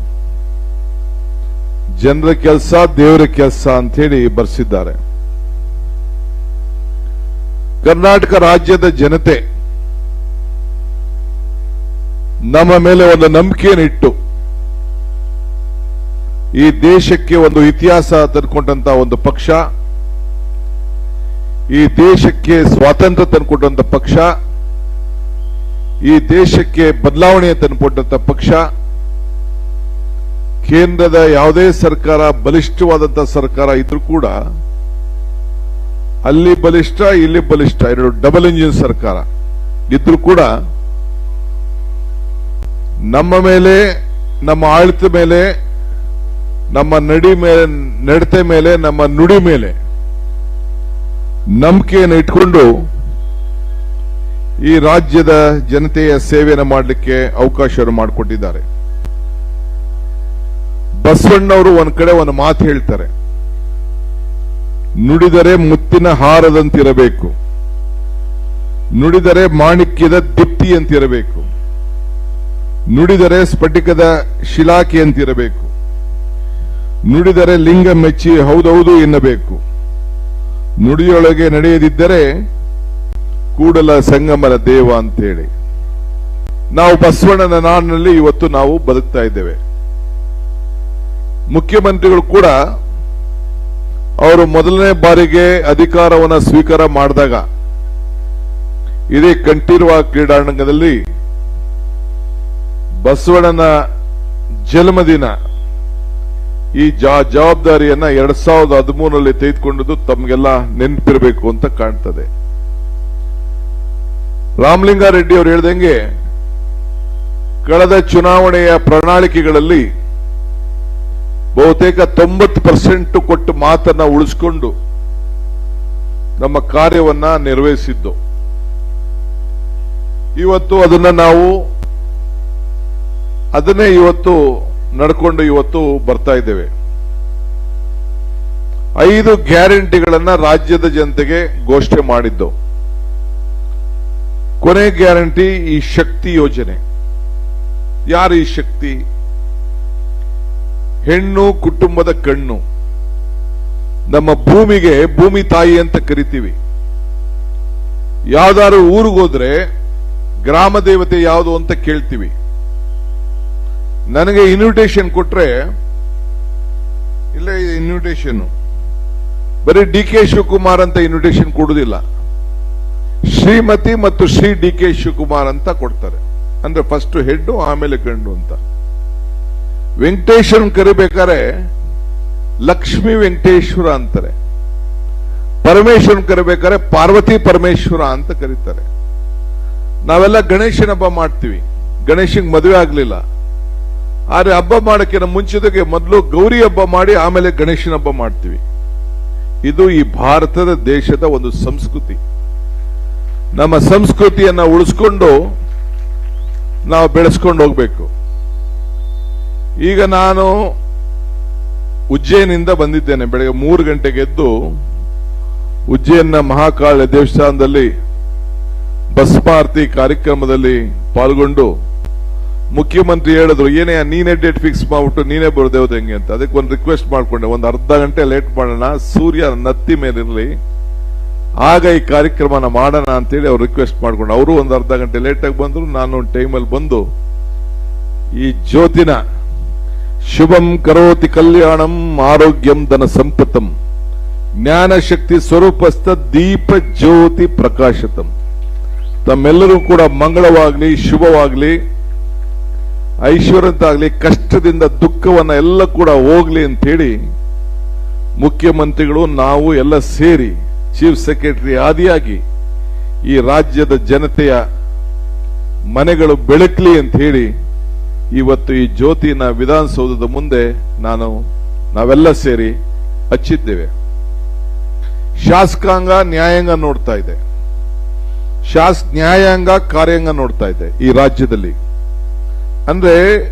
ಜನರ ಕೆಲಸ ದೇವರ ಕೆಲಸ ಅಂತ ಹೇಳಿ ಬರೆಸಿದ್ದಾರೆ. ಕರ್ನಾಟಕ ರಾಜ್ಯದ ಜನತೆ ನಮ್ಮ ಮೇಲೆ ಒಂದು ನಂಬಿಕೆಯನ್ನು ಇಟ್ಟು ಈ ದೇಶಕ್ಕೆ ಒಂದು ಇತಿಹಾಸ ತಂದುಕೊಂಡಂತ ಒಂದು ಪಕ್ಷ, ಈ ದೇಶಕ್ಕೆ ಸ್ವಾತಂತ್ರ್ಯ ತಂದುಕೊಟ್ಟಂತ ಪಕ್ಷ, ಈ ದೇಶಕ್ಕೆ ಬದಲಾವಣೆ ತಂದುಕೊಟ್ಟಂತ ಪಕ್ಷ. ಕೇಂದ್ರದ ಯಾವುದೇ ಸರ್ಕಾರ ಬಲಿಷ್ಠವಾದಂತಹ ಸರ್ಕಾರ ಇದ್ರೂ ಕೂಡ ಅಲ್ಲಿ ಬಲಿಷ್ಠ ಇಲ್ಲಿ ಬಲಿಷ್ಠ, ಎರಡು ಡಬಲ್ ಇಂಜಿನ್ ಸರ್ಕಾರ ಇದ್ರೂ ಕೂಡ ನಮ್ಮ ಮೇಲೆ, ನಮ್ಮ ಆಡಳಿತ ಮೇಲೆ, ನಮ್ಮ ನಡತೆ ಮೇಲೆ, ನಮ್ಮ ನುಡಿ ಮೇಲೆ ನಂಬಿಕೆಯನ್ನು ಇಟ್ಕೊಂಡು ಈ ರಾಜ್ಯದ ಜನತೆಯ ಸೇವೆಯನ್ನು ಮಾಡಲಿಕ್ಕೆ ಅವಕಾಶವನ್ನು ಮಾಡಿಕೊಟ್ಟಿದ್ದಾರೆ. ಬಸವಣ್ಣವರು ಒಂದ್ ಕಡೆ ಒಂದು ಮಾತು ಹೇಳ್ತಾರೆ, ನುಡಿದರೆ ಮುತ್ತಿನ ಹಾರದಂತಿರಬೇಕು, ನುಡಿದರೆ ಮಾಣಿಕ್ಯದ ದೀಪ್ತಿ ಅಂತಿರಬೇಕು, ನುಡಿದರೆ ಸ್ಫಟಿಕದ ಶಿಲಾಖೆ ಅಂತಿರಬೇಕು, ನುಡಿದರೆ ಲಿಂಗ ಮೆಚ್ಚಿ ಹೌದೌದು ಎನ್ನಬೇಕು, ನುಡಿಯೊಳಗೆ ನಡೆಯದಿದ್ದರೆ ಕೂಡಲ ಸಂಗಮನ ದೇವ ಅಂತೇಳಿ. ನಾವು ಬಸವಣ್ಣನ ನಾಡಿನಲ್ಲಿ ಇವತ್ತು ನಾವು ಬದುಕ್ತಾ ಇದ್ದೇವೆ. ಮುಖ್ಯಮಂತ್ರಿಗಳು ಕೂಡ ಅವರು ಮೊದಲನೇ ಬಾರಿಗೆ ಅಧಿಕಾರವನ್ನು ಸ್ವೀಕಾರ ಮಾಡಿದಾಗ ಇದೇ ಕಂಠೀರವ ಕ್ರೀಡಾಂಗಣದಲ್ಲಿ ಬಸವಣ್ಣನ ಜನ್ಮದಿನ ಈ ಜವಾಬ್ದಾರಿಯನ್ನ 2013ರಲ್ಲಿ ತೆಗೆದುಕೊಂಡದ್ದು ತಮಗೆಲ್ಲ ನೆನಪಿರಬೇಕು ಅಂತ ಕಾಣ್ತದೆ. ರಾಮಲಿಂಗಾರೆಡ್ಡಿ ಅವರು ಹೇಳ್ದಂಗೆ ಕಳೆದ ಚುನಾವಣೆಯ ಪ್ರಣಾಳಿಕೆಗಳಲ್ಲಿ ಬಹುತೇಕ 90% ಕೊಟ್ಟು ಮಾತನ್ನ ಉಳಿಸಿಕೊಂಡು ನಮ್ಮ ಕಾರ್ಯವನ್ನ ನಿರ್ವಹಿಸಿದ್ದು. ಇವತ್ತು ಅದನ್ನೇ ಇವತ್ತು ನಡ್ಕೊಂಡು ಇವತ್ತು ಬರ್ತಾ ಇದ್ದೇವೆ. 5 ಗ್ಯಾರಂಟಿಗಳನ್ನ ರಾಜ್ಯದ ಜನತೆಗೆ ಘೋಷಣೆ ಮಾಡಿದ್ದು. ಕೊನೆ ಗ್ಯಾರಂಟಿ ಈ ಶಕ್ತಿ ಯೋಜನೆ. ಯಾರು ಈ ಶಕ್ತಿ? ಹೆಣ್ಣು ಕುಟುಂಬದ ಕಣ್ಣು. ನಮ್ಮ ಭೂಮಿಗೆ ಭೂಮಿ ತಾಯಿ ಅಂತ ಕರಿತೀವಿ. ಯಾವ್ದಾದ್ರು ಊರಿಗೋದ್ರೆ ಗ್ರಾಮ ದೇವತೆ ಯಾವುದು ಅಂತ ಕೇಳ್ತೀವಿ. ನನಗೆ ಇನ್ವಿಟೇಷನ್ ಕೊಟ್ರೆ, ಇಲ್ಲ ಇನ್ವಿಟೇಷನ್ ಬರೀ ಡಿ ಕೆ ಶಿವಕುಮಾರ್ ಅಂತ ಇನ್ವಿಟೇಷನ್ ಕೊಡುವುದಿಲ್ಲ, ಶ್ರೀಮತಿ ಮತ್ತು ಶ್ರೀ ಡಿ ಕೆ ಶಿವಕುಮಾರ್ ಅಂತ ಕೊಡ್ತಾರೆ. ಅಂದ್ರೆ ಫಸ್ಟ್ ಹೆಣ್ಣು ಆಮೇಲೆ ಗಂಡು ಅಂತ. ವೆಂಕಟೇಶ್ವರನ್ ಕರಿಬೇಕಾದ್ರೆ ಲಕ್ಷ್ಮೀ ವೆಂಕಟೇಶ್ವರ ಅಂತಾರೆ. ಪರಮೇಶ್ವರನ್ ಕರಿಬೇಕಾದ್ರೆ ಪಾರ್ವತಿ ಪರಮೇಶ್ವರ ಅಂತ ಕರೀತಾರೆ. ನಾವೆಲ್ಲ ಗಣೇಶನ ಹಬ್ಬ ಮಾಡ್ತೀವಿ. ಗಣೇಶನ್ ಮದುವೆ ಆಗ್ಲಿಲ್ಲ, ಆದ್ರೆ ಹಬ್ಬ ಮಾಡಕ್ಕಿಂತ ಮುಂಚಿದಕ್ಕೆ ಮೊದಲು ಗೌರಿ ಹಬ್ಬ ಮಾಡಿ ಆಮೇಲೆ ಗಣೇಶನ ಹಬ್ಬ ಮಾಡ್ತೀವಿ. ಇದು ಈ ಭಾರತದ ದೇಶದ ಒಂದು ಸಂಸ್ಕೃತಿ. ನಮ್ಮ ಸಂಸ್ಕೃತಿಯನ್ನ ಉಳಿಸ್ಕೊಂಡು ನಾವು ಬೆಳೆಸ್ಕೊಂಡು ಹೋಗ್ಬೇಕು. ಈಗ ನಾನು ಉಜ್ಜಯಿನಿಂದ ಬಂದಿದ್ದೇನೆ. ಬೆಳಗ್ಗೆ 3 ಗಂಟೆಗೆ ಎದ್ದು ಉಜ್ಜಯಿನ ಮಹಾಕಾಳ ದೇವಸ್ಥಾನದಲ್ಲಿ ಭಸ್ಮಾರತಿ ಕಾರ್ಯಕ್ರಮದಲ್ಲಿ ಪಾಲ್ಗೊಂಡು ಮುಖ್ಯಮಂತ್ರಿ ಹೇಳಿದ್ರು, ಏನೇ ನೀನೇ ಡೇಟ್ ಫಿಕ್ಸ್ ಮಾಡ್ಬಿಟ್ಟು ನೀನೇ ಬರೋದೇವ್ದು ಹೆಂಗೆ ಅಂತ. ಅದಕ್ಕೆ ಒಂದು ರಿಕ್ವೆಸ್ಟ್ ಮಾಡ್ಕೊಂಡೆ, ಒಂದು ಅರ್ಧ ಗಂಟೆ ಲೇಟ್ ಮಾಡೋಣ, ಸೂರ್ಯ ನತ್ತಿ ಮೇಲಿರಲಿ, ಆಗ ಈ ಕಾರ್ಯಕ್ರಮನ ಮಾಡೋಣ ಅಂತೇಳಿ ಅವ್ರು ರಿಕ್ವೆಸ್ಟ್ ಮಾಡ್ಕೊಂಡು ಅವರು ಒಂದು ಅರ್ಧ ಗಂಟೆ ಲೇಟ್ ಆಗಿ ಬಂದ್ರು. ನಾನು ಒಂದು ಟೈಮಲ್ಲಿ ಬಂದು ಈ ಜ್ಯೋತಿನ ಶುಭಂ ಕರೋತಿ ಕಲ್ಯಾಣಂ ಆರೋಗ್ಯಂ ಧನ ಸಂಪತ್ತಂ ಜ್ಞಾನ ಶಕ್ತಿ ಸ್ವರೂಪಸ್ಥ ದೀಪ ಜ್ಯೋತಿ ಪ್ರಕಾಶತಂ. ತಮ್ಮೆಲ್ಲರೂ ಕೂಡ ಮಂಗಳವಾಗ್ಲಿ, ಶುಭವಾಗ್ಲಿ, ಐಶ್ವರ್ಯಂತಾಗ್ಲಿ, ಕಷ್ಟದಿಂದ ದುಃಖವನ್ನ ಎಲ್ಲ ಕೂಡ ಹೋಗ್ಲಿ ಅಂತ ಹೇಳಿ ಮುಖ್ಯಮಂತ್ರಿಗಳು ನಾವು ಎಲ್ಲ ಸೇರಿ ಚೀಫ್ ಸೆಕ್ರೆಟರಿ ಆದಿಯಾಗಿ ಈ ರಾಜ್ಯದ ಜನತೆಯ ಮನೆಗಳು ಬೆಳಕಲಿ ಅಂತ ಹೇಳಿ ಇವತ್ತು ಈ ಜ್ಯೋತಿನ ವಿಧಾನಸೌಧದ ಮುಂದೆ ನಾವೆಲ್ಲ ಸೇರಿ ಹಚ್ಚಿದ್ದೇವೆ. ಶಾಸಕಾಂಗ ನ್ಯಾಯಾಂಗ ನೋಡ್ತಾ ಇದೆ, ನ್ಯಾಯಾಂಗ ಕಾರ್ಯಾಂಗ ನೋಡ್ತಾ ಇದೆ ಈ ರಾಜ್ಯದಲ್ಲಿ. ಅಂದ್ರೆ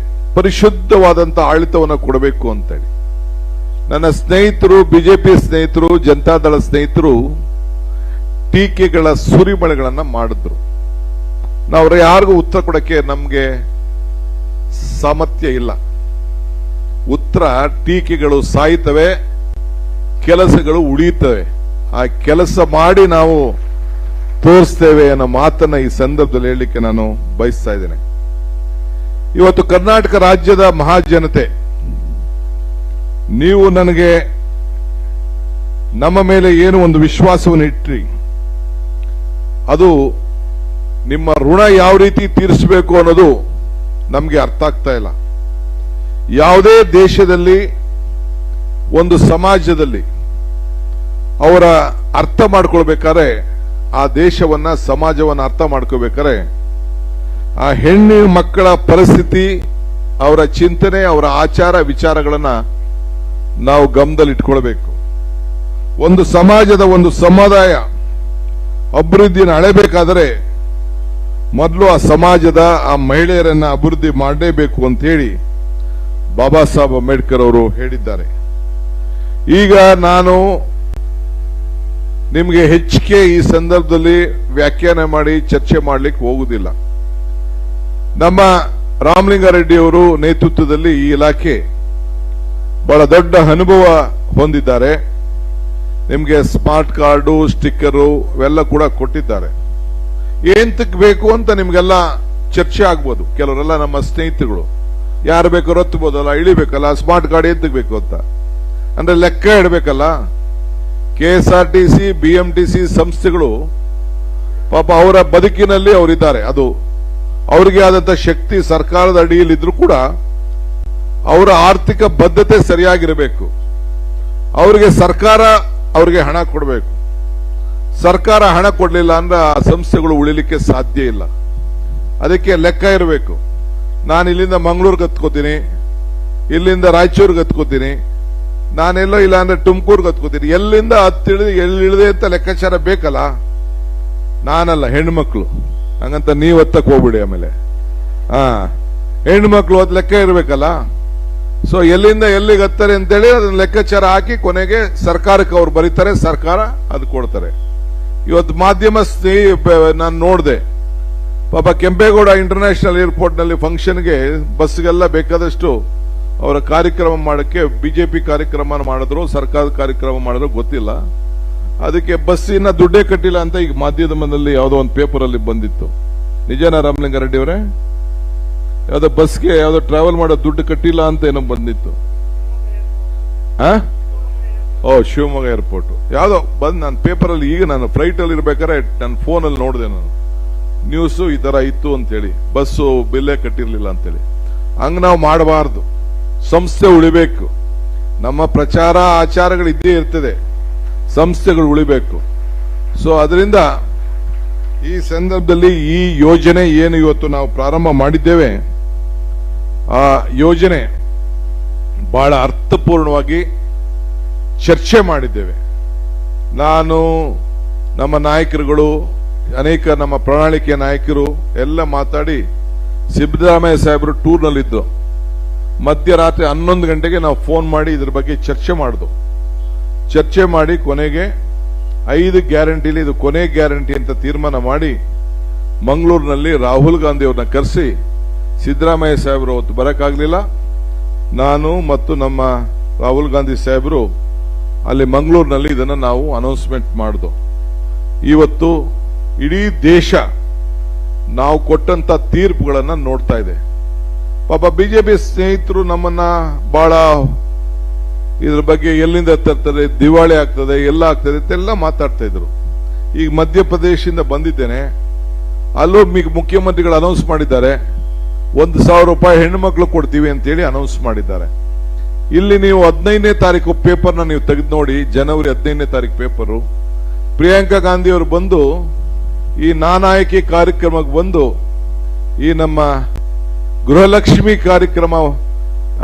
ಪರಿಶುದ್ಧವಾದಂತ ಆಡಳಿತವನ್ನು ಕೊಡಬೇಕು ಅಂತೇಳಿ ನನ್ನ ಸ್ನೇಹಿತರು, ಬಿಜೆಪಿ ಸ್ನೇಹಿತರು, ಜನತಾದಳ ಸ್ನೇಹಿತರು ಟೀಕೆಗಳ ಸುರಿಮಳೆಗಳನ್ನ ಮಾಡಿದ್ರು. ನಾವು ಯಾರಿಗೂ ಉತ್ತರ ಕೊಡಕ್ಕೆ ನಮ್ಗೆ ಸಾಮರ್ಥ್ಯ ಇಲ್ಲ. ಉತ್ತರ ಟೀಕೆಗಳು ಸಾಯ್ತವೆ, ಕೆಲಸಗಳು ಉಳಿಯುತ್ತವೆ. ಆ ಕೆಲಸ ಮಾಡಿ ನಾವು ತೋರಿಸ್ತೇವೆ ಅನ್ನೋ ಮಾತನ್ನ ಈ ಸಂದರ್ಭದಲ್ಲಿ ಹೇಳಲಿಕ್ಕೆ ನಾನು ಬಯಸ್ತಾ ಇದ್ದೇನೆ. ಇವತ್ತು ಕರ್ನಾಟಕ ರಾಜ್ಯದ ಮಹಾಜನತೆ, ನೀವು ನನಗೆ ನಮ್ಮ ಮೇಲೆ ಏನು ಒಂದು ವಿಶ್ವಾಸವನ್ನು ಇಟ್ರಿ, ಅದು ನಿಮ್ಮ ಋಣ ಯಾವ ರೀತಿ ತೀರಿಸಬೇಕು ಅನ್ನೋದು ನಮಗೆ ಅರ್ಥ ಆಗ್ತಾ ಇಲ್ಲ. ಯಾವುದೇ ದೇಶದಲ್ಲಿ ಒಂದು ಸಮಾಜದಲ್ಲಿ ಅವರ ಅರ್ಥ ಮಾಡ್ಕೊಳ್ಬೇಕಾದ್ರೆ, ಆ ದೇಶವನ್ನ ಸಮಾಜವನ್ನ ಅರ್ಥ ಮಾಡ್ಕೋಬೇಕಾದ್ರೆ ಆ ಹೆಣ್ಣು ಮಕ್ಕಳ ಪರಿಸ್ಥಿತಿ, ಅವರ ಚಿಂತನೆ, ಅವರ ಆಚಾರ ವಿಚಾರಗಳನ್ನ ನಾವು ಗಮನದಲ್ಲಿಟ್ಕೊಳ್ಬೇಕು. ಒಂದು ಸಮಾಜದ ಒಂದು ಸಮುದಾಯ ಅಭಿವೃದ್ಧಿಯನ್ನು ಅಳೆಬೇಕಾದರೆ ಮೊದಲು ಆ ಸಮಾಜದ ಆ ಮಹಿಳೆಯರನ್ನ ಅಭಿವೃದ್ಧಿ ಮಾಡಲೇಬೇಕು ಅಂತ ಹೇಳಿ ಬಾಬಾ ಸಾಹೇಬ್ ಅಂಬೇಡ್ಕರ್ ಅವರು ಹೇಳಿದ್ದಾರೆ. ಈಗ ನಾನು ನಿಮಗೆ ಹೆಚ್ಚಿಗೆ ಈ ಸಂದರ್ಭದಲ್ಲಿ ವ್ಯಾಖ್ಯಾನ ಮಾಡಿ ಚರ್ಚೆ ಮಾಡಲಿಕ್ಕೆ ಹೋಗುವುದಿಲ್ಲ. ನಮ್ಮ ರಾಮಲಿಂಗಾರೆಡ್ಡಿ ಅವರು ನೇತೃತ್ವದಲ್ಲಿ ಈ ಇಲಾಖೆ ಬಹಳ ದೊಡ್ಡ ಅನುಭವ ಹೊಂದಿದ್ದಾರೆ. ನಿಮಗೆ ಸ್ಮಾರ್ಟ್ ಕಾರ್ಡು, ಸ್ಟಿಕ್ಕರು ಇವೆಲ್ಲ ಕೂಡ ಕೊಟ್ಟಿದ್ದಾರೆ. ಏಂತಕ್ಕೆ ಬೇಕು ಅಂತ ನಿಮ್ಗೆಲ್ಲ ಚರ್ಚೆ ಆಗ್ಬೋದು. ಕೆಲವರೆಲ್ಲ ನಮ್ಮ ಸ್ನೇಹಿತರುಗಳು ಯಾರು ಬೇಕಾದ್ರೂ ಹತ್ತಬೋದಲ್ಲ, ಇಳಿಬೇಕಲ್ಲ, ಸ್ಮಾರ್ಟ್ ಕಾರ್ಡ್ ಏಂತಕ್ಕೆ ಬೇಕು ಅಂತ ಅಂದ್ರೆ ಲೆಕ್ಕ ಇಡಬೇಕಲ್ಲ. KSRTC, BMTC ಸಂಸ್ಥೆಗಳು ಪಾಪ ಅವರ ಬದುಕಿನಲ್ಲಿ ಅವರಿದ್ದಾರೆ. ಅದು ಅವರಿಗೆ ಆದಂತ ಶಕ್ತಿ ಸರ್ಕಾರದ ಅಡಿಯಲ್ಲಿದ್ರೂ ಕೂಡ ಅವರ ಆರ್ಥಿಕ ಬದ್ಧತೆ ಸರಿಯಾಗಿರಬೇಕು. ಅವರಿಗೆ ಸರ್ಕಾರ ಅವರಿಗೆ ಹಣ ಕೊಡಬೇಕು. ಸರ್ಕಾರ ಹಣ ಕೊಡಲಿಲ್ಲ ಅಂದ್ರೆ ಆ ಸಂಸ್ಥೆಗಳು ಉಳಿಲಿಕ್ಕೆ ಸಾಧ್ಯ ಇಲ್ಲ. ಅದಕ್ಕೆ ಲೆಕ್ಕ ಇರಬೇಕು. ನಾನು ಇಲ್ಲಿಂದ ಮಂಗಳೂರಿಗೆ ಹತ್ಕೋತೀನಿ, ಇಲ್ಲಿಂದ ರಾಯಚೂರಿಗೆ ಹತ್ಕೋತೀನಿ, ನಾನೆಲ್ಲೋ ಇಲ್ಲ ಅಂದ್ರೆ ತುಮಕೂರ್ಗೆ ಹತ್ಕೋತೀನಿ. ಎಲ್ಲಿಂದ ಎಲ್ಲಿಳಿದೆ ಅಂತ ಲೆಕ್ಕಾಚಾರ ಬೇಕಲ್ಲ. ನಾನಲ್ಲ, ಹೆಣ್ಮಕ್ಳು. ಹಂಗಂತ ನೀವು ಹತ್ತಕ್ಕೆ ಹೋಗ್ಬಿಡಿ. ಆಮೇಲೆ ಹೆಣ್ಮಕ್ಳು ಅದ್ ಲೆಕ್ಕ ಇರ್ಬೇಕಲ್ಲ. ಸೊ ಎಲ್ಲಿಂದ ಎಲ್ಲಿಗೆ ಹತ್ತಾರೆ ಅಂತೇಳಿ ಅದನ್ನ ಲೆಕ್ಕಾಚಾರ ಹಾಕಿ ಕೊನೆಗೆ ಸರ್ಕಾರಕ್ಕೆ ಅವ್ರು ಬರೀತಾರೆ, ಸರ್ಕಾರ ಅದು ಕೊಡ್ತಾರೆ. ಇವತ್ತು ಮಾಧ್ಯಮ ನಾನು ನೋಡಿದೆ, ಪಾಪ ಕೆಂಪೇಗೌಡ ಇಂಟರ್ನ್ಯಾಷನಲ್ ಏರ್ಪೋರ್ಟ್ ನಲ್ಲಿ ಫಂಕ್ಷನ್ಗೆ ಬಸ್ಗೆಲ್ಲ ಬೇಕಾದಷ್ಟು ಅವರ ಕಾರ್ಯಕ್ರಮ ಮಾಡಕ್ಕೆ ಬಿಜೆಪಿ ಕಾರ್ಯಕ್ರಮ ಮಾಡಿದ್ರು, ಸರ್ಕಾರದ ಕಾರ್ಯಕ್ರಮ ಮಾಡಿದ್ರು ಗೊತ್ತಿಲ್ಲ. ಅದಕ್ಕೆ ಬಸ್ಸಿನ ದುಡ್ಡೇ ಕಟ್ಟಿಲ್ಲ ಅಂತ ಈಗ ಮಾಧ್ಯಮದಲ್ಲಿ ಯಾವುದೋ ಒಂದು ಪೇಪರ್ ಅಲ್ಲಿ ಬಂದಿತ್ತು. ನಿಜನಾ ರಾಮಲಿಂಗಾರೆಡ್ಡಿ ಅವರೇ? ಯಾವ್ದೋ ಬಸ್ಗೆ ಯಾವ್ದೋ ಟ್ರಾವೆಲ್ ಮಾಡೋ ದುಡ್ಡು ಕಟ್ಟಿಲ್ಲ ಅಂತ ಏನೋ ಬಂದಿತ್ತು. ಶಿವಮೊಗ್ಗ ಏರ್ಪೋರ್ಟ್ ಯಾವ್ದೋ ಬಂದ್ ನಾನು ಪೇಪರ್ ಅಲ್ಲಿ, ಈಗ ನಾನು ಫ್ಲೈಟ್ ಅಲ್ಲಿ ಇರ್ಬೇಕಾದ್ರೆ ನನ್ನ ಫೋನ್ ಅಲ್ಲಿ ನೋಡಿದೆ ನಾನು ನ್ಯೂಸ್ ಈ ತರ ಇತ್ತು ಅಂತೇಳಿ, ಬಸ್ಸು ಬಿಲ್ಲೇ ಕಟ್ಟಿರ್ಲಿಲ್ಲ ಅಂತೇಳಿ. ಹಂಗ ನಾವು ಮಾಡಬಾರ್ದು. ಸಂಸ್ಥೆ ಉಳಿಬೇಕು. ನಮ್ಮ ಪ್ರಚಾರ ಆಚಾರಗಳು ಇದ್ದೇ ಇರ್ತದೆ, ಸಂಸ್ಥೆಗಳು ಉಳಿಬೇಕು. ಸೊ ಅದರಿಂದ ಈ ಸಂದರ್ಭದಲ್ಲಿ ಈ ಯೋಜನೆ ಏನು ಇವತ್ತು ನಾವು ಪ್ರಾರಂಭ ಮಾಡಿದ್ದೇವೆ, ಆ ಯೋಜನೆ ಬಹಳ ಅರ್ಥಪೂರ್ಣವಾಗಿ ಚರ್ಚೆ ಮಾಡಿದ್ದೇವೆ. ನಾನು, ನಮ್ಮ ನಾಯಕರುಗಳು, ಅನೇಕ ನಮ್ಮ ಪ್ರಣಾಳಿಕೆಯ ನಾಯಕರು ಎಲ್ಲ ಮಾತಾಡಿ ಸಿದ್ದರಾಮಯ್ಯ ಸಾಹೇಬರು ಟೂರ್ನಲ್ಲಿದ್ದು ಮಧ್ಯರಾತ್ರಿ 11 ಗಂಟೆಗೆ ನಾವು ಫೋನ್ ಮಾಡಿ ಇದ್ರ ಬಗ್ಗೆ ಚರ್ಚೆ ಮಾಡಿದ್ವು. ಚರ್ಚೆ ಮಾಡಿ ಕೊನೆಗೆ 5 ಗ್ಯಾರಂಟಿಲಿ ಇದು ಕೊನೆ ಗ್ಯಾರಂಟಿ ಅಂತ ತೀರ್ಮಾನ ಮಾಡಿ ಮಂಗಳೂರಿನಲ್ಲಿ ರಾಹುಲ್ ಗಾಂಧಿ ಅವ್ರನ್ನ ಕರೆಸಿ, ಸಿದ್ದರಾಮಯ್ಯ ಸಾಹೇಬರು ಅವತ್ತು ಬರಕ್ಕಾಗ್ಲಿಲ್ಲ, ನಾನು ಮತ್ತು ನಮ್ಮ ರಾಹುಲ್ ಗಾಂಧಿ ಸಾಹೇಬರು ಅಲ್ಲಿ ಮಂಗಳೂರಿನಲ್ಲಿ ಇದನ್ನ ನಾವು ಅನೌನ್ಸ್ಮೆಂಟ್ ಮಾಡಿದ್ವು. ಇವತ್ತು ಇಡೀ ದೇಶ ನಾವು ಕೊಟ್ಟಂತ ತೀರ್ಪುಗಳನ್ನ ನೋಡ್ತಾ ಇದೆ. ಪಾಪ ಬಿಜೆಪಿ ಸ್ನೇಹಿತರು ನಮ್ಮನ್ನ ಬಹಳ ಇದ್ರ ಬಗ್ಗೆ ಎಲ್ಲಿಂದ ತರ್ತಾರೆ, ದಿವಾಳಿ ಆಗ್ತದೆ, ಎಲ್ಲ ಆಗ್ತದೆ ಅಂತೆಲ್ಲ ಮಾತಾಡ್ತಾ ಇದ್ರು. ಈಗ ಮಧ್ಯಪ್ರದೇಶದಿಂದ ಬಂದಿದ್ದೇನೆ, ಅಲ್ಲೂ ಮುಖ್ಯಮಂತ್ರಿಗಳು ಅನೌನ್ಸ್ ಮಾಡಿದ್ದಾರೆ, 1,000 ರೂಪಾಯಿ ಹೆಣ್ಣುಮಕ್ಳು ಕೊಡ್ತೀವಿ ಅಂತೇಳಿ ಅನೌನ್ಸ್ ಮಾಡಿದ್ದಾರೆ. ಇಲ್ಲಿ ನೀವು 15ನೇ ತಾರೀಕು ಪೇಪರ್ನ ನೀವು ತೆಗೆದು ನೋಡಿ, ಜನವರಿ 15ನೇ ತಾರೀಕು ಪೇಪರು, ಪ್ರಿಯಾಂಕಾ ಗಾಂಧಿ ಅವರು ಬಂದು ಈ ನಾನಾಯಕಿ ಕಾರ್ಯಕ್ರಮಕ್ಕೆ ಬಂದು ಈ ನಮ್ಮ ಗೃಹಲಕ್ಷ್ಮಿ ಕಾರ್ಯಕ್ರಮ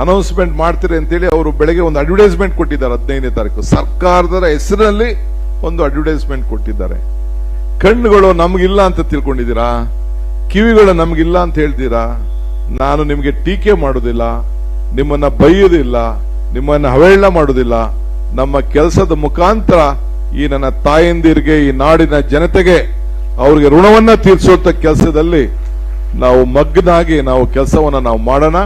ಅನೌನ್ಸ್ಮೆಂಟ್ ಮಾಡ್ತೀರಿ ಅಂತೇಳಿ ಅವರು ಬೆಳಗ್ಗೆ ಒಂದು ಅಡ್ವರ್ಟೈಸ್ಮೆಂಟ್ ಕೊಟ್ಟಿದ್ದಾರೆ. 15ನೇ ತಾರೀಕು ಸರ್ಕಾರದ ಹೆಸರಿನಲ್ಲಿ ಒಂದು ಅಡ್ವರ್ಟೈಸ್ಮೆಂಟ್ ಕೊಟ್ಟಿದ್ದಾರೆ. ಕಣ್ಣುಗಳು ನಮಗಿಲ್ಲ ಅಂತ ತಿಳ್ಕೊಂಡಿದ್ದೀರಾ, ಕಿವಿಗಳು ನಮಗಿಲ್ಲ ಅಂತ ಹೇಳ್ತೀರಾ. ನಾನು ನಿಮಗೆ ಟೀಕೆ ಮಾಡೋದಿಲ್ಲ, ನಿಮ್ಮನ್ನ ಬೈಯೋದಿಲ್ಲ, ನಿಮ್ಮನ್ನ ಹವೇಳನ ಮಾಡೋದಿಲ್ಲ. ನಮ್ಮ ಕೆಲಸದ ಮುಖಾಂತರ ಈ ನನ್ನ ತಾಯಂದಿರಿಗೆ, ಈ ನಾಡಿನ ಜನತೆಗೆ ಅವರಿಗೆ ಋಣವನ್ನ ತೀರಿಸುವಂತ ಕೆಲಸದಲ್ಲಿ ನಾವು ಮಗ್ನಾಗಿ ನಾವು ಕೆಲಸವನ್ನ ನಾವು ಮಾಡೋಣ.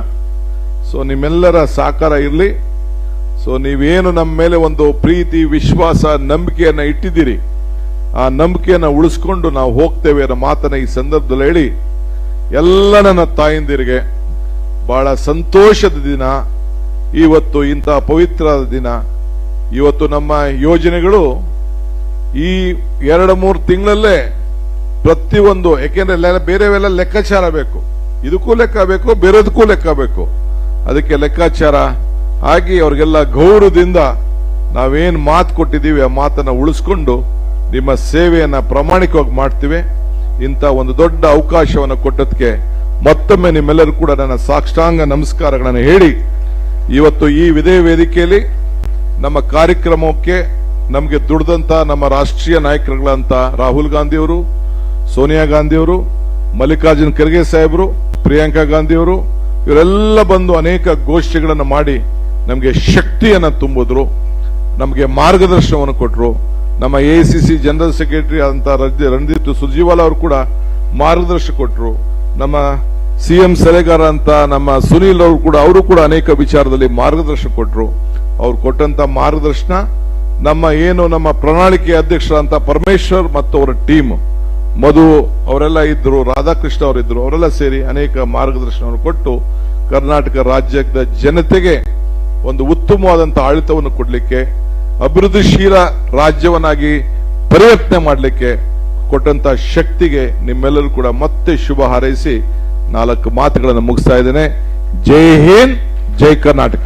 ಸೊ ನಿಮ್ಮೆಲ್ಲರ ಸಹಕಾರ ಇರಲಿ. ಸೊ ನೀವೇನು ನಮ್ಮ ಮೇಲೆ ಒಂದು ಪ್ರೀತಿ, ವಿಶ್ವಾಸ, ನಂಬಿಕೆಯನ್ನ ಇಟ್ಟಿದ್ದೀರಿ, ಆ ನಂಬಿಕೆಯನ್ನ ಉಳಿಸ್ಕೊಂಡು ನಾವು ಹೋಗ್ತೇವೆ ಅನ್ನೋ ಮಾತನ್ನ ಈ ಸಂದರ್ಭದಲ್ಲಿ ಹೇಳಿ, ಎಲ್ಲ ನನ್ನ ತಾಯಂದಿರಿಗೆ ಬಹಳ ಸಂತೋಷದ ದಿನ ಇವತ್ತು, ಇಂತಹ ಪವಿತ್ರವಾದ ದಿನ. ಇವತ್ತು ನಮ್ಮ ಯೋಜನೆಗಳು ಈ 2-3 ತಿಂಗಳಲ್ಲೇ ಪ್ರತಿಯೊಂದು, ಯಾಕೆಂದ್ರೆ ಬೇರೆವೆಲ್ಲ ಲೆಕ್ಕಾಚಾರ ಬೇಕು, ಇದಕ್ಕೂ ಲೆಕ್ಕ ಬೇಕು, ಬೇರೆದಕ್ಕೂ ಲೆಕ್ಕ ಬೇಕು. ಅದಕ್ಕೆ ಲೆಕ್ಕಾಚಾರ ಆಗಿ ಅವ್ರಿಗೆಲ್ಲ ಗೌರವದಿಂದ ನಾವೇನ್ ಮಾತು ಕೊಟ್ಟಿದ್ದೀವಿ ಆ ಮಾತನ್ನ ಉಳಿಸ್ಕೊಂಡು ನಿಮ್ಮ ಸೇವೆಯನ್ನ ಪ್ರಾಮಾಣಿಕವಾಗಿ ಮಾಡ್ತೀವಿ. ಇಂಥ ಒಂದು ದೊಡ್ಡ ಅವಕಾಶವನ್ನು ಕೊಟ್ಟದಕ್ಕೆ ಮತ್ತೊಮ್ಮೆ ನಿಮ್ಮೆಲ್ಲರೂ ಕೂಡ ನನ್ನ ಸಾಷ್ಟಾಂಗ ನಮಸ್ಕಾರಗಳನ್ನು ಹೇಳಿ, ಇವತ್ತು ಈ ಇದೇ ವೇದಿಕೆಯಲ್ಲಿ ನಮ್ಮ ಕಾರ್ಯಕ್ರಮಕ್ಕೆ ನಮಗೆ ದುಡಿದಂತ ನಮ್ಮ ರಾಷ್ಟ್ರೀಯ ನಾಯಕರುಗಳಂತ ರಾಹುಲ್ ಗಾಂಧಿಯವರು, ಸೋನಿಯಾ ಗಾಂಧಿಯವರು, ಮಲ್ಲಿಕಾರ್ಜುನ್ ಖರ್ಗೆ ಸಾಹೇಬರು, ಪ್ರಿಯಾಂಕಾ ಗಾಂಧಿಯವರು, ಇವರೆಲ್ಲ ಬಂದು ಅನೇಕ ಗೋಷ್ಠಿಗಳನ್ನು ಮಾಡಿ ನಮಗೆ ಶಕ್ತಿಯನ್ನ ತುಂಬಿದ್ರು, ನಮಗೆ ಮಾರ್ಗದರ್ಶನವನ್ನು ಕೊಟ್ಟರು. ನಮ್ಮ ಎಐಸಿಸಿ ಜನರಲ್ ಸೆಕ್ರೆಟರಿ ಅಂತ ರಣದೀಪ್ ಸುರ್ಜೇವಾಲಾ ಅವರು ಕೂಡ ಮಾರ್ಗದರ್ಶನ ಕೊಟ್ಟರು. ನಮ್ಮ ಸಿಎಂ ಸಲಹೆಗಾರ ಅಂತ ನಮ್ಮ ಸುನೀಲ್ ಅವರು ಕೂಡ ಅನೇಕ ವಿಚಾರದಲ್ಲಿ ಮಾರ್ಗದರ್ಶನ ಕೊಟ್ಟರು. ಅವ್ರು ಕೊಟ್ಟಂತ ಮಾರ್ಗದರ್ಶನ ನಮ್ಮ ಪ್ರಣಾಳಿಕೆ ಅಧ್ಯಕ್ಷರಂತ ಪರಮೇಶ್ವರ್ ಮತ್ತು ಅವರ ಟೀಮ್, ಮಧು ಅವರೆಲ್ಲ ಇದ್ರು, ರಾಧಾಕೃಷ್ಣ ಅವರಿದ್ರು, ಅವರೆಲ್ಲ ಸೇರಿ ಅನೇಕ ಮಾರ್ಗದರ್ಶನವನ್ನು ಕೊಟ್ಟು ಕರ್ನಾಟಕ ರಾಜ್ಯದ ಜನತೆಗೆ ಒಂದು ಉತ್ತಮವಾದಂತಹ ಆಡಳಿತವನ್ನು ಕೊಡಲಿಕ್ಕೆ, ಅಭಿವೃದ್ಧಿಶೀಲ ರಾಜ್ಯವನ್ನಾಗಿ ಪರಿವರ್ತನೆ ಮಾಡಲಿಕ್ಕೆ ಕೊಟ್ಟಂತ ಶಕ್ತಿಗೆ ನಿಮ್ಮೆಲ್ಲರೂ ಕೂಡ ಮತ್ತೆ ಶುಭ ಹಾರೈಸಿ 4 ಮಾತುಗಳನ್ನು ಮುಗಿಸ್ತಾ ಇದ್ದೇನೆ. ಜೈ ಹಿಂದ್, ಜೈ ಕರ್ನಾಟಕ.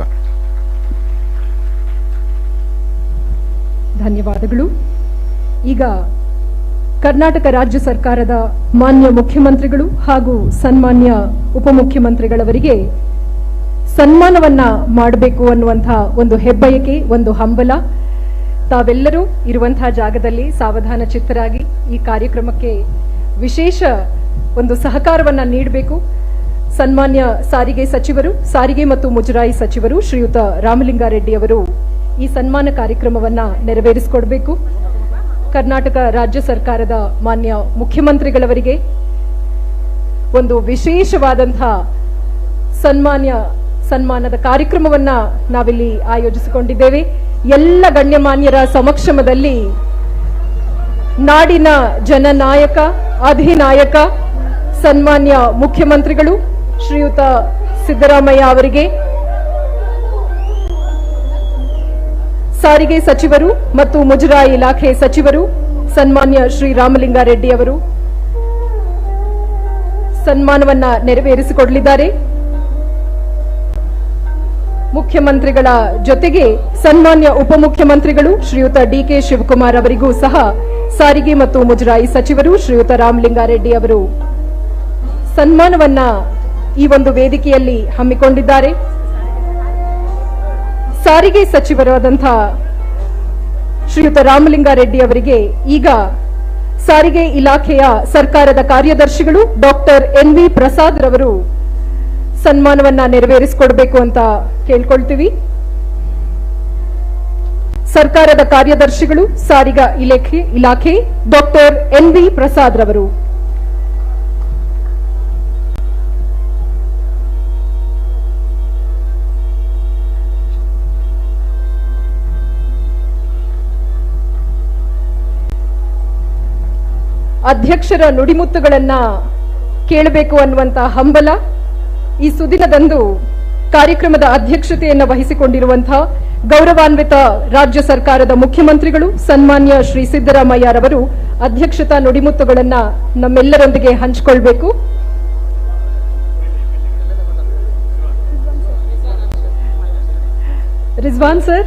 ಧನ್ಯವಾದಗಳು. ಈಗ ಕರ್ನಾಟಕ ರಾಜ್ಯ ಸರ್ಕಾರದ ಮಾನ್ಯ ಮುಖ್ಯಮಂತ್ರಿಗಳು ಹಾಗೂ ಸನ್ಮಾನ್ಯ ಉಪಮುಖ್ಯಮಂತ್ರಿಗಳವರಿಗೆ ಸನ್ಮಾನವನ್ನ ಮಾಡಬೇಕು ಅನ್ನುವಂತಹ ಒಂದು ಹೆಬ್ಬಯಕೆ, ಒಂದು ಹಂಬಲ. ತಾವೆಲ್ಲರೂ ಇರುವಂತಹ ಜಾಗದಲ್ಲಿ ಸಾವಧಾನ ಚಿತ್ತರಾಗಿ ಈ ಕಾರ್ಯಕ್ರಮಕ್ಕೆ ವಿಶೇಷ ಒಂದು ಸಹಕಾರವನ್ನ ನೀಡಬೇಕು. ಸನ್ಮಾನ್ಯ ಸಾರಿಗೆ ಸಚಿವರು, ಸಾರಿಗೆ ಮತ್ತು ಮುಜರಾಯಿ ಸಚಿವರು ಶ್ರೀಯುತ ರಾಮಲಿಂಗಾರೆಡ್ಡಿ ಅವರು ಈ ಸನ್ಮಾನ ಕಾರ್ಯಕ್ರಮವನ್ನ ನೆರವೇರಿಸಿಕೊಡಬೇಕು. ಕರ್ನಾಟಕ ರಾಜ್ಯ ಸರ್ಕಾರದ ಮಾನ್ಯ ಮುಖ್ಯಮಂತ್ರಿಗಳವರಿಗೆ ಒಂದು ವಿಶೇಷವಾದಂತಹ ಸನ್ಮಾನದ ಕಾರ್ಯಕ್ರಮವನ್ನ ನಾವಿಲ್ಲಿ ಆಯೋಜಿಸಿಕೊಂಡಿದ್ದೇವೆ. ಎಲ್ಲ ಗಣ್ಯಮಾನ್ಯರ ಸಮಕ್ಷಮದಲ್ಲಿ ನಾಡಿನ ಜನನಾಯಕ, ಅಧಿನಾಯಕ, ಸನ್ಮಾನ್ಯ ಮುಖ್ಯಮಂತ್ರಿಗಳು ಶ್ರೀಯುತ ಸಿದ್ದರಾಮಯ್ಯ ಅವರಿಗೆ, ಸಾರಿಗೆ ಸಚಿವರು ಮತ್ತು ಮುಜರಾಯಿ ಇಲಾಖೆ ಸಚಿವರು ಸನ್ಮಾನ್ಯ ಶ್ರೀ ರಾಮಲಿಂಗಾರೆಡ್ಡಿ ಅವರು ಸನ್ಮಾನವನ್ನ ನೆರವೇರಿಸಿಕೊಡಲಿದ್ದಾರೆ. ಮುಖ್ಯಮಂತ್ರಿಗಳ ಜೊತೆಗೆ ಸನ್ಮಾನ್ಯ ಉಪಮುಖ್ಯಮಂತ್ರಿಗಳು ಶ್ರೀಯುತ ಡಿಕೆ ಶಿವಕುಮಾರ್ ಅವರಿಗೂ ಸಹ ಸಾರಿಗೆ ಮತ್ತು ಮುಜರಾಯಿ ಸಚಿವರು ಶ್ರೀಯುತ ರಾಮಲಿಂಗಾರೆಡ್ಡಿ ಅವರು ಸನ್ಮಾನವನ್ನ ಈ ಒಂದು ವೇದಿಕೆಯಲ್ಲಿ ಹಮ್ಮಿಕೊಂಡಿದ್ದಾರೆ. ಸಾರಿಗೆ ಸಚಿವರಾದಂತಹ ಶ್ರೀಯುತ ರಾಮಲಿಂಗಾರೆಡ್ಡಿ ಅವರಿಗೆ ಈಗ ಸಾರಿಗೆ ಇಲಾಖೆಯ ಸರ್ಕಾರದ ಕಾರ್ಯದರ್ಶಿಗಳು ಡಾಕ್ಟರ್ NV ಪ್ರಸಾದ್ ರವರು ಸನ್ಮಾನವನ್ನ ನೆರವೇರಿಸಿಕೊಡಬೇಕು ಅಂತ ಕೇಳ್ಕೊಳ್ತೀವಿ. ಸರ್ಕಾರದ ಕಾರ್ಯದರ್ಶಿಗಳು ಸಾರಿಗೆ ಇಲಾಖೆ ಡಾಕ್ಟರ್ NV ಪ್ರಸಾದ್ ರವರು. ಅಧ್ಯಕ್ಷರ ನುಡಿಮುತ್ತುಗಳನ್ನ ಕೇಳಬೇಕು ಅನ್ನುವಂತಹ ಹಂಬಲ. ಈ ಸುದಿನದಂದು ಕಾರ್ಯಕ್ರಮದ ಅಧ್ಯಕ್ಷತೆಯನ್ನು ವಹಿಸಿಕೊಂಡಿರುವಂತಹ ಗೌರವಾನ್ವಿತ ರಾಜ್ಯ ಸರ್ಕಾರದ ಮುಖ್ಯಮಂತ್ರಿಗಳು ಸನ್ಮಾನ್ಯ ಶ್ರೀ ಸಿದ್ದರಾಮಯ್ಯರವರು ಅಧ್ಯಕ್ಷತಾ ನುಡಿಮುತ್ತುಗಳನ್ನ ನಮ್ಮೆಲ್ಲರೊಂದಿಗೆ ಹಂಚಿಕೊಳ್ಬೇಕು. ರಿಜ್ವಾನ್ ಸರ್,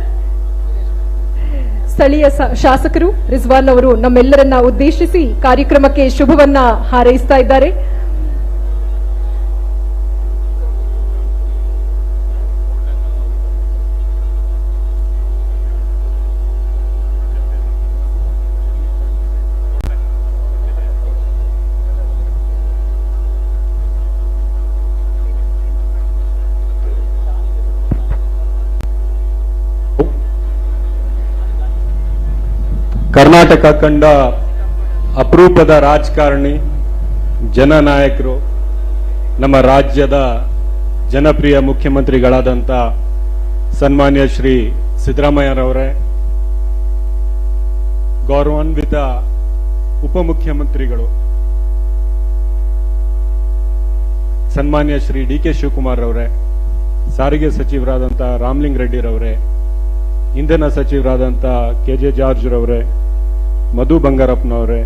ಸ್ಥಳೀಯ ಶಾಸಕರು ರಿಜ್ವಾನ್ ಅವರು ನಮ್ಮೆಲ್ಲರನ್ನ ಉದ್ದೇಶಿಸಿ ಕಾರ್ಯಕ್ರಮಕ್ಕೆ ಶುಭವನ್ನ ಹಾರೈಸ್ತಾ ಇದ್ದಾರೆ. ಕರ್ನಾಟಕ ಕಂಡ ಅಪರೂಪದ ರಾಜಕಾರಣಿ, ಜನನಾಯಕರು, ನಮ್ಮ ರಾಜ್ಯದ ಜನಪ್ರಿಯ ಮುಖ್ಯಮಂತ್ರಿಗಳಾದಂಥ ಸನ್ಮಾನ್ಯ ಶ್ರೀ ಸಿದ್ದರಾಮಯ್ಯರವರೇ, ಗೌರವಾನ್ವಿತ ಉಪಮುಖ್ಯಮಂತ್ರಿಗಳು ಸನ್ಮಾನ್ಯ ಶ್ರೀ ಡಿಕೆ ಶಿವಕುಮಾರ್ ಅವರೇ, ಸಾರಿಗೆ ಸಚಿವರಾದಂಥ ರಾಮಲಿಂಗ ರೆಡ್ಡಿರವರೇ, ಇಂಧನ ಸಚಿವರಾದಂಥ KJ ಜಾರ್ಜ್ ರವರೇ, ಮಧು ಬಂಗಾರಪ್ಪನವರೇ,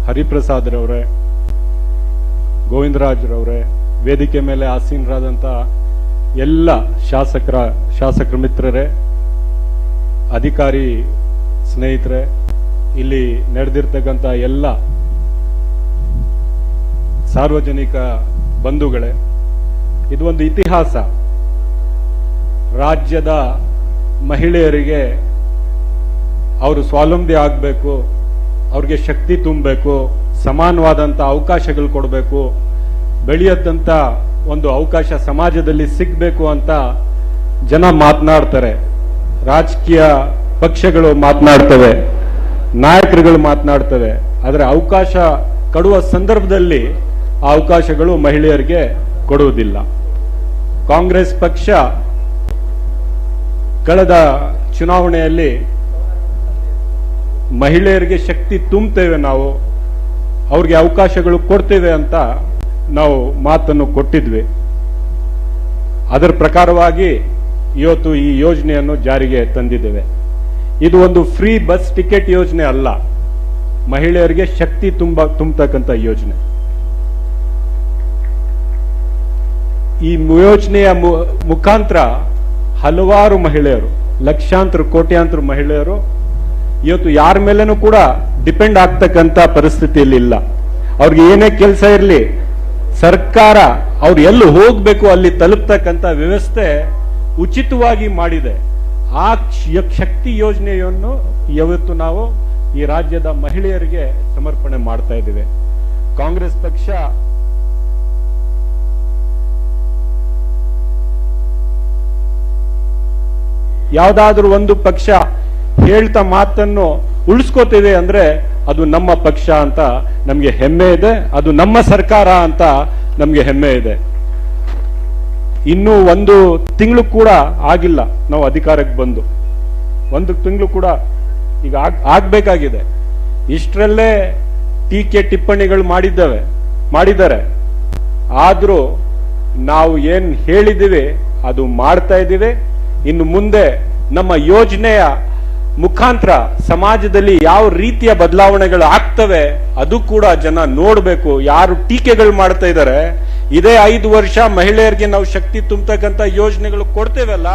ಹರಿಪ್ರಸಾದ್ ರವರೇ, ಗೋವಿಂದರಾಜ್ ರವರೇ, ವೇದಿಕೆ ಮೇಲೆ ಆಸೀನರಾದಂಥ ಎಲ್ಲ ಶಾಸಕರ ಮಿತ್ರರೇ, ಅಧಿಕಾರಿ ಸ್ನೇಹಿತರೆ, ಇಲ್ಲಿ ನಡೆದಿರ್ತಕ್ಕಂಥ ಎಲ್ಲ ಸಾರ್ವಜನಿಕ ಬಂಧುಗಳೇ, ಇದು ಒಂದು ಇತಿಹಾಸ. ರಾಜ್ಯದ ಮಹಿಳೆಯರಿಗೆ ಅವರು ಸ್ವಾವಲಂಬಿ ಆಗಬೇಕು, ಅವ್ರಿಗೆ ಶಕ್ತಿ ತುಂಬಬೇಕು, ಸಮಾನವಾದಂಥ ಅವಕಾಶಗಳು ಕೊಡಬೇಕು, ಬೆಳೆಯದಂಥ ಒಂದು ಅವಕಾಶ ಸಮಾಜದಲ್ಲಿ ಸಿಗಬೇಕು ಅಂತ ಜನ ಮಾತನಾಡ್ತಾರೆ. ರಾಜಕೀಯ ಪಕ್ಷಗಳು ಮಾತನಾಡ್ತವೆ, ನಾಯಕರುಗಳು ಮಾತನಾಡ್ತವೆ. ಆದರೆ ಅವಕಾಶ ಕೊಡುವ ಸಂದರ್ಭದಲ್ಲಿ ಆ ಅವಕಾಶಗಳು ಮಹಿಳೆಯರಿಗೆ ಕೊಡುವುದಿಲ್ಲ. ಕಾಂಗ್ರೆಸ್ ಪಕ್ಷ ಕಳೆದ ಚುನಾವಣೆಯಲ್ಲಿ ಮಹಿಳೆಯರಿಗೆ ಶಕ್ತಿ ತುಂಬುತ್ತೇವೆ, ನಾವು ಅವ್ರಿಗೆ ಅವಕಾಶಗಳು ಕೊಡ್ತೇವೆ ಅಂತ ನಾವು ಮಾತನ್ನು ಕೊಟ್ಟಿದ್ವಿ. ಅದರ ಪ್ರಕಾರವಾಗಿ ಇವತ್ತು ಈ ಯೋಜನೆಯನ್ನು ಜಾರಿಗೆ ತಂದಿದ್ದೇವೆ. ಇದು ಒಂದು ಫ್ರೀ ಬಸ್ ಟಿಕೆಟ್ ಯೋಜನೆ ಅಲ್ಲ, ಮಹಿಳೆಯರಿಗೆ ಶಕ್ತಿ ತುಂಬತಕ್ಕಂಥ ಯೋಜನೆ. ಈ ಯೋಜನೆಯ ಮುಖಾಂತರ ಹಲವಾರು ಮಹಿಳೆಯರು, ಲಕ್ಷಾಂತರ ಕೋಟ್ಯಾಂತರ ಮಹಿಳೆಯರು ಇವತ್ತು ಯಾರ ಮೇಲೇನೂ ಕೂಡ ಡಿಪೆಂಡ್ ಆಗ್ತಕ್ಕಂಥ ಪರಿಸ್ಥಿತಿಯಲ್ಲಿ ಇಲ್ಲ. ಅವ್ರಿಗೆ ಏನೇ ಕೆಲಸ ಇರಲಿ, ಸರ್ಕಾರ ಅವ್ರು ಎಲ್ಲಿ ಹೋಗ್ಬೇಕು ಅಲ್ಲಿ ತಲುಪ್ತಕ್ಕಂಥ ವ್ಯವಸ್ಥೆ ಉಚಿತವಾಗಿ ಮಾಡಿದೆ. ಆ ಶಕ್ತಿ ಯೋಜನೆಯನ್ನು ಇವತ್ತು ನಾವು ಈ ರಾಜ್ಯದ ಮಹಿಳೆಯರಿಗೆ ಸಮರ್ಪಣೆ ಮಾಡ್ತಾ ಇದ್ದೇವೆ. ಕಾಂಗ್ರೆಸ್ ಪಕ್ಷ ಯಾವುದಾದ್ರೂ ಒಂದು ಪಕ್ಷ ಹೇಳ್ತಾ ಮಾತನ್ನು ಉಳಿಸ್ಕೋತೇವೆ ಅಂದ್ರೆ ಅದು ನಮ್ಮ ಪಕ್ಷ ಅಂತ ನಮ್ಗೆ ಹೆಮ್ಮೆ ಇದೆ, ಅದು ನಮ್ಮ ಸರ್ಕಾರ ಅಂತ ನಮ್ಗೆ ಹೆಮ್ಮೆ ಇದೆ. ಇನ್ನೂ 1 ತಿಂಗಳು ಕೂಡ ಆಗಿಲ್ಲ ನಾವು ಅಧಿಕಾರಕ್ಕೆ ಬಂದು, 1 ತಿಂಗಳು ಕೂಡ ಈಗ ಆಗ್ಬೇಕಾಗಿದೆ. ಇಷ್ಟರಲ್ಲೇ ಟೀಕೆ ಟಿಪ್ಪಣಿಗಳು ಮಾಡಿದ್ದಾರೆ. ಆದ್ರೂ ನಾವು ಏನ್ ಹೇಳಿದ್ದೀವಿ ಅದು ಮಾಡ್ತಾ ಇದ್ದೀವಿ. ಇನ್ನು ಮುಂದೆ ನಮ್ಮ ಯೋಜನೆಯ ಮುಖಾಂತರ ಸಮಾಜದಲ್ಲಿ ಯಾವ ರೀತಿಯ ಬದಲಾವಣೆಗಳು ಆಗ್ತವೆ ಅದು ಕೂಡ ಜನ ನೋಡಬೇಕು. ಯಾರು ಟೀಕೆಗಳು ಮಾಡ್ತಾ ಇದ್ದಾರೆ, ಇದೇ 5 ವರ್ಷ ಮಹಿಳೆಯರಿಗೆ ನಾವು ಶಕ್ತಿ ತುಂಬತಕ್ಕಂಥ ಯೋಜನೆಗಳು ಕೊಡ್ತೇವಲ್ಲ,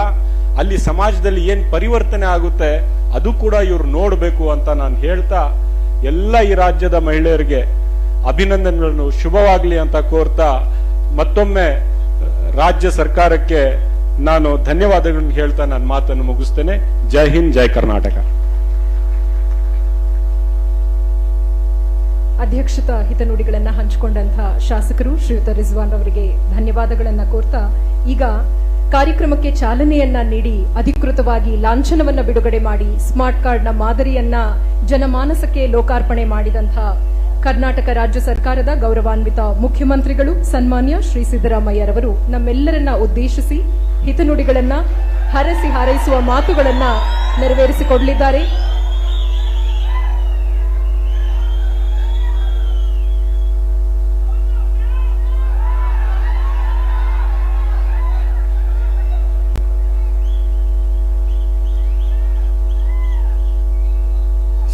ಅಲ್ಲಿ ಸಮಾಜದಲ್ಲಿ ಏನ್ ಪರಿವರ್ತನೆ ಆಗುತ್ತೆ ಅದು ಕೂಡ ಇವ್ರು ನೋಡಬೇಕು ಅಂತ ನಾನು ಹೇಳ್ತಾ, ಎಲ್ಲ ಈ ರಾಜ್ಯದ ಮಹಿಳೆಯರಿಗೆ ಅಭಿನಂದನೆಗಳನ್ನು, ಶುಭವಾಗ್ಲಿ ಅಂತ ಕೋರ್ತಾ ಮತ್ತೊಮ್ಮೆ ರಾಜ್ಯ ಸರ್ಕಾರಕ್ಕೆ ನಾನು ಧನ್ಯವಾದಗಳನ್ನು ಹೇಳ್ತಾ ನನ್ನ ಮಾತನ್ನು ಮುಗಿಸ್ತೇನೆ. ಜೈ ಹಿಂದ್, ಜೈ ಕರ್ನಾಟಕ. ಅಧ್ಯಕ್ಷತಾ ಹಿತನುಡಿಗಳನ್ನ ಹಂಚಿಕೊಂಡಂತಹ ಶಾಸಕರು ಶ್ರೀಯುತ ರಿಜ್ವಾನ್ ಅವರಿಗೆ ಧನ್ಯವಾದಗಳನ್ನ ಕೋರ್ತಾ, ಈಗ ಕಾರ್ಯಕ್ರಮಕ್ಕೆ ಚಾಲನೆಯನ್ನ ನೀಡಿ ಅಧಿಕೃತವಾಗಿ ಲಾಂಛನವನ್ನ ಬಿಡುಗಡೆ ಮಾಡಿ ಸ್ಮಾರ್ಟ್ ಕಾರ್ಡ್ನ ಮಾದರಿಯನ್ನ ಜನಮಾನಸಕ್ಕೆ ಲೋಕಾರ್ಪಣೆ ಮಾಡಿದಂತಹ ಕರ್ನಾಟಕ ರಾಜ್ಯ ಸರ್ಕಾರದ ಗೌರವಾನ್ವಿತ ಮುಖ್ಯಮಂತ್ರಿಗಳು ಸನ್ಮಾನ್ಯ ಶ್ರೀ ಸಿದ್ದರಾಮಯ್ಯರವರು ನಮ್ಮೆಲ್ಲರನ್ನ ಉದ್ದೇಶಿಸಿ ಹಿತನುಡಿಗಳನ್ನ ಹರಸಿ ಹಾರೈಸುವ ಮಾತುಗಳನ್ನ ನೆರವೇರಿಸಿಕೊಡಲಿದ್ದಾರೆ.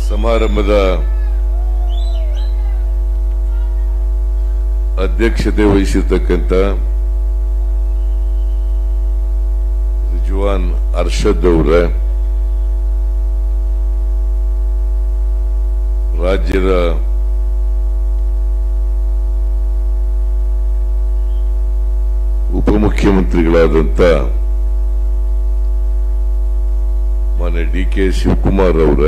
ಸಮಾರಂಭದ ಅಧ್ಯಕ್ಷತೆ ವಹಿಸಿರ್ತಕ್ಕಂಥ ರಿಜ್ವಾನ್ ಅರ್ಷದ್ ಅವರ, ರಾಜ್ಯದ ಉಪಮುಖ್ಯಮಂತ್ರಿಗಳಾದಂಥ ಮಾನ್ಯ DK ಶಿವಕುಮಾರ್ ಅವರ,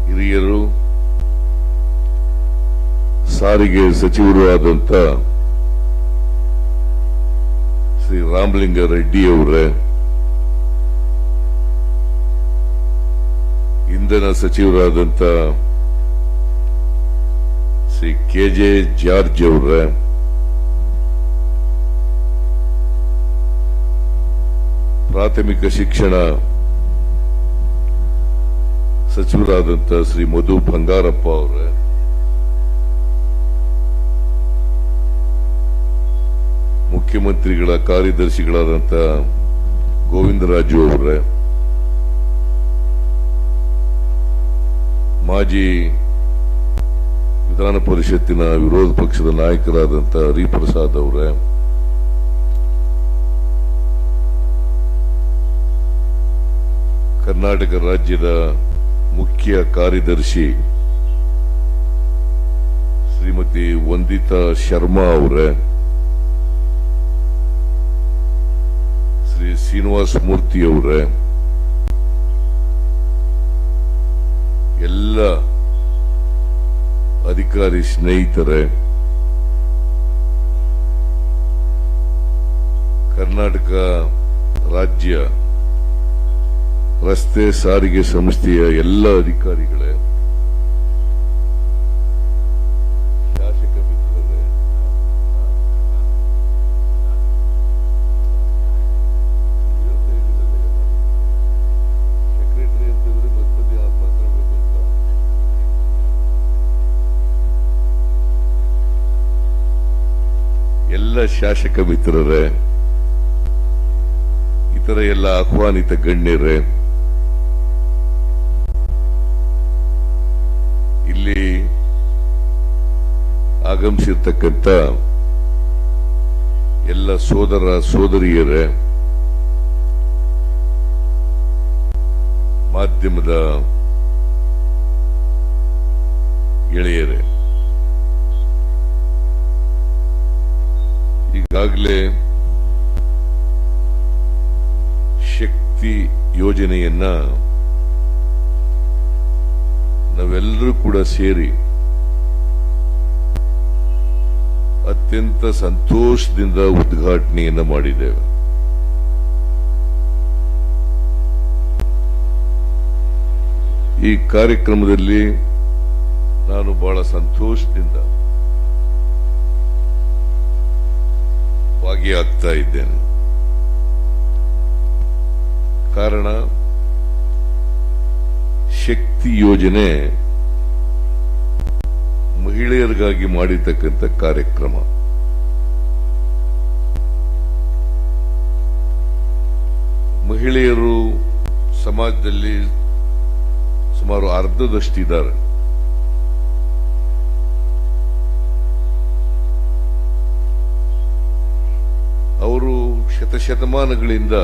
ಹಿರಿಯರು, ಸಾರಿಗೆ ಸಚಿವರು ಆದಂತ ಶ್ರೀ ರಾಮಲಿಂಗ ರೆಡ್ಡಿ ಅವರೇ, ಇಂಧನ ಸಚಿವರಾದಂತ ಶ್ರೀ KJ ಜಾರ್ಜ್ ಅವರೇ, ಪ್ರಾಥಮಿಕ ಶಿಕ್ಷಣ ಸಚಿವರಾದಂಥ ಶ್ರೀ ಮಧು ಬಂಗಾರಪ್ಪ ಅವರೇ, ಮುಖ್ಯಮಂತ್ರಿಗಳ ಕಾರ್ಯದರ್ಶಿಗಳಾದಂಥ ಗೋವಿಂದರಾಜು ಅವರೇ, ಮಾಜಿ ವಿಧಾನ ಪರಿಷತ್ತಿನ ವಿರೋಧ ಪಕ್ಷದ ನಾಯಕರಾದಂಥ ಹರಿಪ್ರಸಾದ್ ಅವರೇ, ಕರ್ನಾಟಕ ರಾಜ್ಯದ ಮುಖ್ಯ ಕಾರ್ಯದರ್ಶಿ ಶ್ರೀಮತಿ ವಂದಿತಾ ಶರ್ಮಾ ಅವರೇ, ಶ್ರೀ ಶ್ರೀನಿವಾಸ ಮೂರ್ತಿ ಅವರೇ, ಎಲ್ಲ ಅಧಿಕಾರಿ ಸ್ನೇಹಿತರೆ, ಕರ್ನಾಟಕ ರಾಜ್ಯ ರಸ್ತೆ ಸಾರಿಗೆ ಸಂಸ್ಥೆಯ ಎಲ್ಲ ಅಧಿಕಾರಿಗಳೇ, ಶಾಸಕ ಮಿತ್ರರೇ, ಸೆಕ್ರೆಟರಿ ಅಂತಂದ್ರೆ ಮಧ್ಯ ಮಾತಾಡಬೇಕು ಅಂತ ಎಲ್ಲ ಶಾಸಕ ಮಿತ್ರರೇ, ಇತರ ಎಲ್ಲ ಆಹ್ವಾನಿತ ಗಣ್ಯರೇ, ಇಲ್ಲಿ ಆಗಮಿಸಿರ್ತಕ್ಕಂಥ ಎಲ್ಲ ಸೋದರ ಸೋದರಿಯರೇ, ಮಾಧ್ಯಮದ ಗೆಳೆಯರೇ, ಈಗಾಗಲೇ ಶಕ್ತಿ ಯೋಜನೆಯನ್ನ ನಾವೆಲ್ಲರೂ ಕೂಡ ಸೇರಿ ಅತ್ಯಂತ ಸಂತೋಷದಿಂದ ಉದ್ಘಾಟನೆಯನ್ನ ಮಾಡಿದ್ದೇವೆ. ಈ ಕಾರ್ಯಕ್ರಮದಲ್ಲಿ ನಾನು ಬಹಳ ಸಂತೋಷದಿಂದ ಭಾಗಿಯಾಗ್ತಾ ಇದ್ದೇನೆ. ಕಾರಣ, ಶಕ್ತಿ ಯೋಜನೆ ಮಹಿಳೆಯರಿಗಾಗಿ ಮಾಡಿರ್ತಕ್ಕಂಥ ಕಾರ್ಯಕ್ರಮ. ಮಹಿಳೆಯರು ಸಮಾಜದಲ್ಲಿ ಸುಮಾರು ಅರ್ಧದಷ್ಟಿದ್ದಾರೆ. ಅವರು ಶತಶತಮಾನಗಳಿಂದ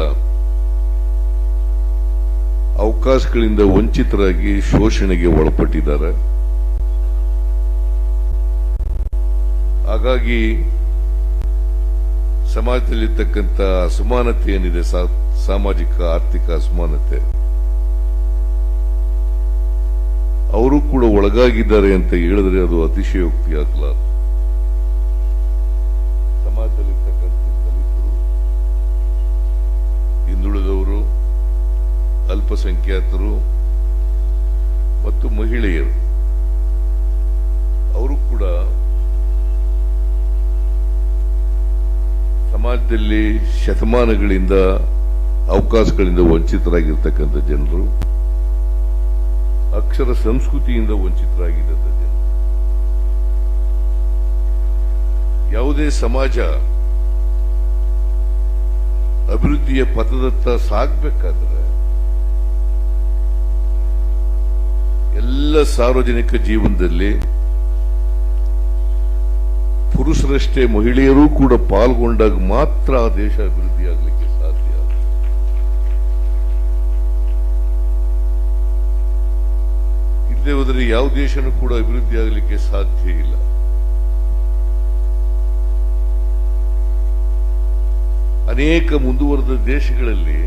ಅವಕಾಶಗಳಿಂದ ವಂಚಿತರಾಗಿ ಶೋಷಣೆಗೆ ಒಳಪಟ್ಟಿದ್ದಾರೆ. ಹಾಗಾಗಿ ಸಮಾಜದಲ್ಲಿರ್ತಕ್ಕಂಥ ಅಸಮಾನತೆ ಏನಿದೆ, ಸಾಮಾಜಿಕ ಆರ್ಥಿಕ ಅಸಮಾನತೆ, ಅವರು ಕೂಡ ಒಳಗಾಗಿದ್ದಾರೆ ಅಂತ ಹೇಳಿದ್ರೆ ಅದು ಅತಿಶಯೋಕ್ತಿ ಆಗಲಾರದು. ಸಮಾಜದಲ್ಲಿರ್ತಕ್ಕಂಥ ದಲಿತರು, ಹಿಂದುಳಿದವರು, ಅಲ್ಪಸಂಖ್ಯಾತರು ಮತ್ತು ಮಹಿಳೆಯರು, ಅವರು ಕೂಡ ಸಮಾಜದಲ್ಲಿ ಶತಮಾನಗಳಿಂದ ಅವಕಾಶಗಳಿಂದ ವಂಚಿತರಾಗಿರ್ತಕ್ಕಂಥ ಜನರು, ಅಕ್ಷರ ಸಂಸ್ಕೃತಿಯಿಂದ ವಂಚಿತರಾಗಿದ್ದಂಥ ಜನರು. ಯಾವುದೇ ಸಮಾಜ ಅಭಿವೃದ್ಧಿಯ ಪಥದತ್ತ ಸಾಗಬೇಕಾದ್ರೆ ಎಲ್ಲ ಸಾರ್ವಜನಿಕ ಜೀವನದಲ್ಲಿ ಪುರುಷರಷ್ಟೇ ಮಹಿಳೆಯರೂ ಕೂಡ ಪಾಲ್ಗೊಂಡಾಗ ಮಾತ್ರ ಆ ದೇಶ ಅಭಿವೃದ್ಧಿಯಾಗಲಿಕ್ಕೆ ಸಾಧ್ಯ. ಇಲ್ಲದೆ ಹೋದರೆ ಯಾವ ದೇಶನೂ ಕೂಡ ಅಭಿವೃದ್ಧಿಯಾಗಲಿಕ್ಕೆ ಸಾಧ್ಯ ಇಲ್ಲ. ಅನೇಕ ಮುಂದುವರೆದ ದೇಶಗಳಲ್ಲಿ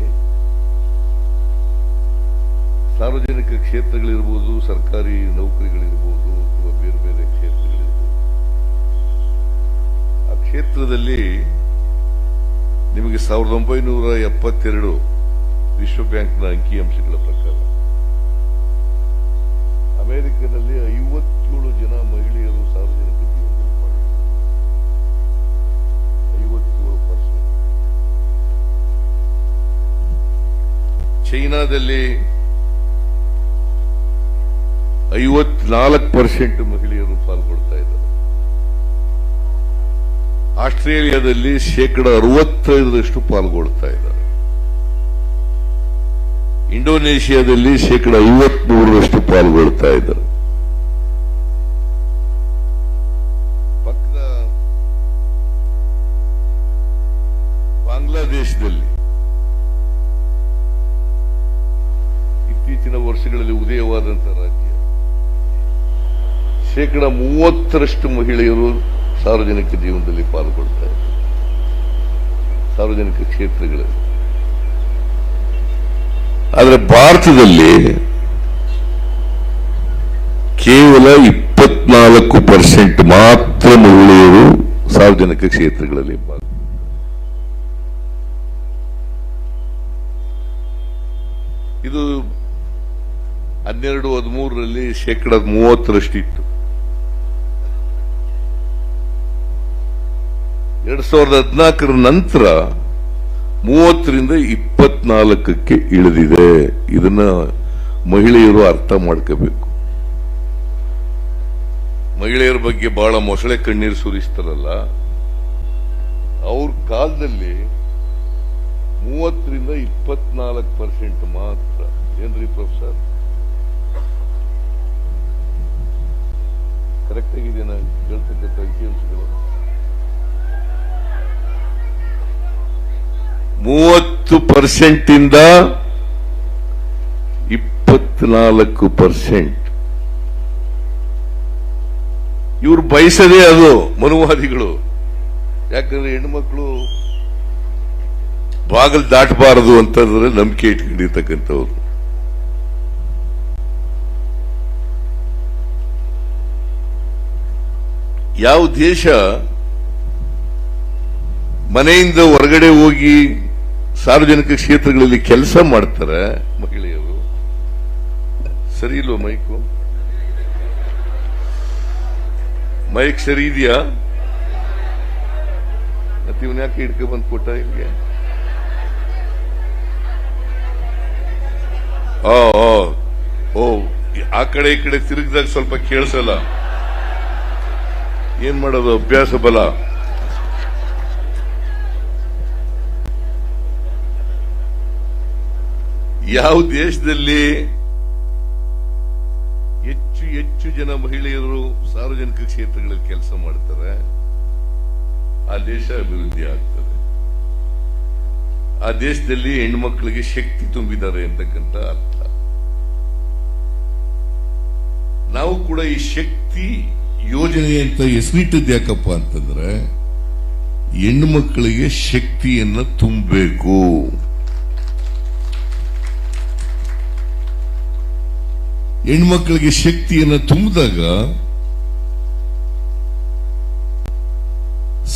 ಸಾರ್ವಜನಿಕ ಕ್ಷೇತ್ರಗಳಿರ್ಬೋದು, ಸರ್ಕಾರಿ ನೌಕರಿಗಳಿರ್ಬೋದು, ಅಥವಾ ಬೇರೆ ಬೇರೆ ಕ್ಷೇತ್ರಗಳಿರ್ಬೋದು, ಆ ಕ್ಷೇತ್ರದಲ್ಲಿ ನಿಮಗೆ 1972 ವಿಶ್ವ ಬ್ಯಾಂಕ್ನ ಅಂಕಿಅಂಶಗಳ ಪ್ರಕಾರ ಅಮೆರಿಕದಲ್ಲಿ 57 ಜನ ಮಹಿಳೆಯರು ಸಾರ್ವಜನಿಕ ಜೀವನದಲ್ಲಿ ಮಾಡಿದ್ದಾರೆ. 57%. ಚೈನಾದಲ್ಲಿ 54% ಮಹಿಳೆಯರು ಪಾಲ್ಗೊಳ್ತಾ ಇದ್ದಾರೆ. ಆಸ್ಟ್ರೇಲಿಯಾದಲ್ಲಿ 65% ಪಾಲ್ಗೊಳ್ತಾ ಇದ್ದಾರೆ. ಇಂಡೋನೇಷಿಯಾದಲ್ಲಿ 53% ಪಾಲ್ಗೊಳ್ತಾ ಇದ್ದಾರೆ. ಪಕ್ಕದ ಬಾಂಗ್ಲಾದೇಶದಲ್ಲಿ ಇತ್ತೀಚಿನ ವರ್ಷಗಳಲ್ಲಿ ಉದಯವಾದಂತಹ ರಾಜ್ಯ 30% ಮಹಿಳೆಯರು ಸಾರ್ವಜನಿಕ ಜೀವನದಲ್ಲಿ ಪಾಲ್ಗೊಳ್ತಾ ಇದ್ದಾರೆ. ಸಾರ್ವಜನಿಕ ಕ್ಷೇತ್ರಗಳಲ್ಲಿ. ಆದರೆ ಭಾರತದಲ್ಲಿ ಕೇವಲ 24% ಮಾತ್ರ ಮಹಿಳೆಯರು ಸಾರ್ವಜನಿಕ ಕ್ಷೇತ್ರಗಳಲ್ಲಿ ಇದು 12-13ರಲ್ಲಿ 30% ಇತ್ತು. 2014 ನಂತರ 30ರಿಂದ 24ಕ್ಕೆ ಇಳಿದಿದೆ. ಇದನ್ನ ಮಹಿಳೆಯರು ಅರ್ಥ ಮಾಡ್ಕೋಬೇಕು. ಮಹಿಳೆಯರ ಬಗ್ಗೆ ಬಹಳ ಮೊಸಳೆ ಕಣ್ಣೀರು ಸುರಿಸ್ತಾರಲ್ಲ, ಅವ್ರ ಕಾಲದಲ್ಲಿ 30ರಿಂದ 24% ಮಾತ್ರ. ಏನ್ರಿ ಪ್ರೊಫೆಸರ್, ಕರೆಕ್ಟ್ ಆಗಿದೆಯಾ ಹೇಳ್ತಕ್ಕಂಥ ಅಂಕಿಅಂಶಗಳು? 30% ಇಂದ 24%. ಇವ್ರು ಬಯಸದೇ ಅದು ಮನುವಾದಿಗಳು. ಯಾಕಂದ್ರೆ ಹೆಣ್ಮಕ್ಳು ಬಾಗಿಲು ದಾಟಬಾರದು ಅಂತಂದ್ರೆ ನಂಬಿಕೆ ಇಟ್ಕೊಂಡಿರ್ತಕ್ಕಂಥವ್ರು. ಯಾವ ದೇಶ ಮನೆಯಿಂದ ಹೊರಗಡೆ ಹೋಗಿ ಸಾರ್ವಜನಿಕ ಕ್ಷೇತ್ರಗಳಲ್ಲಿ ಕೆಲಸ ಮಾಡ್ತಾರೆ ಮಹಿಳೆಯರು? ಸರಿ ಇಲ್ವೋ ಮೈಕು? ಮೈಕ್ ಸರಿ ಇದೆಯಾ? ಮತ್ತೆ ಇವನ್ ಯಾಕೆ ಹಿಡ್ಕೊ ಬಂದು ಕೊಟ್ಟ ಇಲ್ಲಿಗೆ? ಓ ಆ ಕಡೆ ಈ ಕಡೆ ತಿರುಗಿದಾಗ ಸ್ವಲ್ಪ ಕೇಳಿಸಲ್ಲ. ಏನ್ ಮಾಡೋದು, ಅಭ್ಯಾಸ ಬಲ. ಯಾವ ದೇಶದಲ್ಲಿ ಹೆಚ್ಚು ಜನ ಮಹಿಳೆಯರು ಸಾರ್ವಜನಿಕ ಕ್ಷೇತ್ರಗಳಲ್ಲಿ ಕೆಲಸ ಮಾಡ್ತಾರೆ, ಆ ದೇಶ ಅಭಿವೃದ್ಧಿ ಆಗ್ತದೆ. ಆ ದೇಶದಲ್ಲಿ ಹೆಣ್ಮಕ್ಳಿಗೆ ಶಕ್ತಿ ತುಂಬಿದ್ದಾರೆ ಅಂತಕ್ಕಂಥ ಅರ್ಥ. ನಾವು ಕೂಡ ಈ ಶಕ್ತಿ ಯೋಜನೆ ಅಂತ ಹೆಸರಿಟ್ಟದ್ದು ಯಾಕಪ್ಪ ಅಂತಂದ್ರೆ, ಹೆಣ್ಣು ಮಕ್ಕಳಿಗೆ ಶಕ್ತಿಯನ್ನ ತುಂಬಬೇಕು. ಹೆಣ್ಮಕ್ಳಿಗೆ ಶಕ್ತಿಯನ್ನ ತುಂಬಿದಾಗ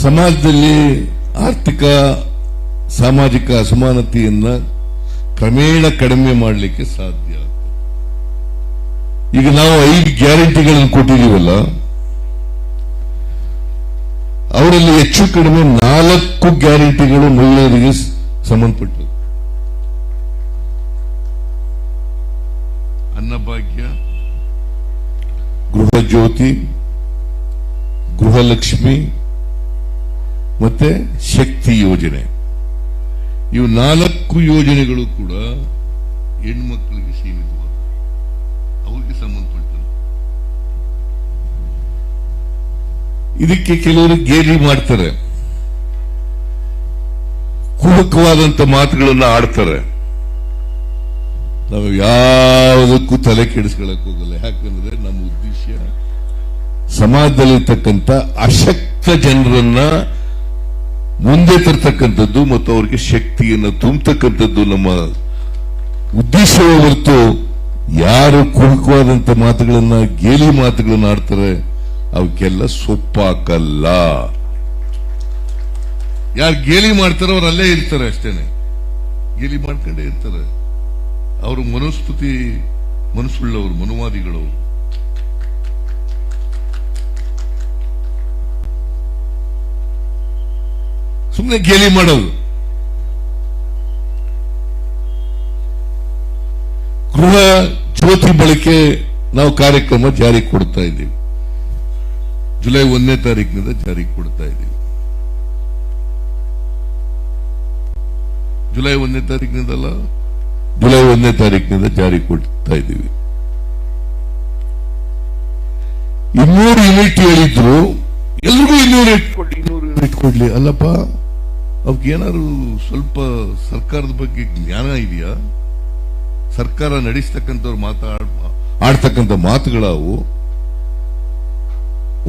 ಸಮಾಜದಲ್ಲಿ ಆರ್ಥಿಕ ಸಾಮಾಜಿಕ ಅಸಮಾನತೆಯನ್ನ ಕ್ರಮೇಣ ಕಡಿಮೆ ಮಾಡಲಿಕ್ಕೆ ಸಾಧ್ಯ. ಈಗ ನಾವು 5 ಗ್ಯಾರಂಟಿಗಳನ್ನು ಕೊಟ್ಟಿದ್ದೀವಲ್ಲ, ಅವರಲ್ಲಿ ಹೆಚ್ಚು ಕಡಿಮೆ 4 ಗ್ಯಾರಂಟಿಗಳು ಮಹಿಳೆಯರಿಗೆ ಸಂಬಂಧಪಟ್ಟವು. ಅನ್ನಭಾಗ್ಯ, ಗೃಹ ಜ್ಯೋತಿ, ಗೃಹಲಕ್ಷ್ಮಿ ಮತ್ತೆ ಶಕ್ತಿ ಯೋಜನೆ. ಇವು 4 ಯೋಜನೆಗಳು ಕೂಡ ಹೆಣ್ಮಕ್ಳಿಗೆ ಸೀಮಿತವಾದ, ಅವ್ರಿಗೆ ಸಂಬಂಧಪಟ್ಟದ್ದು. ಇದಕ್ಕೆ ಕೆಲವರು ಗೇಲಿ ಮಾಡ್ತಾರೆ, ಕುಹಕವಾದಂತ ಮಾತುಗಳನ್ನ ಆಡ್ತಾರೆ. ನಾವು ಯಾವುದಕ್ಕೂ ತಲೆ ಕೆಡಿಸ್ಕೊಳ್ಳಕ್ ಹೋಗಲ್ಲ. ಯಾಕಂದ್ರೆ ನಮ್ಮ ಉದ್ದೇಶ ಸಮಾಜದಲ್ಲಿರ್ತಕ್ಕಂಥ ಅಶಕ್ತ ಜನರನ್ನ ಮುಂದೆ ತರ್ತಕ್ಕಂಥದ್ದು ಮತ್ತು ಅವರಿಗೆ ಶಕ್ತಿಯನ್ನು ತುಂಬತಕ್ಕಂಥದ್ದು ನಮ್ಮ ಉದ್ದೇಶವೇ ಹೊರತು ಯಾರು ಕುಹಕವಾದಂತ ಮಾತುಗಳನ್ನ ಗೇಲಿ ಮಾತುಗಳನ್ನ ಆಡ್ತಾರೆ ಅವಕ್ಕೆಲ್ಲ ಸೊಪ್ಪಾಕಲ್ಲ. ಯಾರು ಗೇಲಿ ಮಾಡ್ತಾರೋ ಅವ್ರು ಅಲ್ಲೇ ಇರ್ತಾರೆ, ಅಷ್ಟೇನೆ. ಗೇಲಿ ಮಾಡ್ಕೊಂಡೇ ಇರ್ತಾರೆ. ಅವರು ಮನಸ್ಸುಳ್ಳವರು, ಮನುವಾದಿಗಳು. ಸುಮ್ಮನೆ ಗೇಲಿ ಮಾಡೋದು. ಗೃಹ ಜ್ಯೋತಿ ಬಳಕೆ ನಾವು ಕಾರ್ಯಕ್ರಮ ಜಾರಿಗೆ ಕೊಡ್ತಾ ಇದ್ದೀವಿ. ಜುಲೈ 1ನೇ ತಾರೀಕಿನಿಂದ ಜಾರಿಗೆ ಕೊಡ್ತಾ ಇದ್ದೀವಿ. ಜುಲೈ 1ನೇ ತಾರೀಕಿನಿಂದಲ್ಲ, ಜುಲೈ 1ನೇ ತಾರೀಕಿನಿಂದ ಜಾರಿ ಕೊಡ್ತಾ ಇದ್ದೀವಿ. 200 ಯೂನಿಟ್ ಹೇಳಿದ್ರು, ಎಲ್ರಿಗೂ 200 ಯೂನಿಟ್ ಕೊಡ್ಲಿ. ಅಲ್ಲಪ್ಪ, ಅವಕ್ಕೆ ಏನಾದ್ರು ಸ್ವಲ್ಪ ಸರ್ಕಾರದ ಬಗ್ಗೆ ಜ್ಞಾನ ಇದೆಯಾ? ಸರ್ಕಾರ ನಡೆಸ್ತಕ್ಕಂಥವ್ರು ಆಡ್ತಕ್ಕಂಥ ಮಾತುಗಳವು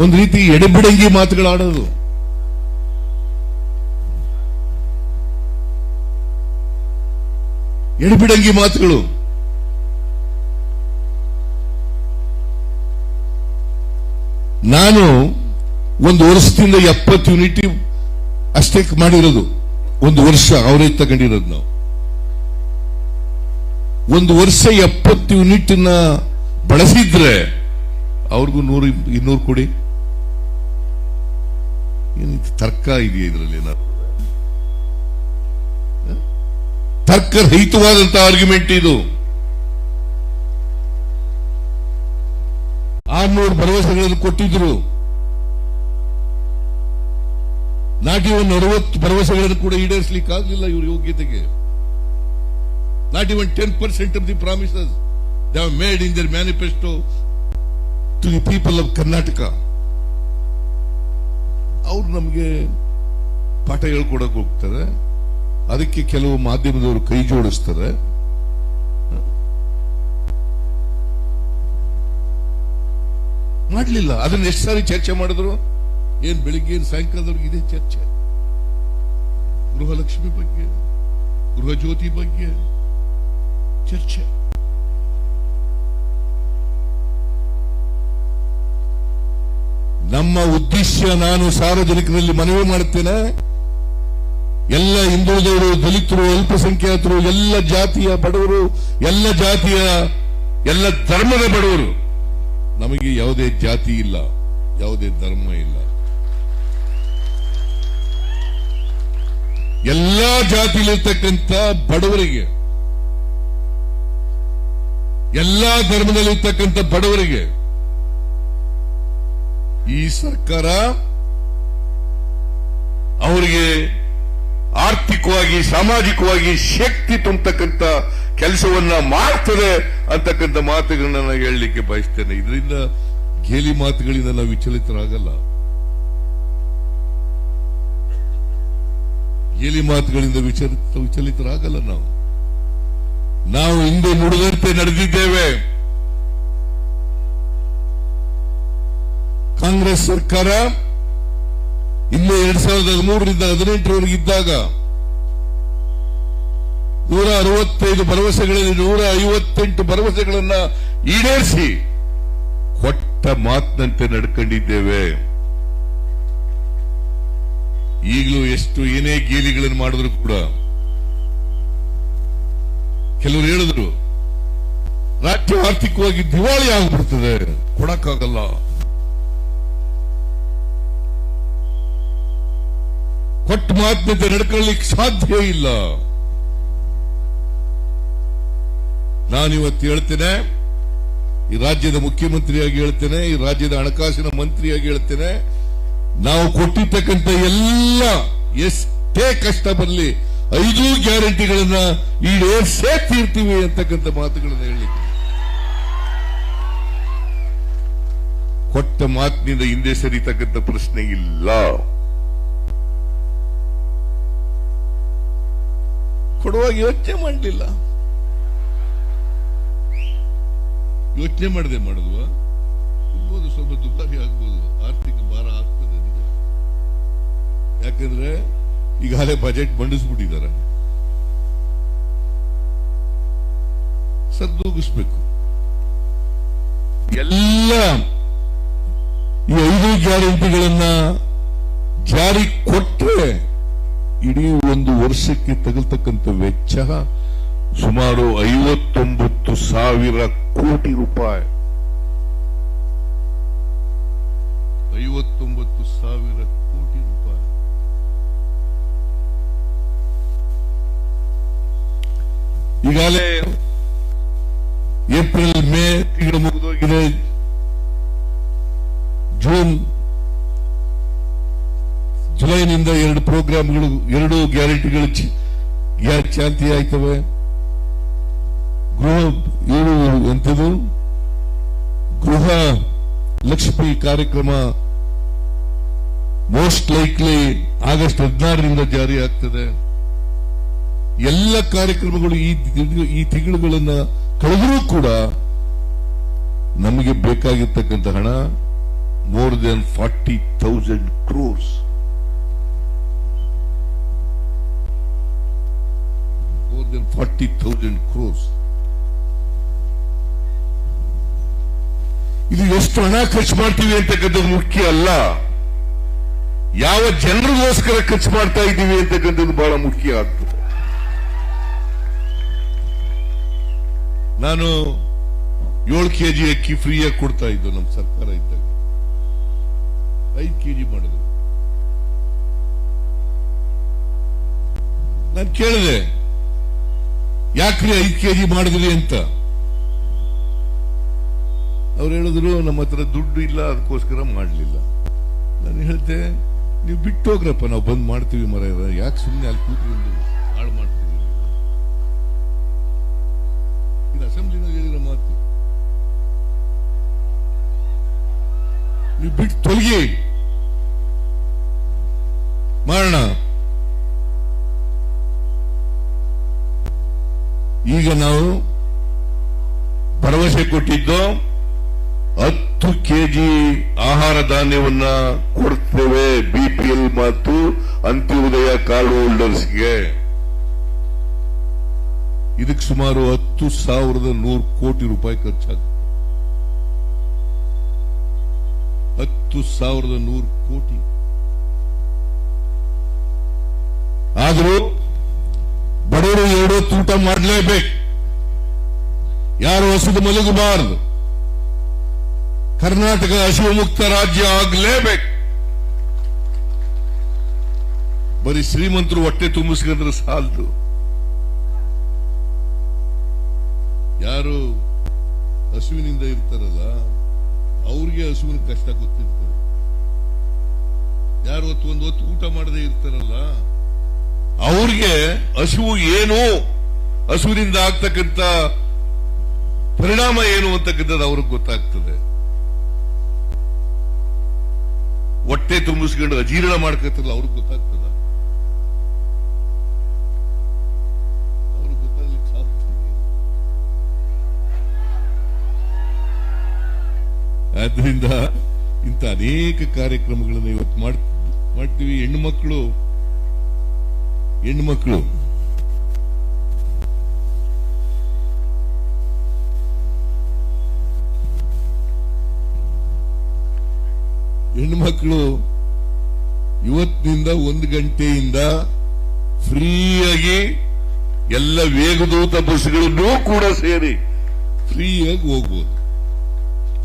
ಒಂದು ರೀತಿ ಎಡೆಬಿಡಂಗಿ ಮಾತುಗಳಾಡೋದು. ಎಡೆಬಿಡಂಗಿ ಮಾತುಗಳು. ನಾನು ಒಂದು ವರ್ಷದಿಂದ 70 ಯೂನಿಟ್ ಅಷ್ಟೇ ಮಾಡಿರೋದು. ಒಂದು ವರ್ಷ ಅವರೇ ತಗೊಂಡಿರೋದು. ನಾವು ಒಂದು ವರ್ಷ 70 ಯೂನಿಟ್ ಬಳಸಿದ್ರೆ ಅವ್ರಿಗೂ 100-200 ಕೊಡಿ. ತರ್ಕ ಇದೆಯಾ ಇದರಲ್ಲಿ? ಏನಾದ್ರು ತರ್ಕರಹಿತವಾದಂತಹ ಆರ್ಗ್ಯುಮೆಂಟ್ ಇದು. 600 ಭರವಸೆಗಳನ್ನು ಕೊಟ್ಟಿದ್ರು. ನಾಟ್ ಇವನ್ 60 ಭರವಸೆಗಳನ್ನು ಕೂಡ ಈಡೇರಿಸಲಿಕ್ಕಾಗಲಿಲ್ಲ ಇವ್ರ ಯೋಗ್ಯತೆಗೆ. Not even 10% of the promises they have made in their manifesto to the people of Karnataka. ಅವ್ರು ನಮಗೆ ಪಾಠ ಹೇಳ್ಕೊಡಕ್ ಹೋಗ್ತಾರೆ. ಅದಕ್ಕೆ ಕೆಲವು ಮಾಧ್ಯಮದವರು ಕೈ ಜೋಡಿಸ್ತಾರೆ. ಮಾಡಲಿಲ್ಲ. ಅದನ್ನ ಎಷ್ಟು ಸಾರಿ ಚರ್ಚೆ ಮಾಡಿದ್ರು? ಏನ್ ಬೆಳಿಗ್ಗೆ ಏನ್ ಸಾಯಂಕಾಲದವರೆಗೆ ಇದೆ ಚರ್ಚೆ. ಗೃಹಲಕ್ಷ್ಮಿ ಬಗ್ಗೆ, ಗೃಹ ಜ್ಯೋತಿ ಬಗ್ಗೆ ಚರ್ಚೆ. ನಮ್ಮ ಉದ್ದೇಶ, ನಾನು ಸಾರ್ವಜನಿಕರಲ್ಲಿ ಮನವಿ ಮಾಡುತ್ತೇನೆ, ಎಲ್ಲ ಹಿಂದುಳಿದವರು, ದಲಿತರು, ಅಲ್ಪಸಂಖ್ಯಾತರು, ಎಲ್ಲ ಜಾತಿಯ ಬಡವರು, ಎಲ್ಲ ಜಾತಿಯ, ಎಲ್ಲ ಧರ್ಮದ ಬಡವರು, ನಮಗೆ ಯಾವುದೇ ಜಾತಿ ಇಲ್ಲ, ಯಾವುದೇ ಧರ್ಮ ಇಲ್ಲ. ಎಲ್ಲಾ ಜಾತಿಯಲ್ಲಿರ್ತಕ್ಕಂಥ ಬಡವರಿಗೆ, ಎಲ್ಲಾ ಧರ್ಮದಲ್ಲಿರ್ತಕ್ಕಂಥ ಬಡವರಿಗೆ ಈ ಸರ್ಕಾರ ಅವರಿಗೆ ಆರ್ಥಿಕವಾಗಿ, ಸಾಮಾಜಿಕವಾಗಿ ಶಕ್ತಿ ತುಂಬತಕ್ಕಂಥ ಕೆಲಸವನ್ನ ಮಾಡ್ತದೆ ಅಂತಕ್ಕಂಥ ಮಾತುಗಳನ್ನ ನಾನು ಹೇಳಲಿಕ್ಕೆ ಬಯಸ್ತೇನೆ. ಇದರಿಂದ ಗೇಲಿ ಮಾತುಗಳಿಂದ ನಾವು ವಿಚಲಿತರಾಗಲ್ಲ. ಗೇಲಿ ಮಾತುಗಳಿಂದ ವಿಚಲಿತರಾಗಲ್ಲ. ನಾವು ಹಿಂದೆ ನುಡಿದಂತೆ ನಡೆದಿದ್ದೇವೆ. ಕಾಂಗ್ರೆಸ್ ಸರ್ಕಾರ ಇಲ್ಲೇ 2013ರಿಂದ 2018ರವರೆಗೆ ಇದ್ದಾಗ 165 ಭರವಸೆಗಳಲ್ಲಿ 158 ಭರವಸೆಗಳನ್ನ ಈಡೇರಿಸಿ ಕೊಟ್ಟ ಮಾತಿನಂತೆ ನಡ್ಕೊಂಡಿದ್ದೇವೆ. ಈಗಲೂ ಎಷ್ಟು ಏನೇ ಗೇಲಿಗಳನ್ನು ಮಾಡಿದ್ರು ಕೂಡ ಕೆಲವರು ಹೇಳಿದ್ರು ರಾಜ್ಯ ಆರ್ಥಿಕವಾಗಿ ದಿವಾಳಿ ಆಗ್ಬಿಡ್ತದೆ, ಕೊಡಕ್ಕಾಗಲ್ಲ. ಕೊಟ್ಟ ಮಾತಿನಂತೆ ನಡ್ಕೊಳ್ಳಿಕ್ಕೆ ಸಾಧ್ಯ ಇಲ್ಲ. ನಾನಿವತ್ತು ಹೇಳ್ತೇನೆ, ಈ ರಾಜ್ಯದ ಮುಖ್ಯಮಂತ್ರಿಯಾಗಿ ಹೇಳ್ತೇನೆ, ಈ ರಾಜ್ಯದ ಹಣಕಾಸಿನ ಮಂತ್ರಿಯಾಗಿ ಹೇಳ್ತೇನೆ, ನಾವು ಕೊಟ್ಟಿರ್ತಕ್ಕಂಥ ಎಲ್ಲ ಎಷ್ಟೇ ಕಷ್ಟ ಬರಲಿ 5 ಗ್ಯಾರಂಟಿಗಳನ್ನ ಈಡೇರಿಸೇ ತೀರ್ತೀವಿ ಅಂತಕ್ಕಂಥ ಮಾತುಗಳನ್ನು ಹೇಳಲಿಕ್ಕೆ. ಕೊಟ್ಟ ಮಾತಿನಿಂದ ಹಿಂದೆ ಸರಿತಕ್ಕಂಥ ಪ್ರಶ್ನೆ ಇಲ್ಲ. ಕೊಡುವಾಗ ಯೋಚನೆ ಮಾಡಲಿಲ್ಲ. ಯೋಚನೆ ಮಾಡದೆ ಮಾಡಿದ್ವಾ? ಇರ್ಬೋದು, ಸ್ವಲ್ಪ ದುಬಾರಿ ಆಗ್ಬೋದು, ಆರ್ಥಿಕ ಭಾರ ಆಗ್ತದೆ ನಿಜ. ಯಾಕಂದ್ರೆ ಈಗಾಗಲೇ ಬಜೆಟ್ ಮಂಡಿಸ್ಬಿಟ್ಟಿದ್ದಾರೆ, ಸದ್ದೂಗಿಸ್ಬೇಕು. ಎಲ್ಲ ಈ 5 ಗ್ಯಾರಂಟಿಗಳನ್ನ ಜಾರಿ ಕೊಟ್ಟರೆ ಇಡೀ ಒಂದು ವರ್ಷಕ್ಕೆ ತಗಲ್ತಕ್ಕಂಥ ವೆಚ್ಚ ಸುಮಾರು 59,000 ಕೋಟಿ ರೂಪಾಯಿ. 59,000 ಕೋಟಿ ರೂಪಾಯಿ. ಈಗಾಗಲೇ ಏಪ್ರಿಲ್ ಮೇ ತಿಂಗಳು ಮುಗಿದೋಗಿದೆ. ಜುಲೈನಿಂದ 2 ಪ್ರೋಗ್ರಾಮ್ಗಳು, 2 ಗ್ಯಾರಂಟಿಗಳು ಯಾಕೆ ಚಾಲ್ತಿ ಆಯ್ತವೆ? ಎಂಥದ್ದು ಗೃಹ ಲಕ್ಷ್ಮಿ ಕಾರ್ಯಕ್ರಮ ಮೋಸ್ಟ್ ಲೈಕ್ಲಿ ಆಗಸ್ಟ್ 16ರಿಂದ ಜಾರಿ ಆಗ್ತದೆ. ಎಲ್ಲ ಕಾರ್ಯಕ್ರಮಗಳು ಈ ತಿಂಗಳುಗಳನ್ನ ಕಳೆದರೂ ಕೂಡ ನಮಗೆ ಬೇಕಾಗಿರ್ತಕ್ಕಂಥ ಹಣ more than 40,000 crores. More than 40,000 crores. ಇದು ಎಷ್ಟು ಹಣ ಖರ್ಚು ಮಾಡ್ತೀವಿ ಅಂತಕ್ಕಂಥದ್ದು ಮುಖ್ಯ ಅಲ್ಲ, ಯಾವ ಜನರಿಗೋಸ್ಕರ ಖರ್ಚು ಮಾಡ್ತಾ ಇದ್ದೀವಿ ಅಂತಕ್ಕಂಥದ್ದು ಬಹಳ ಮುಖ್ಯ ಆಗ್ತದೆ. ನಾನು 7 kg ಅಕ್ಕಿ ಫ್ರೀಯಾಗಿ ಕೊಡ್ತಾ ಇದ್ದು ನಮ್ಮ ಸರ್ಕಾರ ಇದ್ದಾಗ, 5 kg ಮಾಡಿದ್ರು. ನಾನು ಕೇಳಿದೆ, ಯಾಕ್ರಿ 5 kg ಮಾಡಿದ್ರಿ ಅಂತ. ಅವ್ರು ಹೇಳಿದ್ರು, ನಮ್ಮ ಹತ್ರ ದುಡ್ಡು ಇಲ್ಲ, ಅದಕ್ಕೋಸ್ಕರ ಮಾಡಲಿಲ್ಲ. ನಾನು ಹೇಳಿದೆ, ನೀವು ಬಿಟ್ಟು ಹೋಗ್ರಪ್ಪ, ನಾವು ಬಂದ್ ಮಾಡ್ತೀವಿ ಮರ, ಯಾಕೆ ಸುಮ್ಮನೆ ಅಲ್ಲಿ ಕೂತ್ಕೊಂಡು ಹಾಳು ಮಾಡ್ತೀವಿ. ಇದು ಅಸೆಂಬ್ಲಿನಾಗ ಹೇಳಿರೋ ಮಾತು. ನೀವು ಬಿಟ್ಟು ತೊಲಗಿ, ಮಾಡೋಣ. ಈಗ ನಾವು ಭರವಸೆ ಕೊಟ್ಟಿದ್ದು 10 kg ಆಹಾರ ಧಾನ್ಯವನ್ನ ಕೊಡ್ತೇವೆ BPL ಮತ್ತು ಅಂತ್ಯೋದಯ ಕಾರ್ಡ್ ಹೋಲ್ಡರ್ಸ್ಗೆ. ಇದಕ್ಕೆ ಸುಮಾರು 10,100 ಕೋಟಿ ರೂಪಾಯಿ ಖರ್ಚಾಗುತ್ತೆ. 10,100 ಕೋಟಿ. ಆದರೂ ಬಡವರು 2 ಹೊತ್ತು ಊಟ ಮಾಡಲೇಬೇಕು, ಯಾರು ಹಸಿದು ಮಲಗಬಾರದು. ಕರ್ನಾಟಕ ಹಸಿವು ಮುಕ್ತ ರಾಜ್ಯ ಆಗಲೇಬೇಕು. ಬರೀ ಶ್ರೀಮಂತರು ಹೊಟ್ಟೆ ತುಂಬಿಸ್ಕೊಂಡ್ರೆ ಸಾಲದು. ಯಾರು ಹಸುವಿನಿಂದ ಇರ್ತಾರಲ್ಲ ಅವ್ರಿಗೆ ಹಸುವಿನ ಕಷ್ಟ ಗೊತ್ತಿರ್ತದೆ. ಯಾರು ಒಂದು ಹೊತ್ತು ಊಟ ಮಾಡದೆ ಇರ್ತಾರಲ್ಲ ಅವ್ರಿಗೆ ಹಸುವು ಏನು, ಹಸುವಿನಿಂದ ಆಗ್ತಕ್ಕಂಥ ಪರಿಣಾಮ ಏನು ಅಂತಕ್ಕಂಥದ್ದು ಅವ್ರಿಗೆ ಗೊತ್ತಾಗ್ತದೆ. ಹೊಟ್ಟೆ ತುಂಬಿಸ್ಕೊಂಡು ಅಜೀರ್ಣ ಮಾಡ್ಕೊತಾರಲ್ಲ ಅವ್ರಿಗೆ ಗೊತ್ತಾಗ್ತದ? ಅವ್ರಿಗೆ ಗೊತ್ತಾಗ್ಲಿಕ್ಕೆ ಸಾಧ್ಯ. ಆದ್ರಿಂದ ಇಂಥ ಅನೇಕ ಕಾರ್ಯಕ್ರಮಗಳನ್ನು ಇವತ್ತು ಮಾಡ್ತೀವಿ. ಹೆಣ್ಣು ಮಕ್ಕಳು ಇವತ್ತಿನಿಂದ 1 ಗಂಟೆಯಿಂದ ಫ್ರೀಯಾಗಿ ಎಲ್ಲ ವೇಗದೂತ ಬಸ್ಗಳನ್ನೂ ಕೂಡ ಸೇರಿ ಫ್ರೀಯಾಗಿ ಹೋಗ್ಬೋದು.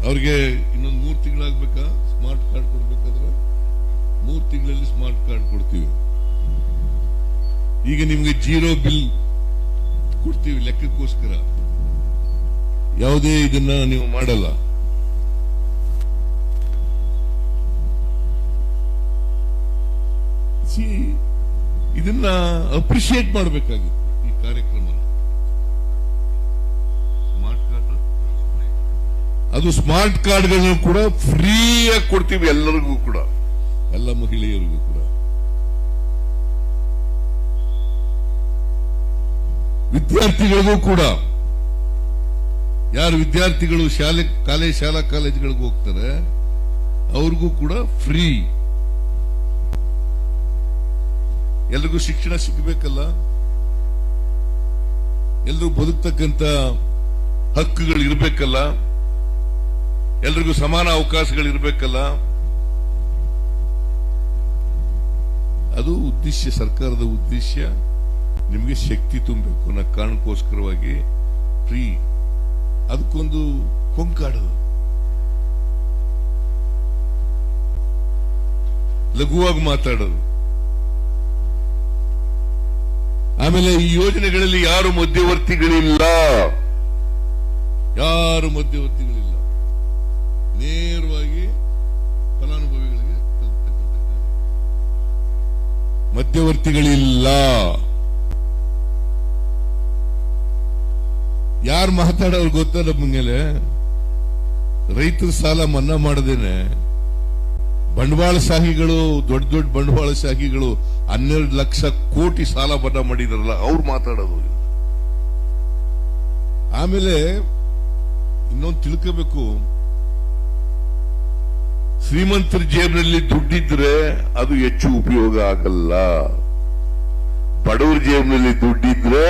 ಅವ್ರಿಗೆ ಇನ್ನೊಂದು 3 ತಿಂಗಳಾಗ್ಬೇಕಾ ಸ್ಮಾರ್ಟ್ ಕಾರ್ಡ್ ಕೊಡ್ಬೇಕಾದ್ರೆ 3 ತಿಂಗಳಲ್ಲಿ ಸ್ಮಾರ್ಟ್ ಕಾರ್ಡ್ ಕೊಡ್ತೀವಿ. ಈಗ ನಿಮ್ಗೆ 0 ಬಿಲ್ ಕೊಡ್ತೀವಿ ಲೆಕ್ಕಕ್ಕೋಸ್ಕರ. ಯಾವುದೇ ಇದನ್ನ ನೀವು ಮಾಡಲ್ಲ. ಇದನ್ನ ಅಪ್ರಿಶಿಯೇಟ್ ಮಾಡಬೇಕಾಗಿತ್ತು ಈ ಕಾರ್ಯಕ್ರಮ. ಸ್ಮಾರ್ಟ್ ಕಾರ್ಡ್, ಅದು ಸ್ಮಾರ್ಟ್ ಕಾರ್ಡ್ಗಳನ್ನು ಕೂಡ ಫ್ರೀಯಾಗಿ ಕೊಡ್ತೀವಿ ಎಲ್ಲರಿಗೂ ಕೂಡ, ಎಲ್ಲ ಮಹಿಳೆಯರಿಗೂ ಕೂಡ. ವಿದ್ಯಾರ್ಥಿಗಳಿಗೂ ಕೂಡ, ಯಾರು ವಿದ್ಯಾರ್ಥಿಗಳು ಶಾಲಾ ಕಾಲೇಜುಗಳಿಗೆ ಹೋಗ್ತಾರೆ ಅವ್ರಿಗೂ ಕೂಡ ಫ್ರೀ. ಎಲ್ರಿಗೂ ಶಿಕ್ಷಣ ಸಿಗಬೇಕಲ್ಲ, ಎಲ್ರಿಗೂ ಬದುಕ್ತಕ್ಕಂಥ ಹಕ್ಕುಗಳು ಇರಬೇಕಲ್ಲ, ಎಲ್ರಿಗೂ ಸಮಾನ ಅವಕಾಶಗಳು ಇರಬೇಕಲ್ಲ. ಅದು ಉದ್ದೇಶ, ಸರ್ಕಾರದ ಉದ್ದೇಶ ನಿಮಗೆ ಶಕ್ತಿ ತುಂಬಬೇಕು ಅನ್ನೋ ಕಾರಣಕ್ಕೋಸ್ಕರವಾಗಿ ಫ್ರೀ. ಅದಕ್ಕೊಂದು ಕೊಂಕಾಡೋದು, ಲಘುವಾಗಿ ಮಾತಾಡೋದು. ಆಮೇಲೆ ಈ ಯೋಜನೆಗಳಲ್ಲಿ ಯಾರು ಮಧ್ಯವರ್ತಿಗಳಿಲ್ಲ, ನೇರವಾಗಿ ಫಲಾನುಭವಿಗಳಿಗೆ ತಲುಪತಕ್ಕಂಥ. ಮಧ್ಯವರ್ತಿಗಳಿಲ್ಲ. ಯಾರು ಮಾತಾಡೋರು ಗೊತ್ತಾ ನಮ್ಮ ಮೇಲೆ? ರೈತರ ಸಾಲ ಮನ್ನಾ ಮಾಡದೇನೆ ಬಂಡವಾಳಶಾಹಿಗಳು, ದೊಡ್ಡ ದೊಡ್ಡ ಬಂಡವಾಳಶಾಹಿಗಳು 12 ಲಕ್ಷ ಕೋಟಿ ಸಾಲ ಮನ್ನಾ ಮಾಡಿದಾರಲ್ಲ, ಅವ್ರು ಮಾತಾಡೋದು. ಆಮೇಲೆ ಇನ್ನೊಂದು ತಿಳ್ಕೋಬೇಕು, ಶ್ರೀಮಂತರ ಜೇಬಿನಲ್ಲಿ ದುಡ್ಡಿದ್ರೆ ಅದು ಹೆಚ್ಚು ಉಪಯೋಗ ಆಗಲ್ಲ, ಬಡವರ ಜೇಬಿನಲ್ಲಿ ದುಡ್ಡಿದ್ರೆ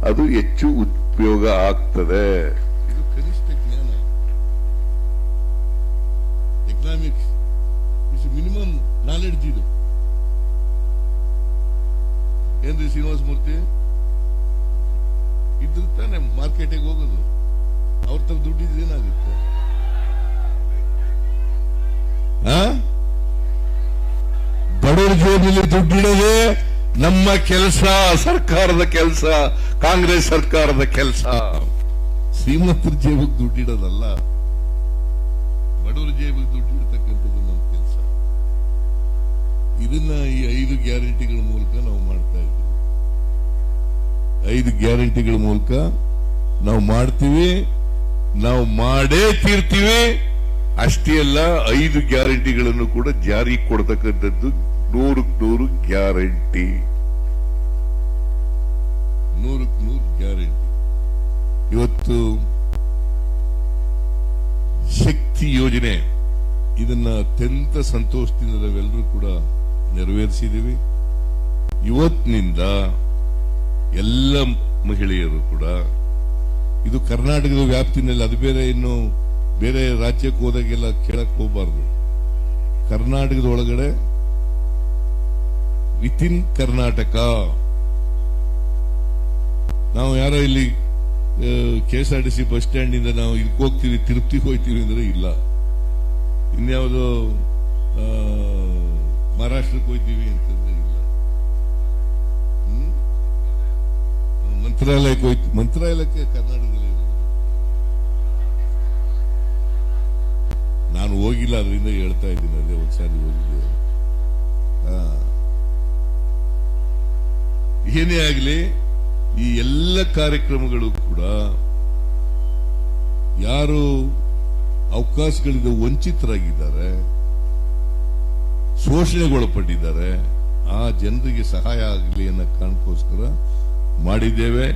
ಅದು ಹೆಚ್ಚು ಉಪಯೋಗ ಆಗ್ತದೆ. ಇದು ಕನಿಷ್ಠ ಜ್ಞಾನ. Economics is minimum knowledge. ಇದು ಏನ್ರಿ ಶ್ರೀನಿವಾಸ ಮೂರ್ತಿ? ಇದ್ರ ತಾನೆ ಮಾರ್ಕೆಟಿಗೆ ಹೋಗೋದು. ಅವ್ರ ತಮ್ಮ ದುಡ್ಡಿದ್ರೆ ಏನಾಗುತ್ತೆ? ಬಡವರ ಜೇಬಿನಲ್ಲಿ ದುಡ್ಡಿಡೋದೇ ನಮ್ಮ ಕೆಲಸ, ಸರ್ಕಾರದ ಕೆಲಸ, ಕಾಂಗ್ರೆಸ್ ಸರ್ಕಾರದ ಕೆಲಸ. ಶ್ರೀಮಂತರ ಜೇಬಿಗೆ ದುಡ್ಡಿಡೋದಲ್ಲ, ಬಡವರ ಜೇಬಿಗೆ ದುಡ್ಡಿಡ್ತಕ್ಕಂಥದ್ದು ನಮ್ಮ ಕೆಲಸ. ಇದನ್ನ ಈ 5 ಗ್ಯಾರಂಟಿಗಳ ಮೂಲಕ ನಾವು ಮಾಡ್ತಾ ಇದ್ದೀವಿ. 5 ಗ್ಯಾರಂಟಿಗಳ ಮೂಲಕ ನಾವು ಮಾಡ್ತೀವಿ, ನಾವು ಮಾಡೇ ತೀರ್ತೀವಿ. ಅಷ್ಟೇ ಅಲ್ಲ, 5 ಗ್ಯಾರಂಟಿಗಳನ್ನು ಕೂಡ ಜಾರಿ ಕೊಡ್ತಕ್ಕಂಥದ್ದು 100% ಗ್ಯಾರಂಟಿ. 100% ಗ್ಯಾರಂಟಿ. ಇವತ್ತು ಶಕ್ತಿ ಯೋಜನೆ, ಇದನ್ನ ಅತ್ಯಂತ ಸಂತೋಷದಿಂದ ನಾವೆಲ್ಲರೂ ಕೂಡ ನೆರವೇರಿಸಿದ್ದೀವಿ. ಇವತ್ತಿನಿಂದ ಎಲ್ಲ ಮಹಿಳೆಯರು ಕೂಡ, ಇದು ಕರ್ನಾಟಕದ ವ್ಯಾಪ್ತಿನಲ್ಲಿ, ಅದು ಬೇರೆ, ಇನ್ನು ಬೇರೆ ರಾಜ್ಯಕ್ಕೆ ಹೋದಾಗೆಲ್ಲ ಕೇಳಕ್ ಹೋಗಬಾರ್ದು. ಕರ್ನಾಟಕದ ಒಳಗಡೆ ವಿತಿನ್ ಕರ್ನಾಟಕ. ನಾವು ಯಾರೋ ಇಲ್ಲಿ KSRTC ಬಸ್ ಸ್ಟ್ಯಾಂಡ್ ಇಂದ ನಾವು ಇದಕ್ಕೆ ಹೋಗ್ತೀವಿ, ತಿರುಪತಿಗೆ ಹೋಗ್ತೀವಿ ಅಂದ್ರೆ ಇಲ್ಲ, ಇನ್ಯಾವುದೋ ಮಹಾರಾಷ್ಟ್ರಕ್ಕೆ ಹೋಗ್ತೀವಿ ಅಂತಂದ್ರೆ ಇಲ್ಲ, ಮಂತ್ರಾಲಯಕ್ಕೆ ಹೋಗ್ತೀವಿ. ಮಂತ್ರಾಲಯಕ್ಕೆ ಕರ್ನಾಟಕದಲ್ಲಿ ನಾನು ಹೋಗಿಲ್ಲ, ಅದರಿಂದ ಹೇಳ್ತಾ ಇದ್ದೀನಿ. ಅದೇ ಒಂದ್ಸಾರಿ ಹೋಗಿದ್ದೆ. ಏನೇ ಆಗಲಿ, ಈ ಎಲ್ಲ ಕಾರ್ಯಕ್ರಮಗಳು ಕೂಡ ಯಾರು ಅವಕಾಶಗಳಿಂದ ವಂಚಿತರಾಗಿದ್ದಾರೆ, ಶೋಷಣೆಗೊಳಪಟ್ಟಿದ್ದಾರೆ, ಆ ಜನರಿಗೆ ಸಹಾಯ ಆಗಲಿ ಅನ್ನೋ ಕಾರಣಕ್ಕೋಸ್ಕರ ಮಾಡಿದ್ದೇವೆ.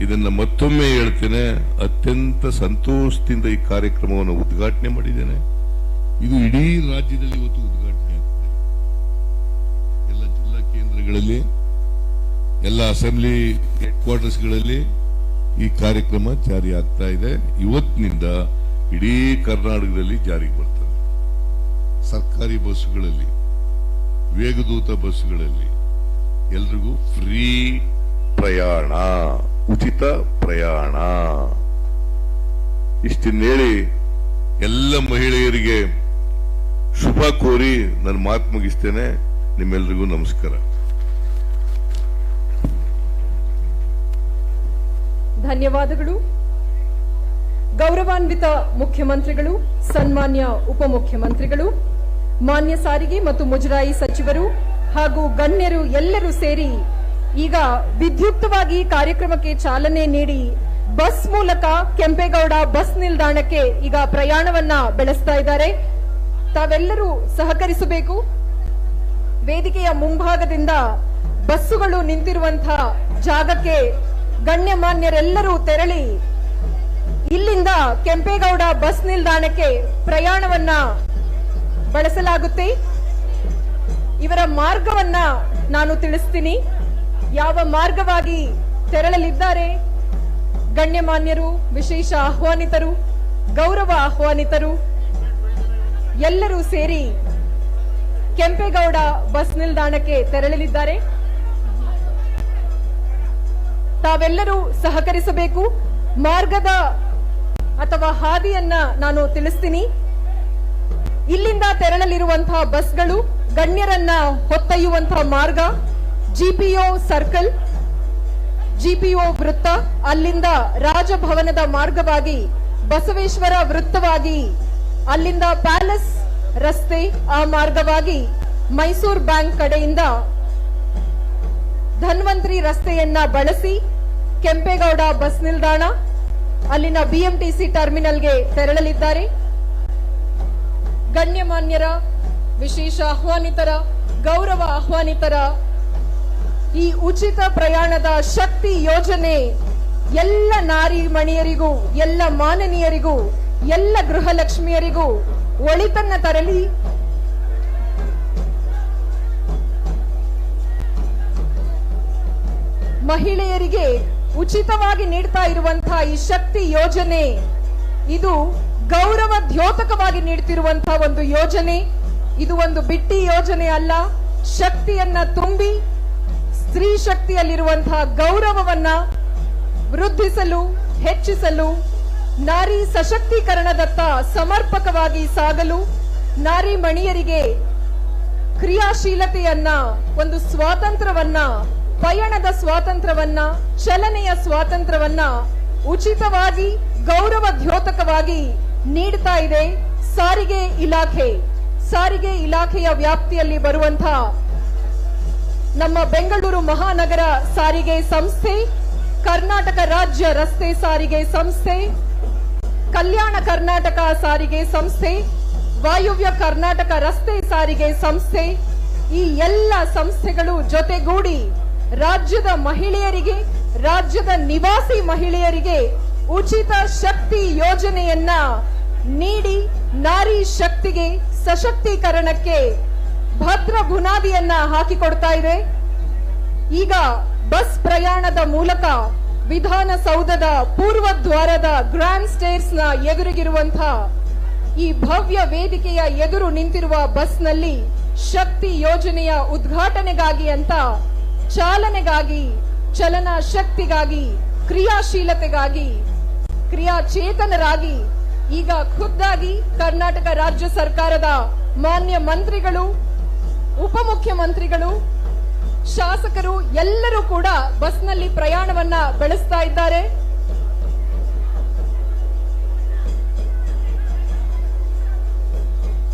ಇದನ್ನ ಮತ್ತೊಮ್ಮೆ ಹೇಳ್ತೇನೆ, ಅತ್ಯಂತ ಸಂತೋಷದಿಂದ ಈ ಕಾರ್ಯಕ್ರಮವನ್ನು ಉದ್ಘಾಟನೆ ಮಾಡಿದ್ದೇನೆ. ಇದು ಇಡೀ ರಾಜ್ಯದಲ್ಲಿ ಇವತ್ತು ಉದ್ಘಾಟನೆ ಆಗ್ತದೆ. ಎಲ್ಲ ಜಿಲ್ಲಾ ಕೇಂದ್ರಗಳಲ್ಲಿ, ಎಲ್ಲ ಅಸೆಂಬ್ಲಿ ಹೆಡ್ ಕ್ವಾರ್ಟರ್ಸ್ಗಳಲ್ಲಿ ಈ ಕಾರ್ಯಕ್ರಮ ಜಾರಿ ಆಗ್ತಾ ಇದೆ. ಇವತ್ತಿನಿಂದ ಇಡೀ ಕರ್ನಾಟಕದಲ್ಲಿ ಜಾರಿಗೆ ಬರ್ತದೆ. ಸರ್ಕಾರಿ ಬಸ್ಸುಗಳಲ್ಲಿ, ವೇಗದೂತ ಬಸ್ಸುಗಳಲ್ಲಿ ಎಲ್ರಿಗೂ ಫ್ರೀ ಪ್ರಯಾಣ, ಉಚಿತ ಪ್ರಯಾಣ. ಇಷ್ಟನ್ನೇಳಿ ಎಲ್ಲ ಮಹಿಳೆಯರಿಗೆ ಶುಭ ಕೋರಿ ನನ್ನ ಮಾತು ಮುಗಿಸ್ತೇನೆ. ನಿಮ್ಮೆಲ್ಲರಿಗೂ ನಮಸ್ಕಾರ. ಧನ್ಯವಾದಗಳು. ಗೌರವಾನ್ವಿತ ಮುಖ್ಯಮಂತ್ರಿಗಳು, ಸನ್ಮಾನ್ಯ ಉಪಮುಖ್ಯಮಂತ್ರಿಗಳು, ಮಾನ್ಯ ಸಾರಿಗೆ ಮತ್ತು ಮುಜರಾಯಿ ಸಚಿವರು ಹಾಗೂ ಗಣ್ಯರು ಎಲ್ಲರೂ ಸೇರಿ ಈಗ ವಿದ್ಯುಕ್ತವಾಗಿ ಕಾರ್ಯಕ್ರಮಕ್ಕೆ ಚಾಲನೆ ನೀಡಿ ಬಸ್ ಮೂಲಕ ಕೆಂಪೇಗೌಡ ಬಸ್ ನಿಲ್ದಾಣಕ್ಕೆ ಈಗ ಪ್ರಯಾಣವನ್ನ ಬೆಳೆಸ್ತಾ ಇದ್ದಾರೆ. ತಾವೆಲ್ಲರೂ ಸಹಕರಿಸಬೇಕು. ವೇದಿಕೆಯ ಮುಂಭಾಗದಿಂದ ಬಸ್ಸುಗಳು ನಿಂತಿರುವಂತಹ ಜಾಗಕ್ಕೆ ಗಣ್ಯಮಾನ್ಯರೆಲ್ಲರೂ ತೆರಳಿ ಇಲ್ಲಿಂದ ಕೆಂಪೇಗೌಡ ಬಸ್ ನಿಲ್ದಾಣಕ್ಕೆ ಪ್ರಯಾಣವನ್ನ ಬಳಸಲಾಗುತ್ತೆ. ಇವರ ಮಾರ್ಗವನ್ನ ನಾನು ತಿಳಿಸ್ತೀನಿ. ಯಾವ ಮಾರ್ಗವಾಗಿ ತೆರಳಲಿದ್ದಾರೆ ಗಣ್ಯಮಾನ್ಯರು, ವಿಶೇಷ ಆಹ್ವಾನಿತರು, ಗೌರವ ಆಹ್ವಾನಿತರು ಎಲ್ಲರೂ ಸೇರಿ ಕೆಂಪೇಗೌಡ ಬಸ್ ನಿಲ್ದಾಣಕ್ಕೆ ತೆರಳಲಿದ್ದಾರೆ. ತಾವೆಲ್ಲರೂ ಸಹಕರಿಸಬೇಕು. ಮಾರ್ಗದ ಅಥವಾ ಹಾದಿಯನ್ನ ನಾನು ತಿಳಿಸ್ತೀನಿ. ಇಲ್ಲಿಂದ ತೆರಳಲಿರುವಂತಹ ಬಸ್ಗಳು ಗಣ್ಯರನ್ನ ಹೊತ್ತೊಯ್ಯುವಂತಹ ಮಾರ್ಗ GPO ಸರ್ಕಲ್, GPO ವೃತ್ತ, ಅಲ್ಲಿಂದ ರಾಜಭವನದ ಮಾರ್ಗವಾಗಿ ಬಸವೇಶ್ವರ ವೃತ್ತವಾಗಿ, ಅಲ್ಲಿಂದ ಪ್ಯಾಲೇಸ್ ರಸ್ತೆ, ಆ ಮಾರ್ಗವಾಗಿ ಮೈಸೂರು ಬ್ಯಾಂಕ್ ಕಡೆಯಿಂದ ಧನ್ವಂತರಿ ರಸ್ತೆಯನ್ನ ಬಳಸಿ ಕೆಂಪೇಗೌಡ ಬಸ್ ನಿಲ್ದಾಣ, ಅಲ್ಲಿನ ಬಿಎಂಟಿಸಿ ಟರ್ಮಿನಲ್ಗೆ ತೆರಳಲಿದ್ದಾರೆ. ಗಣ್ಯಮಾನ್ಯರ, ವಿಶೇಷ ಆಹ್ವಾನಿತರ, ಗೌರವ ಆಹ್ವಾನಿತರ ಈ ಉಚಿತ ಪ್ರಯಾಣದ ಶಕ್ತಿ ಯೋಜನೆ ಎಲ್ಲ ನಾರಿ ಮಣಿಯರಿಗೂ, ಎಲ್ಲ ಮಾನನೀಯರಿಗೂ, ಎಲ್ಲ ಗೃಹಲಕ್ಷ್ಮಿಯರಿಗೂ ಒಳಿತನ್ನ ತರಲಿ. ಮಹಿಳೆಯರಿಗೆ ಉಚಿತವಾಗಿ ನೀಡ್ತಾ ಇರುವಂತಹ ಈ ಶಕ್ತಿ ಯೋಜನೆ ಇದು ಗೌರವ ದ್ಯೋತಕವಾಗಿ ನೀಡುತ್ತಿರುವಂತಹ ಒಂದು ಯೋಜನೆ. ಇದು ಒಂದು ಬಿಟ್ಟಿ ಯೋಜನೆ ಅಲ್ಲ. ಶಕ್ತಿಯನ್ನ ತುಂಬಿ ಸ್ತ್ರೀ ಶಕ್ತಿಯಲ್ಲಿರುವಂತಹ ಗೌರವವನ್ನ ವೃದ್ಧಿಸಲು, ಹೆಚ್ಚಿಸಲು, ನಾರಿ ಸಶಕ್ತೀಕರಣದತ್ತ ಸಮರ್ಪಕವಾಗಿ ಸಾಗಲು, ನಾರಿ ಮಣಿಯರಿಗೆ ಕ್ರಿಯಾಶೀಲತೆಯನ್ನ, ಒಂದು ಸ್ವಾತಂತ್ರ್ಯವನ್ನ, ಪಯಣದ ಸ್ವಾತಂತ್ರ್ಯವನ್ನ, ಚಲನೆಯ ಸ್ವಾತಂತ್ರ್ಯವನ್ನ ಉಚಿತವಾಗಿ, ಗೌರವ ದ್ಯೋತಕವಾಗಿ ನೀಡ್ತಾ ಇದೆ ಸಾರಿಗೆ ಇಲಾಖೆ. ಸಾರಿಗೆ ಇಲಾಖೆಯ ವ್ಯಾಪ್ತಿಯಲ್ಲಿ ಬರುವಂತಹ ನಮ್ಮ ಬೆಂಗಳೂರು ಮಹಾನಗರ ಸಾರಿಗೆ ಸಂಸ್ಥೆ, ಕರ್ನಾಟಕ ರಾಜ್ಯ ರಸ್ತೆ ಸಾರಿಗೆ ಸಂಸ್ಥೆ, ಕಲ್ಯಾಣ ಕರ್ನಾಟಕ ಸಾರಿಗೆ ಸಂಸ್ಥೆ, ವಾಯುವ್ಯ ಕರ್ನಾಟಕ ರಸ್ತೆ ಸಾರಿಗೆ ಸಂಸ್ಥೆ, ಈ ಎಲ್ಲ ಸಂಸ್ಥೆಗಳು ಜೊತೆಗೂಡಿ ರಾಜ್ಯದ ಮಹಿಳೆಯರಿಗೆ, ರಾಜ್ಯದ ನಿವಾಸಿ ಮಹಿಳೆಯರಿಗೆ ಉಚಿತ ಶಕ್ತಿ ಯೋಜನೆಯನ್ನ ನೀಡಿ ನಾರಿ ಶಕ್ತಿಗೆ, ಸಶಕ್ತೀಕರಣಕ್ಕೆ ಭದ್ರ ಬುನಾದಿಯನ್ನ ಹಾಕಿಕೊಡ್ತಾ ಇದೆ. ಈಗ ಬಸ್ ಪ್ರಯಾಣದ ಮೂಲಕ ವಿಧಾನಸೌಧದ ಪೂರ್ವ ದ್ವಾರದ ಗ್ರ್ಯಾಂಡ್ ಸ್ಟೇರ್ಸ್ ನ ಎದುರಿಗಿರುವಂತಹ ಈ ಭವ್ಯ ವೇದಿಕೆಯ ಎದುರು ನಿಂತಿರುವ ಬಸ್ನಲ್ಲಿ ಶಕ್ತಿ ಯೋಜನೆಯ ಉದ್ಘಾಟನೆಗಾಗಿ ಅಂತ ಚಾಲನೆಗಾಗಿ, ಚಲನಾ ಶಕ್ತಿಗಾಗಿ, ಕ್ರಿಯಾಶೀಲತೆಗಾಗಿ, ಕ್ರಿಯಾಚೇತನರಾಗಿ ಈಗ ಖುದ್ದಾಗಿ ಕರ್ನಾಟಕ ರಾಜ್ಯ ಸರ್ಕಾರದ ಮಾನ್ಯ ಮಂತ್ರಿಗಳು, ಉಪಮುಖ್ಯಮಂತ್ರಿಗಳು, ಶಾಸಕರು ಎಲ್ಲರೂ ಕೂಡ ಬಸ್ನಲ್ಲಿ ಪ್ರಯಾಣವನ್ನ ಬೆಳೆಸ್ತಾ ಇದ್ದಾರೆ.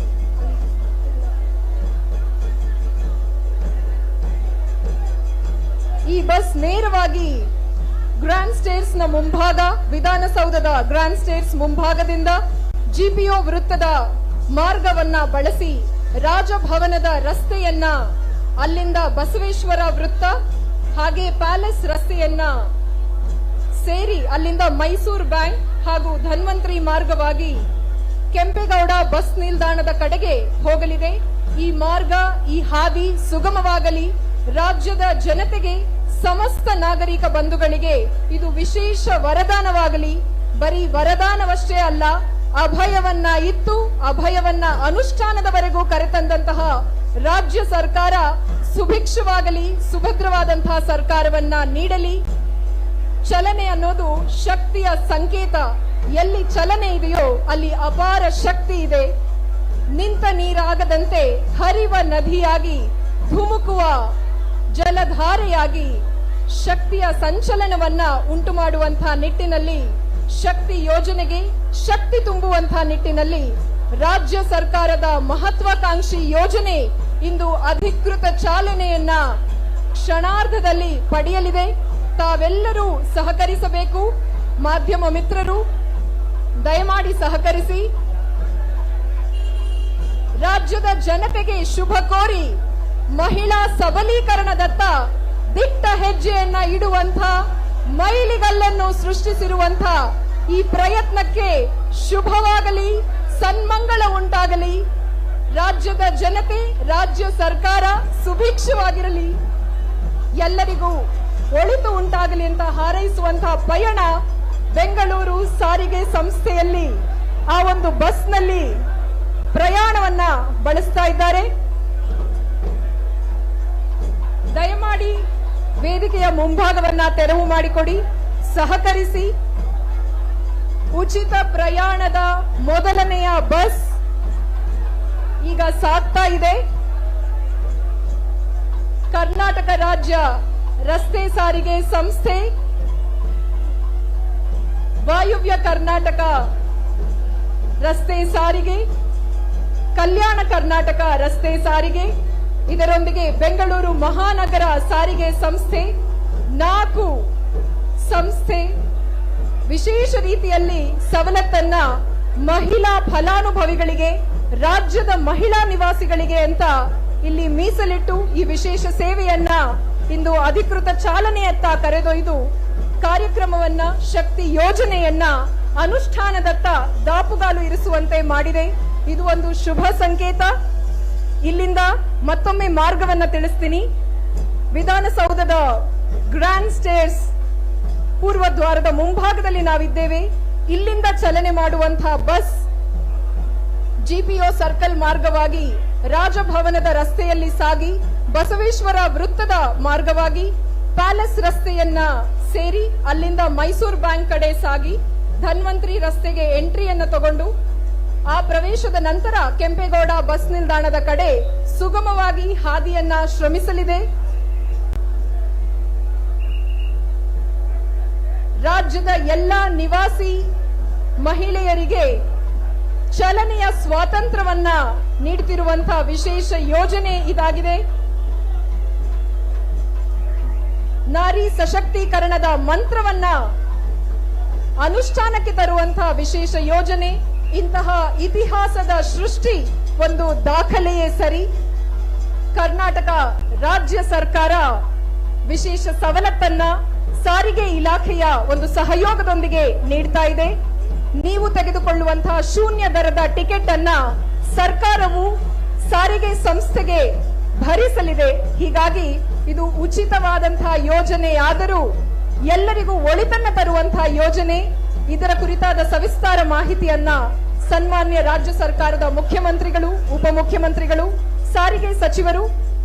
ಈ ಬಸ್ ನೇರವಾಗಿ ಗ್ರ್ಯಾಂಡ್ ಸ್ಟೇರ್ಸ್ ನ ಮುಂಭಾಗ, ವಿಧಾನಸೌಧದ ಗ್ರ್ಯಾಂಡ್ ಸ್ಟೇರ್ಸ್ ಮುಂಭಾಗದಿಂದ ಜಿಪಿಒ ವೃತ್ತದ ಮಾರ್ಗವನ್ನ ಬಳಸಿ ರಾಜಭವನದ ರಸ್ತೆಯನ್ನ, ಅಲ್ಲಿಂದ ಬಸವೇಶ್ವರ ವೃತ್ತ ಹಾಗೆ ಪ್ಯಾಲೇಸ್ ರಸ್ತೆಯನ್ನ ಸೇರಿ ಅಲ್ಲಿಂದ ಮೈಸೂರು ಬ್ಯಾಂಕ್ ಹಾಗೂ ಧನ್ವಂತರಿ ಮಾರ್ಗವಾಗಿ ಕೆಂಪೇಗೌಡ ಬಸ್ ನಿಲ್ದಾಣದ ಕಡೆಗೆ ಹೋಗಲಿದೆ. ಈ ಮಾರ್ಗ, ಈ ಹಾದಿ ಸುಗಮವಾಗಲಿ, ರಾಜ್ಯದ ಜನತೆಗೆ, ಸಮಸ್ತ ನಾಗರಿಕ ಬಂಧುಗಳಿಗೆ ಇದು ವಿಶೇಷ ವರದಾನವಾಗಲಿ. ಬರೀ ವರದಾನವಷ್ಟೇ ಅಲ್ಲ, ಅಭಯವನ್ನ ಇತ್ತು, ಅಭಯವನ್ನ ಅನುಷ್ಠಾನದವರೆಗೂ ಕರೆತಂದಂತಹ ರಾಜ್ಯ ಸರ್ಕಾರ ಸುಭಿಕ್ಷವಾಗಲಿ, ಸುಭದ್ರವಾದಂತಹ ಸರ್ಕಾರವನ್ನ ನೀಡಲಿ. ಚಲನೆ ಅನ್ನೋದು ಶಕ್ತಿಯ ಸಂಕೇತ. ಎಲ್ಲಿ ಚಲನೆ ಇದೆಯೋ ಅಲ್ಲಿ ಅಪಾರ ಶಕ್ತಿ ಇದೆ. ನಿಂತ ನೀರಾಗದಂತೆ ಹರಿವ ನದಿಯಾಗಿ, ಧುಮುಕುವ ಜಲಧಾರೆಯಾಗಿ ಶಕ್ತಿಯ ಸಂಚಲನವನ್ನ ಉಂಟು ಮಾಡುವಂತಹ ನಿಟ್ಟಿನಲ್ಲಿ, ಶಕ್ತಿ ಯೋಜನೆಗೆ ಶಕ್ತಿ ತುಂಬುವಂತಹ ನಿಟ್ಟಿನಲ್ಲಿ ರಾಜ್ಯ ಸರ್ಕಾರದ ಮಹತ್ವಾಕಾಂಕ್ಷಿ ಯೋಜನೆ ಇಂದು ಅಧಿಕೃತ ಚಾಲನೆಯನ್ನ ಕ್ಷಣಾರ್ಧದಲ್ಲಿ ಪಡೆಯಲಿದೆ. ತಾವೆಲ್ಲರೂ ಸಹಕರಿಸಬೇಕು. ಮಾಧ್ಯಮ ಮಿತ್ರರು ದಯಮಾಡಿ ಸಹಕರಿಸಿ. ರಾಜ್ಯದ ಜನತೆಗೆ ಶುಭ ಕೋರಿ ಮಹಿಳಾ ಸಬಲೀಕರಣದತ್ತ ದಿಟ್ಟ ಹೆಜ್ಜೆಯನ್ನ ಇಡುವಂತ, ಮೈಲಿಗಲ್ಲನ್ನು ಸೃಷ್ಟಿಸಿರುವಂತ ಈ ಪ್ರಯತ್ನಕ್ಕೆ ಶುಭವಾಗಲಿ, ಸನ್ಮಂಗಳ ಉಂಟಾಗಲಿ. ರಾಜ್ಯದ ಜನತೆ, ರಾಜ್ಯ ಸರ್ಕಾರ ಸುಭಿಕ್ಷವಾಗಿರಲಿ, ಎಲ್ಲರಿಗೂ ಒಳಿತು ಉಂಟಾಗಲಿ ಅಂತ ಹಾರೈಸುವಂತಹ ಪಯಣ ಬೆಂಗಳೂರು ಸಾರಿಗೆ ಸಂಸ್ಥೆಯಲ್ಲಿ ಆ ಒಂದು ಬಸ್ನಲ್ಲಿ ಪ್ರಯಾಣವನ್ನ ಬಳಸ್ತಾ ಇದ್ದಾರೆ. ದಯಮಾಡಿ ವೇದಿಕೆಯ ಮುಂಭಾಗವನ್ನ ತೆರವು ಮಾಡಿಕೊಡಿ, ಸಹಕರಿಸಿ. ಉಚಿತ ಪ್ರಯಾಣದ ಮೊದಲನೆಯ ಬಸ್ ಈಗ ಸಾಗ್ತಾ ಇದೆ. ಕರ್ನಾಟಕ ರಾಜ್ಯ ರಸ್ತೆ ಸಾರಿಗೆ ಸಂಸ್ಥೆ, ವಾಯುವ್ಯ ಕರ್ನಾಟಕ ರಸ್ತೆ ಸಾರಿಗೆ, ಕಲ್ಯಾಣ ಕರ್ನಾಟಕ ರಸ್ತೆ ಸಾರಿಗೆ, ಇದರೊಂದಿಗೆ ಬೆಂಗಳೂರು ಮಹಾನಗರ ಸಾರಿಗೆ ಸಂಸ್ಥೆ, 4 ಸಂಸ್ಥೆ ವಿಶೇಷ ರೀತಿಯಲ್ಲಿ ಸವಲತ್ತನ್ನ ಮಹಿಳಾ ಫಲಾನುಭವಿಗಳಿಗೆ, ರಾಜ್ಯದ ಮಹಿಳಾ ನಿವಾಸಿಗಳಿಗೆ ಅಂತ ಇಲ್ಲಿ ಮೀಸಲಿಟ್ಟು ಈ ವಿಶೇಷ ಸೇವೆಯನ್ನ ಇಂದು ಅಧಿಕೃತ ಚಾಲನೆಯತ್ತ ಕರೆದೊಯ್ದು ಕಾರ್ಯಕ್ರಮವನ್ನ, ಶಕ್ತಿ ಯೋಜನೆಯನ್ನ ಅನುಷ್ಠಾನದತ್ತ ದಾಪುಗಾಲು ಇರಿಸುವಂತೆ ಮಾಡಿದೆ. ಇದು ಒಂದು ಶುಭ ಸಂಕೇತ. ಇಲ್ಲಿಂದ ಮತ್ತೊಮ್ಮೆ ಮಾರ್ಗವನ್ನ ತಿಳಿಸ್ತೀನಿ. ವಿಧಾನಸೌಧದ ಗ್ರ್ಯಾಂಡ್ ಸ್ಟೇರ್ಸ್ ಪೂರ್ವ ದ್ವಾರದ ಮುಂಭಾಗದಲ್ಲಿ ನಾವಿದ್ದೇವೆ. ಇಲ್ಲಿಂದ ಚಲನೆ ಮಾಡುವಂತಹ ಬಸ್ ಜಿಪಿಒ ಸರ್ಕಲ್ ಮಾರ್ಗವಾಗಿ ರಾಜಭವನದ ರಸ್ತೆಯಲ್ಲಿ ಸಾಗಿ ಬಸವೇಶ್ವರ ವೃತ್ತದ ಮಾರ್ಗವಾಗಿ ಪ್ಯಾಲೇಸ್ ರಸ್ತೆಯನ್ನ ಸೇರಿ ಅಲ್ಲಿಂದ ಮೈಸೂರು ಬ್ಯಾಂಕ್ ಕಡೆ ಸಾಗಿ ಧನ್ವಂತರಿ ರಸ್ತೆಗೆ ಎಂಟ್ರಿಯನ್ನ ತಗೊಂಡು ಆ ಪ್ರವೇಶದ ನಂತರ ಕೆಂಪೇಗೌಡ ಬಸ್ ನಿಲ್ದಾಣದ ಕಡೆ ಸುಗಮವಾಗಿ ಹಾದಿಯನ್ನ ಶ್ರಮಿಸಲಿದೆ. ರಾಜ್ಯದ ಎಲ್ಲ ನಿವಾಸಿ ಮಹಿಳೆಯರಿಗೆ ಚಲನೆಯ ಸ್ವಾತಂತ್ರ್ಯವನ್ನ ನೀಡುತ್ತಿರುವಂತಹ ವಿಶೇಷ ಯೋಜನೆ ಇದಾಗಿದೆ. ನಾರಿ ಸಶಕ್ತೀಕರಣದ ಮಂತ್ರವನ್ನ ಅನುಷ್ಠಾನಕ್ಕೆ ತರುವಂತಹ ವಿಶೇಷ ಯೋಜನೆ. ಇಂತಹ ಇತಿಹಾಸದ ಸೃಷ್ಟಿ ಒಂದು ದಾಖಲೆಯೇ ಸರಿ. ಕರ್ನಾಟಕ ರಾಜ್ಯ ಸರ್ಕಾರ ವಿಶೇಷ ಸವಲತ್ತನ್ನ ಸಾರಿಗೆ ಇಲಾಖೆಯ ಒಂದು ಸಹಯೋಗದೊಂದಿಗೆ ನೀಡ್ತಾ ಇದೆ. ನೀವು ತೆಗೆದುಕೊಳ್ಳುವಂತಹ ಶೂನ್ಯ ದರದ ಟಿಕೆಟ್ ಅನ್ನ ಸರ್ಕಾರವು ಸಾರಿಗೆ ಸಂಸ್ಥೆಗೆ ಭರಿಸಲಿದೆ. ಹೀಗಾಗಿ ಇದು ಉಚಿತವಾದಂತಹ ಯೋಜನೆಯಾದರೂ ಎಲ್ಲರಿಗೂ ಒಳಿತನ್ನ ತರುವಂತಹ ಯೋಜನೆ. ಇದರ ಕುರಿತಾದ ಸವಿಸ್ತಾರ ಮಾಹಿತಿಯನ್ನ ಸನ್ಮಾನ್ಯ ರಾಜ್ಯ ಸರ್ಕಾರದ ಮುಖ್ಯಮಂತ್ರಿಗಳು, ಉಪಮುಖ್ಯಮಂತ್ರಿಗಳು, ಸಾರಿಗೆ ಸಚಿವರು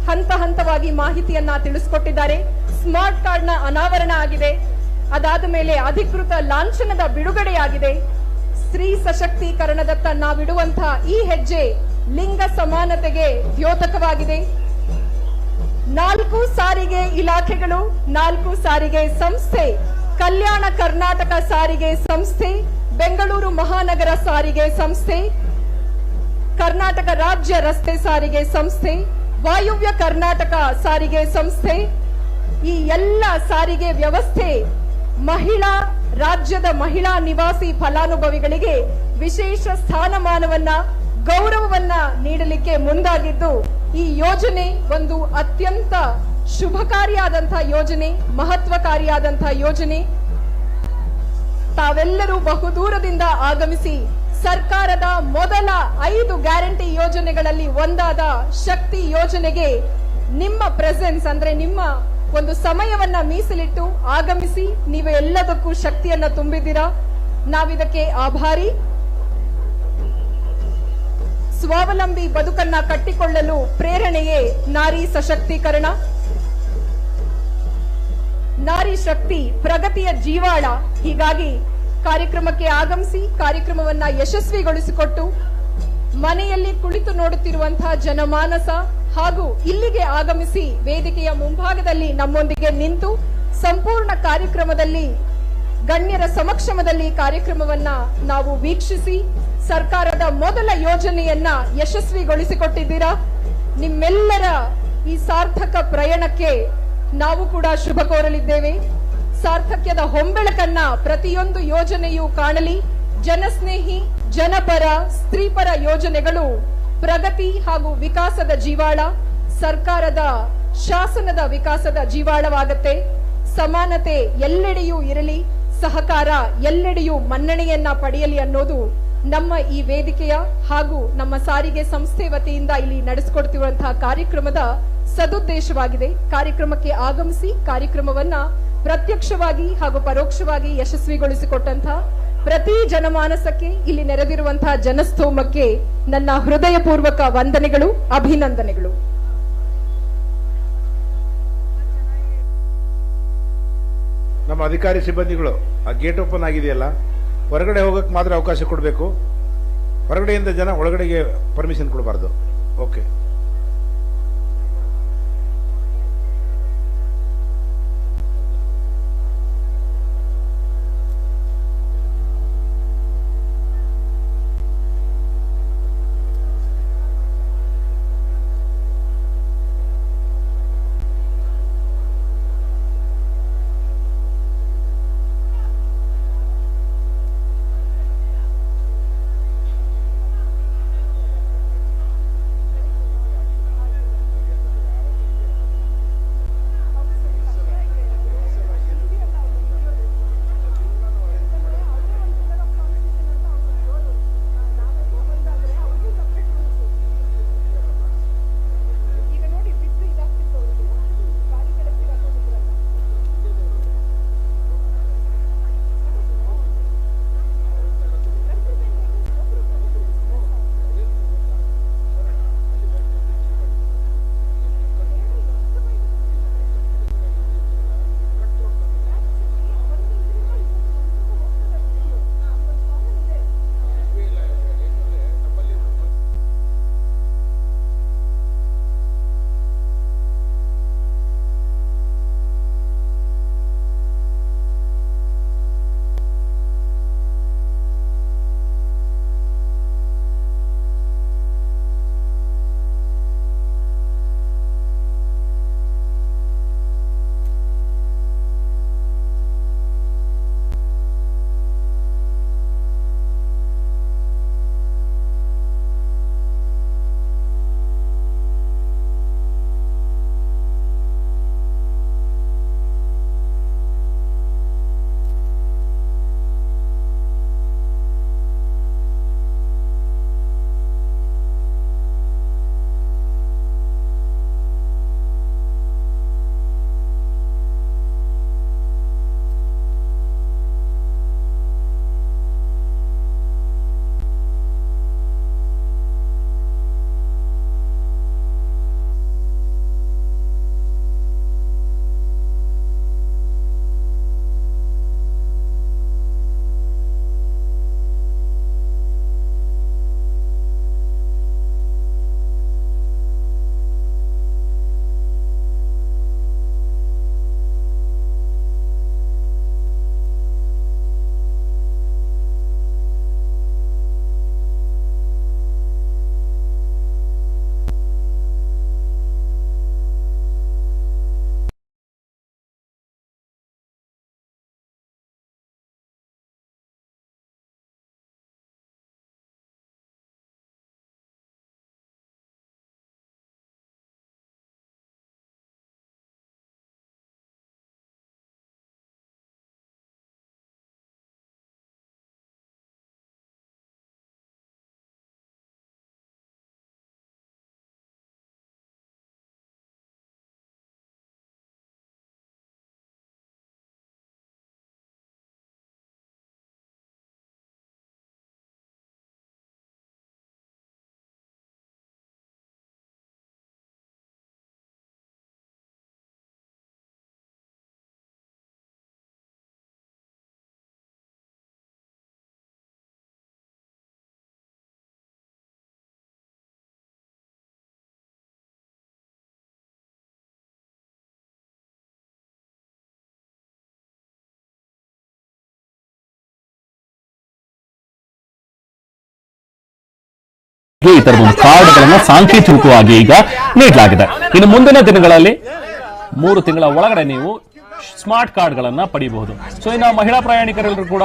ಹಂತ ಹಂತವಾಗಿ ಮಾಹಿತಿಯನ್ನ ತಿಳಿಸಿಕೊಟ್ಟಿದ್ದಾರೆ. ಸ್ಮಾರ್ಟ್ ಕಾರ್ಡ್ ನ ಅನಾವರಣ ಆಗಿದೆ. ಅದಾದ ಮೇಲೆ ಅಧಿಕೃತ ಲಾಂಛನದ ಬಿಡುಗಡೆಯಾಗಿದೆ. ಸ್ತ್ರೀ ಸಶಕ್ತೀಕರಣದತ್ತ ನಾವಿಡುವಂತಹ ಈ ಹೆಜ್ಜೆ ಲಿಂಗ ಸಮಾನತೆಗೆ ದ್ಯೋತಕವಾಗಿದೆ. 4 ಸಾರಿಗೆ ಇಲಾಖೆಗಳು, 4 ಸಾರಿಗೆ ಸಂಸ್ಥೆ, ಕಲ್ಯಾಣ ಕರ್ನಾಟಕ ಸಾರಿಗೆ ಸಂಸ್ಥೆ, ಬೆಂಗಳೂರು ಮಹಾನಗರ ಸಾರಿಗೆ ಸಂಸ್ಥೆ, ಕರ್ನಾಟಕ ರಾಜ್ಯ ರಸ್ತೆ ಸಾರಿಗೆ ಸಂಸ್ಥೆ, ವಾಯುವ್ಯ ಕರ್ನಾಟಕ ಸಾರಿಗೆ ಸಂಸ್ಥೆ, ಈ ಎಲ್ಲ ಸಾರಿಗೆ ವ್ಯವಸ್ಥೆ ರಾಜ್ಯದ ಮಹಿಳಾ ನಿವಾಸಿ ಫಲಾನುಭವಿಗಳಿಗೆ ವಿಶೇಷ ಸ್ಥಾನಮಾನವನ್ನ, ಗೌರವವನ್ನ ನೀಡಲಿಕ್ಕೆ ಮುಂದಾಗಿದ್ದು ಈ ಯೋಜನೆ ಒಂದು ಅತ್ಯಂತ ಶುಭಕಾರಿಯಾದಂತಹ ಯೋಜನೆ, ಮಹತ್ವಕಾರಿಯಾದಂತಹ ಯೋಜನೆ. ತಾವೆಲ್ಲರೂ ಬಹುದೂರದಿಂದ ಆಗಮಿಸಿ ಸರ್ಕಾರದ ಮೊದಲ 5 ಗ್ಯಾರಂಟಿ ಯೋಜನೆಗಳಲ್ಲಿ ಒಂದಾದ ಶಕ್ತಿ ಯೋಜನೆಗೆ ನಿಮ್ಮ ಪ್ರೆಸೆನ್ಸ್ ಅಂದ್ರೆ ನಿಮ್ಮ ಒಂದು ಸಮಯವನ್ನ ಮೀಸಲಿಟ್ಟು ಆಗಮಿಸಿ ನೀವು ಎಲ್ಲದಕ್ಕೂ ಶಕ್ತಿಯನ್ನ ತುಂಬಿದ್ದೀರಾ. ನಾವಿದಕ್ಕೆ ಆಭಾರಿ. ಸ್ವಾವಲಂಬಿ ಬದುಕನ್ನ ಕಟ್ಟಿಕೊಳ್ಳಲು ಪ್ರೇರಣೆಯೇ ನಾರಿ ಸಶಕ್ತೀಕರಣ. ನಾರಿ ಶಕ್ತಿ ಪ್ರಗತಿಯ ಜೀವಾಳ. ಹೀಗಾಗಿ ಕಾರ್ಯಕ್ರಮಕ್ಕೆ ಆಗಮಿಸಿ ಕಾರ್ಯಕ್ರಮವನ್ನ ಯಶಸ್ವಿಗೊಳಿಸಿಕೊಟ್ಟು ಮನೆಯಲ್ಲಿ ಕುಳಿತು ನೋಡುತ್ತಿರುವಂತಹ ಜನಮಾನಸ ಹಾಗೂ ಇಲ್ಲಿಗೆ ಆಗಮಿಸಿ ವೇದಿಕೆಯ ಮುಂಭಾಗದಲ್ಲಿ ನಮ್ಮೊಂದಿಗೆ ನಿಂತು ಸಂಪೂರ್ಣ ಕಾರ್ಯಕ್ರಮದಲ್ಲಿ ಗಣ್ಯರ ಸಮಕ್ಷಮದಲ್ಲಿ ಕಾರ್ಯಕ್ರಮವನ್ನ ನಾವು ವೀಕ್ಷಿಸಿ ಸರ್ಕಾರದ ಮೊದಲ ಯೋಜನೆಯನ್ನ ಯಶಸ್ವಿಗೊಳಿಸಿಕೊಟ್ಟಿದ್ದೀರಾ. ನಿಮ್ಮೆಲ್ಲರ ಈ ಸಾರ್ಥಕ ಪ್ರಯಾಣಕ್ಕೆ ನಾವು ಕೂಡ ಶುಭ ಕೋರಲಿದ್ದೇವೆ. ಸಾರ್ಥಕ್ಯದ ಹೊಂಬೆಳಕನ್ನ ಪ್ರತಿಯೊಂದು ಯೋಜನೆಯೂ ಕಾಣಲಿ. ಜನಸ್ನೇಹಿ, ಜನಪರ, ಸ್ತ್ರೀಪರ ಯೋಜನೆಗಳು ಪ್ರಗತಿ ಹಾಗೂ ವಿಕಾಸದ ಜೀವಾಳ, ಸರ್ಕಾರದ ಶಾಸನದ ವಿಕಾಸದ ಜೀವಾಳವಾಗತ್ತೆ. ಸಮಾನತೆ ಎಲ್ಲೆಡೆಯೂ ಇರಲಿ, ಸಹಕಾರ ಎಲ್ಲೆಡೆಯೂ ಮನ್ನಣೆಯನ್ನ ಪಡೆಯಲಿ ಅನ್ನೋದು ನಮ್ಮ ಈ ವೇದಿಕೆಯ ಹಾಗೂ ನಮ್ಮ ಸಾರಿಗೆ ಸಂಸ್ಥೆ ವತಿಯಿಂದ ಇಲ್ಲಿ ನಡೆಸಿಕೊಡ್ತಿರುವಂತಹ ಕಾರ್ಯಕ್ರಮದ ಸದುದ್ದೇಶವಾಗಿದೆ. ಕಾರ್ಯಕ್ರಮಕ್ಕೆ ಆಗಮಿಸಿ ಕಾರ್ಯಕ್ರಮವನ್ನ ಪ್ರತ್ಯಕ್ಷವಾಗಿ ಹಾಗೂ ಪರೋಕ್ಷವಾಗಿ ಯಶಸ್ವಿಗೊಳಿಸಿಕೊಟ್ಟಂತಹ ಪ್ರತಿ ಜನಮಾನಸಕ್ಕೆ, ಇಲ್ಲಿ ನೆರೆದಿರುವಂತಹ ಜನಸ್ತೋಮಕ್ಕೆ ನನ್ನ ಹೃದಯಪೂರ್ವಕ ವಂದನೆಗಳು, ಅಭಿನಂದನೆಗಳು. ನಮ್ಮ ಅಧಿಕಾರಿ ಸಿಬ್ಬಂದಿಗಳು ಆ ಗೇಟ್ ಓಪನ್ ಆಗಿದೆಯಲ್ಲ, ಹೊರಗಡೆ ಹೋಗಕ್ಕೆ ಮಾತ್ರ ಅವಕಾಶ ಕೊಡಬೇಕು. ಹೊರಗಡೆಯಿಂದ ಜನ ಒಳಗಡೆಗೆ ಪರ್ಮಿಷನ್ ಕೊಡಬಾರ್ದು. ಓಕೆ. ಈ ತರದೊಂದು ಕಾರ್ಡ್ಗಳನ್ನ ಸಾಂಕೇತಿಕವಾಗಿ ಈಗ ನೀಡಲಾಗಿದೆ. ಇನ್ನು ಮುಂದಿನ ದಿನಗಳಲ್ಲಿ 3 ತಿಂಗಳ ಒಳಗಡೆ ನೀವು ಸ್ಮಾರ್ಟ್ ಕಾರ್ಡ್ಗಳನ್ನ ಪಡೆಯಬಹುದು. ಸೊ ಇನ್ನು ಮಹಿಳಾ ಪ್ರಯಾಣಿಕರೆಲ್ಲರೂ ಕೂಡ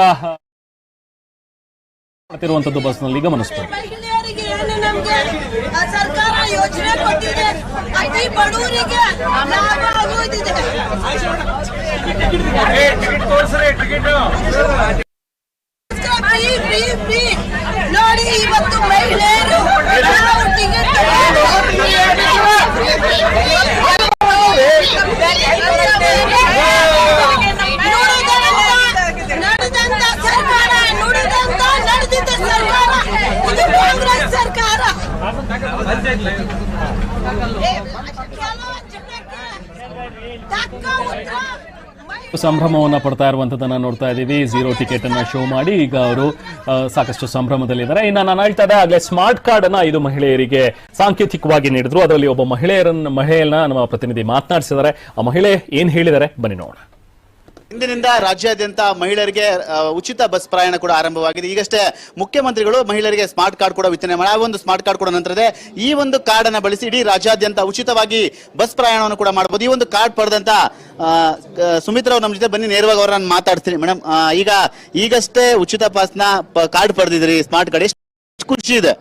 ಇರುವಂತದ್ದು ಬಸ್ನಲ್ಲಿ ಗಮನಿಸಬಹುದು. ಸರ್ಕಾರ ಯೋಜನೆ ಕೊಟ್ಟಿದೆ, ಅತಿ ಬಡವರಿಗೆ ಲಾಭ ಆಗುವುದಿದೆ. ನೋಡಿ ಇವತ್ತು ಮಹಿಳೆಯರು ನಡೆದಂತ ಸರ್ಕಾರ ನಡೆದಿದ್ದ ಸರ್ಕಾರ ಇದು ಕಾಂಗ್ರೆಸ್ ಸರ್ಕಾರ. ಸಂಭ್ರಮವನ್ನ ಪಡ್ತಾ ಇರುವಂತದನ್ನ ನೋಡ್ತಾ ಇದೀವಿ. 0 ಟಿಕೆಟ್ ಅನ್ನ ಶೋ ಮಾಡಿ ಈಗ ಅವರು ಸಾಕಷ್ಟು ಸಂಭ್ರಮದಲ್ಲಿದ್ದಾರೆ. ಇನ್ನು ನಾನು ಹೇಳ್ತಾ ಇದ್ದೆ ಆಗ್ಲೇ ಸ್ಮಾರ್ಟ್ ಕಾರ್ಡ್ ಅನ್ನ 5 ಮಹಿಳೆಯರಿಗೆ ಸಾಂಕೇತಿಕವಾಗಿ ನೀಡಿದ್ರು. ಅದರಲ್ಲಿ ಒಬ್ಬ ಮಹಿಳೆಯನ್ನ ನಮ್ಮ ಪ್ರತಿನಿಧಿ ಮಾತನಾಡಿಸಿದ್ದಾರೆ. ಆ ಮಹಿಳೆ ಏನ್ ಹೇಳಿದ್ದಾರೆ ಬನ್ನಿ ನೋಡೋಣ. ಇಂದಿನಿಂದ ರಾಜ್ಯಾದ್ಯಂತ ಮಹಿಳೆಯರಿಗೆ ಉಚಿತ ಬಸ್ ಪ್ರಯಾಣ ಕೂಡ ಆರಂಭವಾಗಿದೆ. ಈಗಷ್ಟೇ ಮುಖ್ಯಮಂತ್ರಿಗಳು ಮಹಿಳೆಯರಿಗೆ ಸ್ಮಾರ್ಟ್ ಕಾರ್ಡ್ ಕೂಡ ವಿತರಣೆ ಮಾಡಿ, ಆ ಒಂದು ಸ್ಮಾರ್ಟ್ ಕಾರ್ಡ್ ಕೂಡ ನಂತರದೇ ಈ ಒಂದು ಕಾರ್ಡ್ ಅನ್ನ ಬಳಸಿ ಇಡೀ ರಾಜ್ಯಾದ್ಯಂತ ಉಚಿತವಾಗಿ ಬಸ್ ಪ್ರಯಾಣವನ್ನು ಕೂಡ ಮಾಡಬಹುದು. ಈ ಒಂದು ಕಾರ್ಡ್ ಪಡೆದಂತ ಸುಮಿತ್ರಾ ಅವ್ರು ನಮ್ಮ ಜೊತೆ ಬನ್ನಿ, ನೇರವಾಗಿ ಅವರನ್ನು ಮಾತಾಡ್ತೀನಿ. ಮೇಡಮ್, ಈಗಷ್ಟೇ ಉಚಿತ ಪಾಸ್ನ ಕಾರ್ಡ್ ಪಡೆದಿದ್ರಿ, ಸ್ಮಾರ್ಟ್ ಕಾರ್ಡ್, ಎಷ್ಟು ಖುಷಿ ಇದೆ?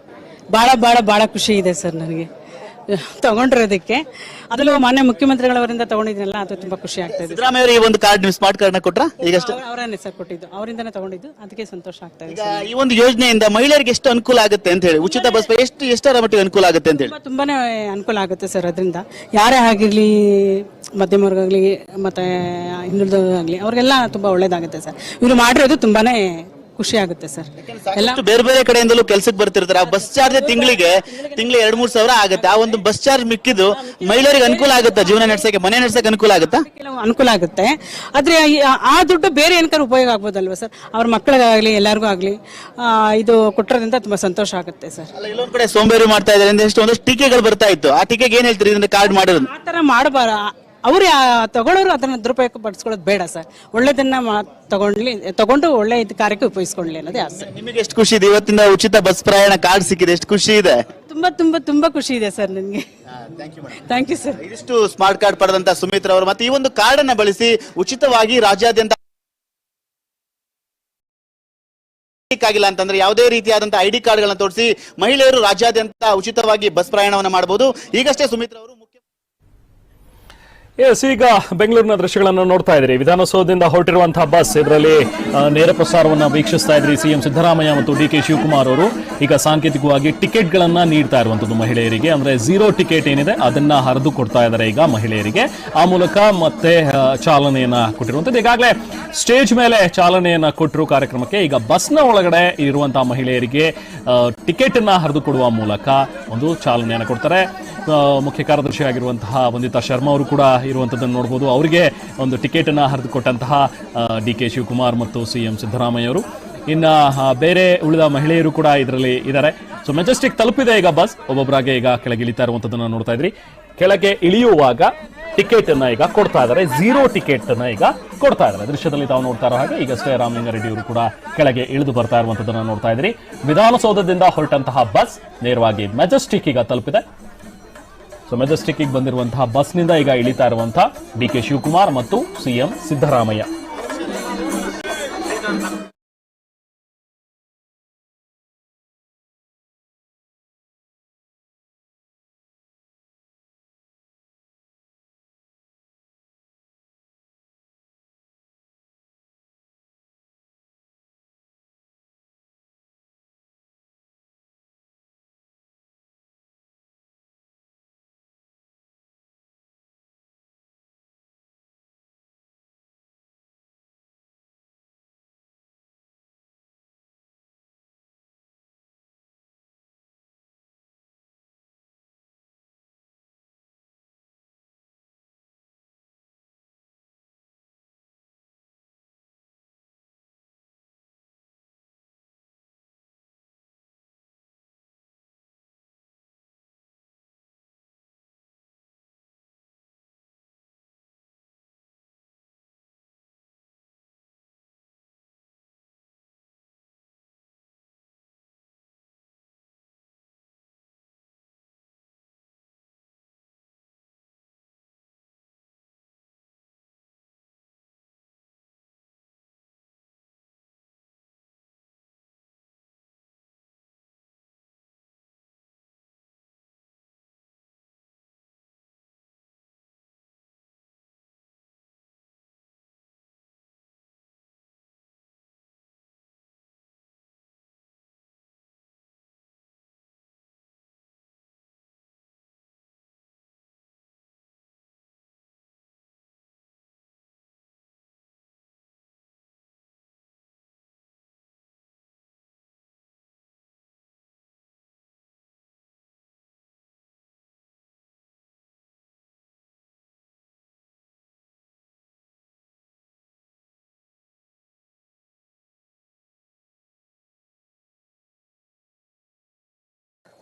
ಬಹಳ ಖುಷಿ ಇದೆ ಸರ್ ನನಗೆ ತಗೊಂಡಿರೋದಕ್ಕೆ. ಅದರಲ್ಲೂ ಮಾನ್ಯ ಮುಖ್ಯಮಂತ್ರಿಗಳವರಿಂದ ತಗೊಂಡಿದ್ನಲ್ಲ, ಅದು ತುಂಬಾ ಖುಷಿ ಆಗ್ತಾ ಇದೆ. ಸಿದ್ದರಾಮಯ್ಯ ಅವರು ಈ ಒಂದು ಕಾರ್ಡ್ ಸ್ಮಾರ್ಟ್ ಕಾರ್ಡ್ ನ ಕೊಟ್ರ? ಈಗಷ್ಟೇ ಅವರನ್ನೇ ಸರ್ ಕೊಟ್ಟಿದ್ದು, ಅವರಿಂದನೇ ತಗೊಂಡಿದ್ದು, ಅದಕ್ಕೆ ಸಂತೋಷ ಆಗ್ತಾ ಇದೆ. ಈ ಒಂದು ಯೋಜನೆಯಿಂದ ಮಹಿಳೆಯರಿಗೆ ಎಷ್ಟು ಅನುಕೂಲ ಆಗುತ್ತೆ ಅಂತ ಹೇಳಿ, ಉಚಿತ ಬಸ್ ಎಷ್ಟರ ಮಟ್ಟಿಗೆ ಅನುಕೂಲ ಆಗುತ್ತೆ ಅಂತ ಹೇಳಿ? ತುಂಬಾನೇ ಅನುಕೂಲ ಆಗುತ್ತೆ ಸರ್. ಅದರಿಂದ ಯಾರೇ ಆಗಿರ್ಲಿ, ಮಧ್ಯಮ ವರ್ಗ ಆಗ್ಲಿ ಮತ್ತೆ ಹಿಂದುಳಿದವರಾಗ್ಲಿ, ಅವ್ರಿಗೆಲ್ಲ ತುಂಬಾ ಒಳ್ಳೇದಾಗುತ್ತೆ ಸರ್. ಇವ್ರು ಮಾಡಿರೋದು ತುಂಬಾನೇ ಖುಷಿ ಆಗುತ್ತೆ ಸರ್. ಎಲ್ಲ ಬೇರೆ ಬೇರೆ ಕಡೆಯಿಂದಲೂ ಕೆಲಸಕ್ಕೆ ಬರ್ತಿರ್ತಾರೆ. ಬಸ್ ಚಾರ್ಜ್ ತಿಂಗಳಿಗೆ 2-3 ಸಾವಿರ ಆಗುತ್ತೆ. ಆ ಒಂದು ಬಸ್ ಚಾರ್ಜ್ ಮಿಕ್ಕಿದ್ದು ಮಹಿಳೆಯರಿಗೆ ಅನುಕೂಲ ಆಗುತ್ತೆ, ಜೀವನ ನಡೆಸಕ್ಕೆ, ಮನೆ ನಡೆಸಕ್ಕೆ ಅನುಕೂಲ ಆಗುತ್ತಾ? ಅನುಕೂಲ ಆಗುತ್ತೆ. ಆದ್ರೆ ಆ ದುಡ್ಡು ಬೇರೆ ಏನಕ್ಕಾರು ಉಪಯೋಗ ಆಗ್ಬೋದಲ್ವಾ ಸರ್? ಅವ್ರ ಮಕ್ಕಳಿಗಾಗ್ಲಿ ಎಲ್ಲರಿಗೂ ಆಗ್ಲಿ ಇದು ಕೊಟ್ಟಿರೋದ್ರಿಂದ ತುಂಬಾ ಸಂತೋಷ ಆಗುತ್ತೆ ಸರ್. ಇಲ್ಲೊಂದ್ ಕಡೆ ಸೋಂಬೇರಿ ಮಾಡ್ತಾ ಇದ್ದಾರೆ, ಒಂದಷ್ಟು ಟೀಕೆಗಳು ಬರ್ತಾ ಇತ್ತು. ಆ ಟೀಕೆಗೆ ಏನ್ ಹೇಳ್ತೀರಿ ಇದನ್ನ ಕಾರ್ಡ್ ಮಾಡೋದು? ಆ ತರ ಮಾಡಬಾರ, ಅವ್ರು ತಗೊಳ್ಳೋರು ಅದನ್ನ ದುರುಪಯೋಗ ಪಡಿಸ್ಕೊಳ್ಳೋದು ಬೇಡ ಸರ್. ಒಳ್ಳೇದನ್ನ ತಗೊಂಡು ಒಳ್ಳೆ ಕಾರ್ಯಕ್ಕೆ ಉಪಯೋಗಿಸ್ಕೊಳ್ಳಿ ಅನ್ನೋದೇ ಆಸೆ. ನಿಮಗೆ ಎಷ್ಟು ಖುಷಿ ಇದೆ ಇವತ್ತಿಂದ ಉಚಿತ ಬಸ್ ಪ್ರಯಾಣ ಕಾರ್ಡ್ ಸಿಕ್ಕಿದೆ? ಎಷ್ಟು ಖುಷಿ ಇದೆ? ತುಂಬಾ ಖುಷಿ ಇದೆ ಸರ್ ನನಗೆ. Thank you sir. ಇದಿಷ್ಟು ಸ್ಮಾರ್ಟ್ ಕಾರ್ಡ್ ಪಡೆದಂತ ಸುಮಿತ್ರಾ ಅವರು. ಮತ್ತೆ ಈ ಒಂದು ಕಾರ್ಡ್ ಅನ್ನ ಬಳಸಿ ಉಚಿತವಾಗಿ ರಾಜ್ಯಾದ್ಯಂತ ಆಗಿಲ್ಲ ಅಂತಂದ್ರೆ ಯಾವುದೇ ರೀತಿಯಾದಂತಹ ಐಡಿ ಕಾರ್ಡ್ ಗಳನ್ನ ತೋರಿಸಿ ಮಹಿಳೆಯರು ರಾಜ್ಯಾದ್ಯಂತ ಉಚಿತವಾಗಿ ಬಸ್ ಪ್ರಯಾಣವನ್ನ ಮಾಡಬಹುದು. ಈಗಷ್ಟೇ ಸುಮಿತ್ರಾ ಅವರು ಈಗ ಬೆಂಗಳೂರಿನ ದೃಶ್ಯಗಳನ್ನು ನೋಡ್ತಾ ಇದ್ರಿ. ವಿಧಾನಸೌಧದಿಂದ ಹೊರಟಿರುವಂತಹ ಬಸ್, ಇದರಲ್ಲಿ ನೇರ ಪ್ರಸಾರವನ್ನು ವೀಕ್ಷಿಸ್ತಾ ಇದ್ರಿ. ಸಿಎಂ ಸಿದ್ದರಾಮಯ್ಯ ಮತ್ತು ಡಿ.ಕೆ. ಶಿವಕುಮಾರ್ ಅವರು ಈಗ ಸಾಂಕೇತಿಕವಾಗಿ ಟಿಕೆಟ್ಗಳನ್ನ ನೀಡ್ತಾ ಇರುವಂತದ್ದು ಮಹಿಳೆಯರಿಗೆ. ಅಂದ್ರೆ 0 ಟಿಕೆಟ್ ಏನಿದೆ ಅದನ್ನ ಹರಿದು ಕೊಡ್ತಾ ಇದ್ದಾರೆ ಈಗ ಮಹಿಳೆಯರಿಗೆ. ಆ ಮೂಲಕ ಮತ್ತೆ ಚಾಲನೆಯನ್ನ ಕೊಟ್ಟಿರುವಂತದ್ದು. ಈಗಾಗಲೇ ಸ್ಟೇಜ್ ಮೇಲೆ ಚಾಲನೆಯನ್ನ ಕೊಟ್ಟಿರುವ ಕಾರ್ಯಕ್ರಮಕ್ಕೆ ಈಗ ಬಸ್ನ ಒಳಗಡೆ ಇರುವಂತಹ ಮಹಿಳೆಯರಿಗೆ ಟಿಕೆಟ್ ಅನ್ನ ಹರಿದು ಕೊಡುವ ಮೂಲಕ ಒಂದು ಚಾಲನೆಯನ್ನ ಕೊಡ್ತಾರೆ. ಮುಖ್ಯ ಕಾರ್ಯದರ್ಶಿ ಆಗಿರುವಂತಹ ವಂದಿತಾ ಶರ್ಮಾ ಅವರು ಕೂಡ ಇರುವಂತದ್ದನ್ನು ನೋಡಬಹುದು. ಅವರಿಗೆ ಒಂದು ಟಿಕೆಟ್ ಅನ್ನ ಹರಿದುಕೊಟ್ಟಂತಹ ಡಿ.ಕೆ. ಶಿವಕುಮಾರ್ ಮತ್ತು ಸಿಎಂ ಸಿದ್ದರಾಮಯ್ಯ ಅವರು. ಇನ್ನ ಬೇರೆ ಉಳಿದ ಮಹಿಳೆಯರು ಕೂಡ ಇದರಲ್ಲಿ ಇದ್ದಾರೆ. ಸೊ ಮೆಜೆಸ್ಟಿಕ್ ತಲುಪಿದೆ ಈಗ ಬಸ್. ಒಬ್ಬೊಬ್ಬರಾಗೆ ಈಗ ಕೆಳಗೆ ಇಳಿತಾ ಇರುವಂತದ್ದನ್ನ ನೋಡ್ತಾ ಇದ್ರಿ. ಕೆಳಗೆ ಇಳಿಯುವಾಗ ಟಿಕೆಟ್ ಅನ್ನ ಈಗ ಕೊಡ್ತಾ ಇದ್ದಾರೆ. 0 ಟಿಕೆಟ್ ಅನ್ನ ಈಗ ಕೊಡ್ತಾ ಇದ್ದಾರೆ. ದೃಶ್ಯದಲ್ಲಿ ತಾವು ನೋಡ್ತಾ ಇರೋ ಹಾಗೆ ಈಗಷ್ಟೇ ರಾಮಲಿಂಗಾರೆಡ್ಡಿ ಅವರು ಕೂಡ ಕೆಳಗೆ ಇಳಿದು ಬರ್ತಾ ಇರುವಂತದ್ದನ್ನ ನೋಡ್ತಾ ಇದ್ರಿ. ವಿಧಾನಸೌಧದಿಂದ ಹೊರಟಂತಹ ಬಸ್ ನೇರವಾಗಿ ಮೆಜೆಸ್ಟಿಕ್ ಈಗ ತಲುಪಿದೆ. ಸೊ ಮೆಜೆಸ್ಟಿಕ್ ಬಂದಿರುವಂತಹ ಬಸ್ನಿಂದ ಈಗ ಇಳಿತಾ ಇರುವಂತಹ ಡಿ.ಕೆ. ಶಿವಕುಮಾರ್ ಮತ್ತು ಸಿಎಂ ಸಿದ್ದರಾಮಯ್ಯ.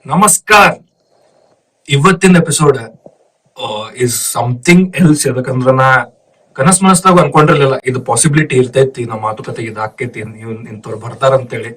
ನಮಸ್ಕಾರ. ಇವತ್ತಿನ ಎಪಿಸೋಡ್ ಇಸ್ ಸಮಥಿಂಗ್ ಎಲ್ಸ್. ಯಾಕಂದ್ರ ನಾ ಕನಸ್ ಮನಸ್ದಾಗ ಅನ್ಕೊಂಡಿರ್ಲಿಲ್ಲ ಇದು ಪಾಸಿಬಿಲಿಟಿ ಇರ್ತೈತಿ, ನಮ್ಮ ಮಾತುಕತೆ ಇದಾಕೈತಿ, ನೀವು ಇಂಥವ್ರು ಬರ್ತಾರಂತೇಳಿ.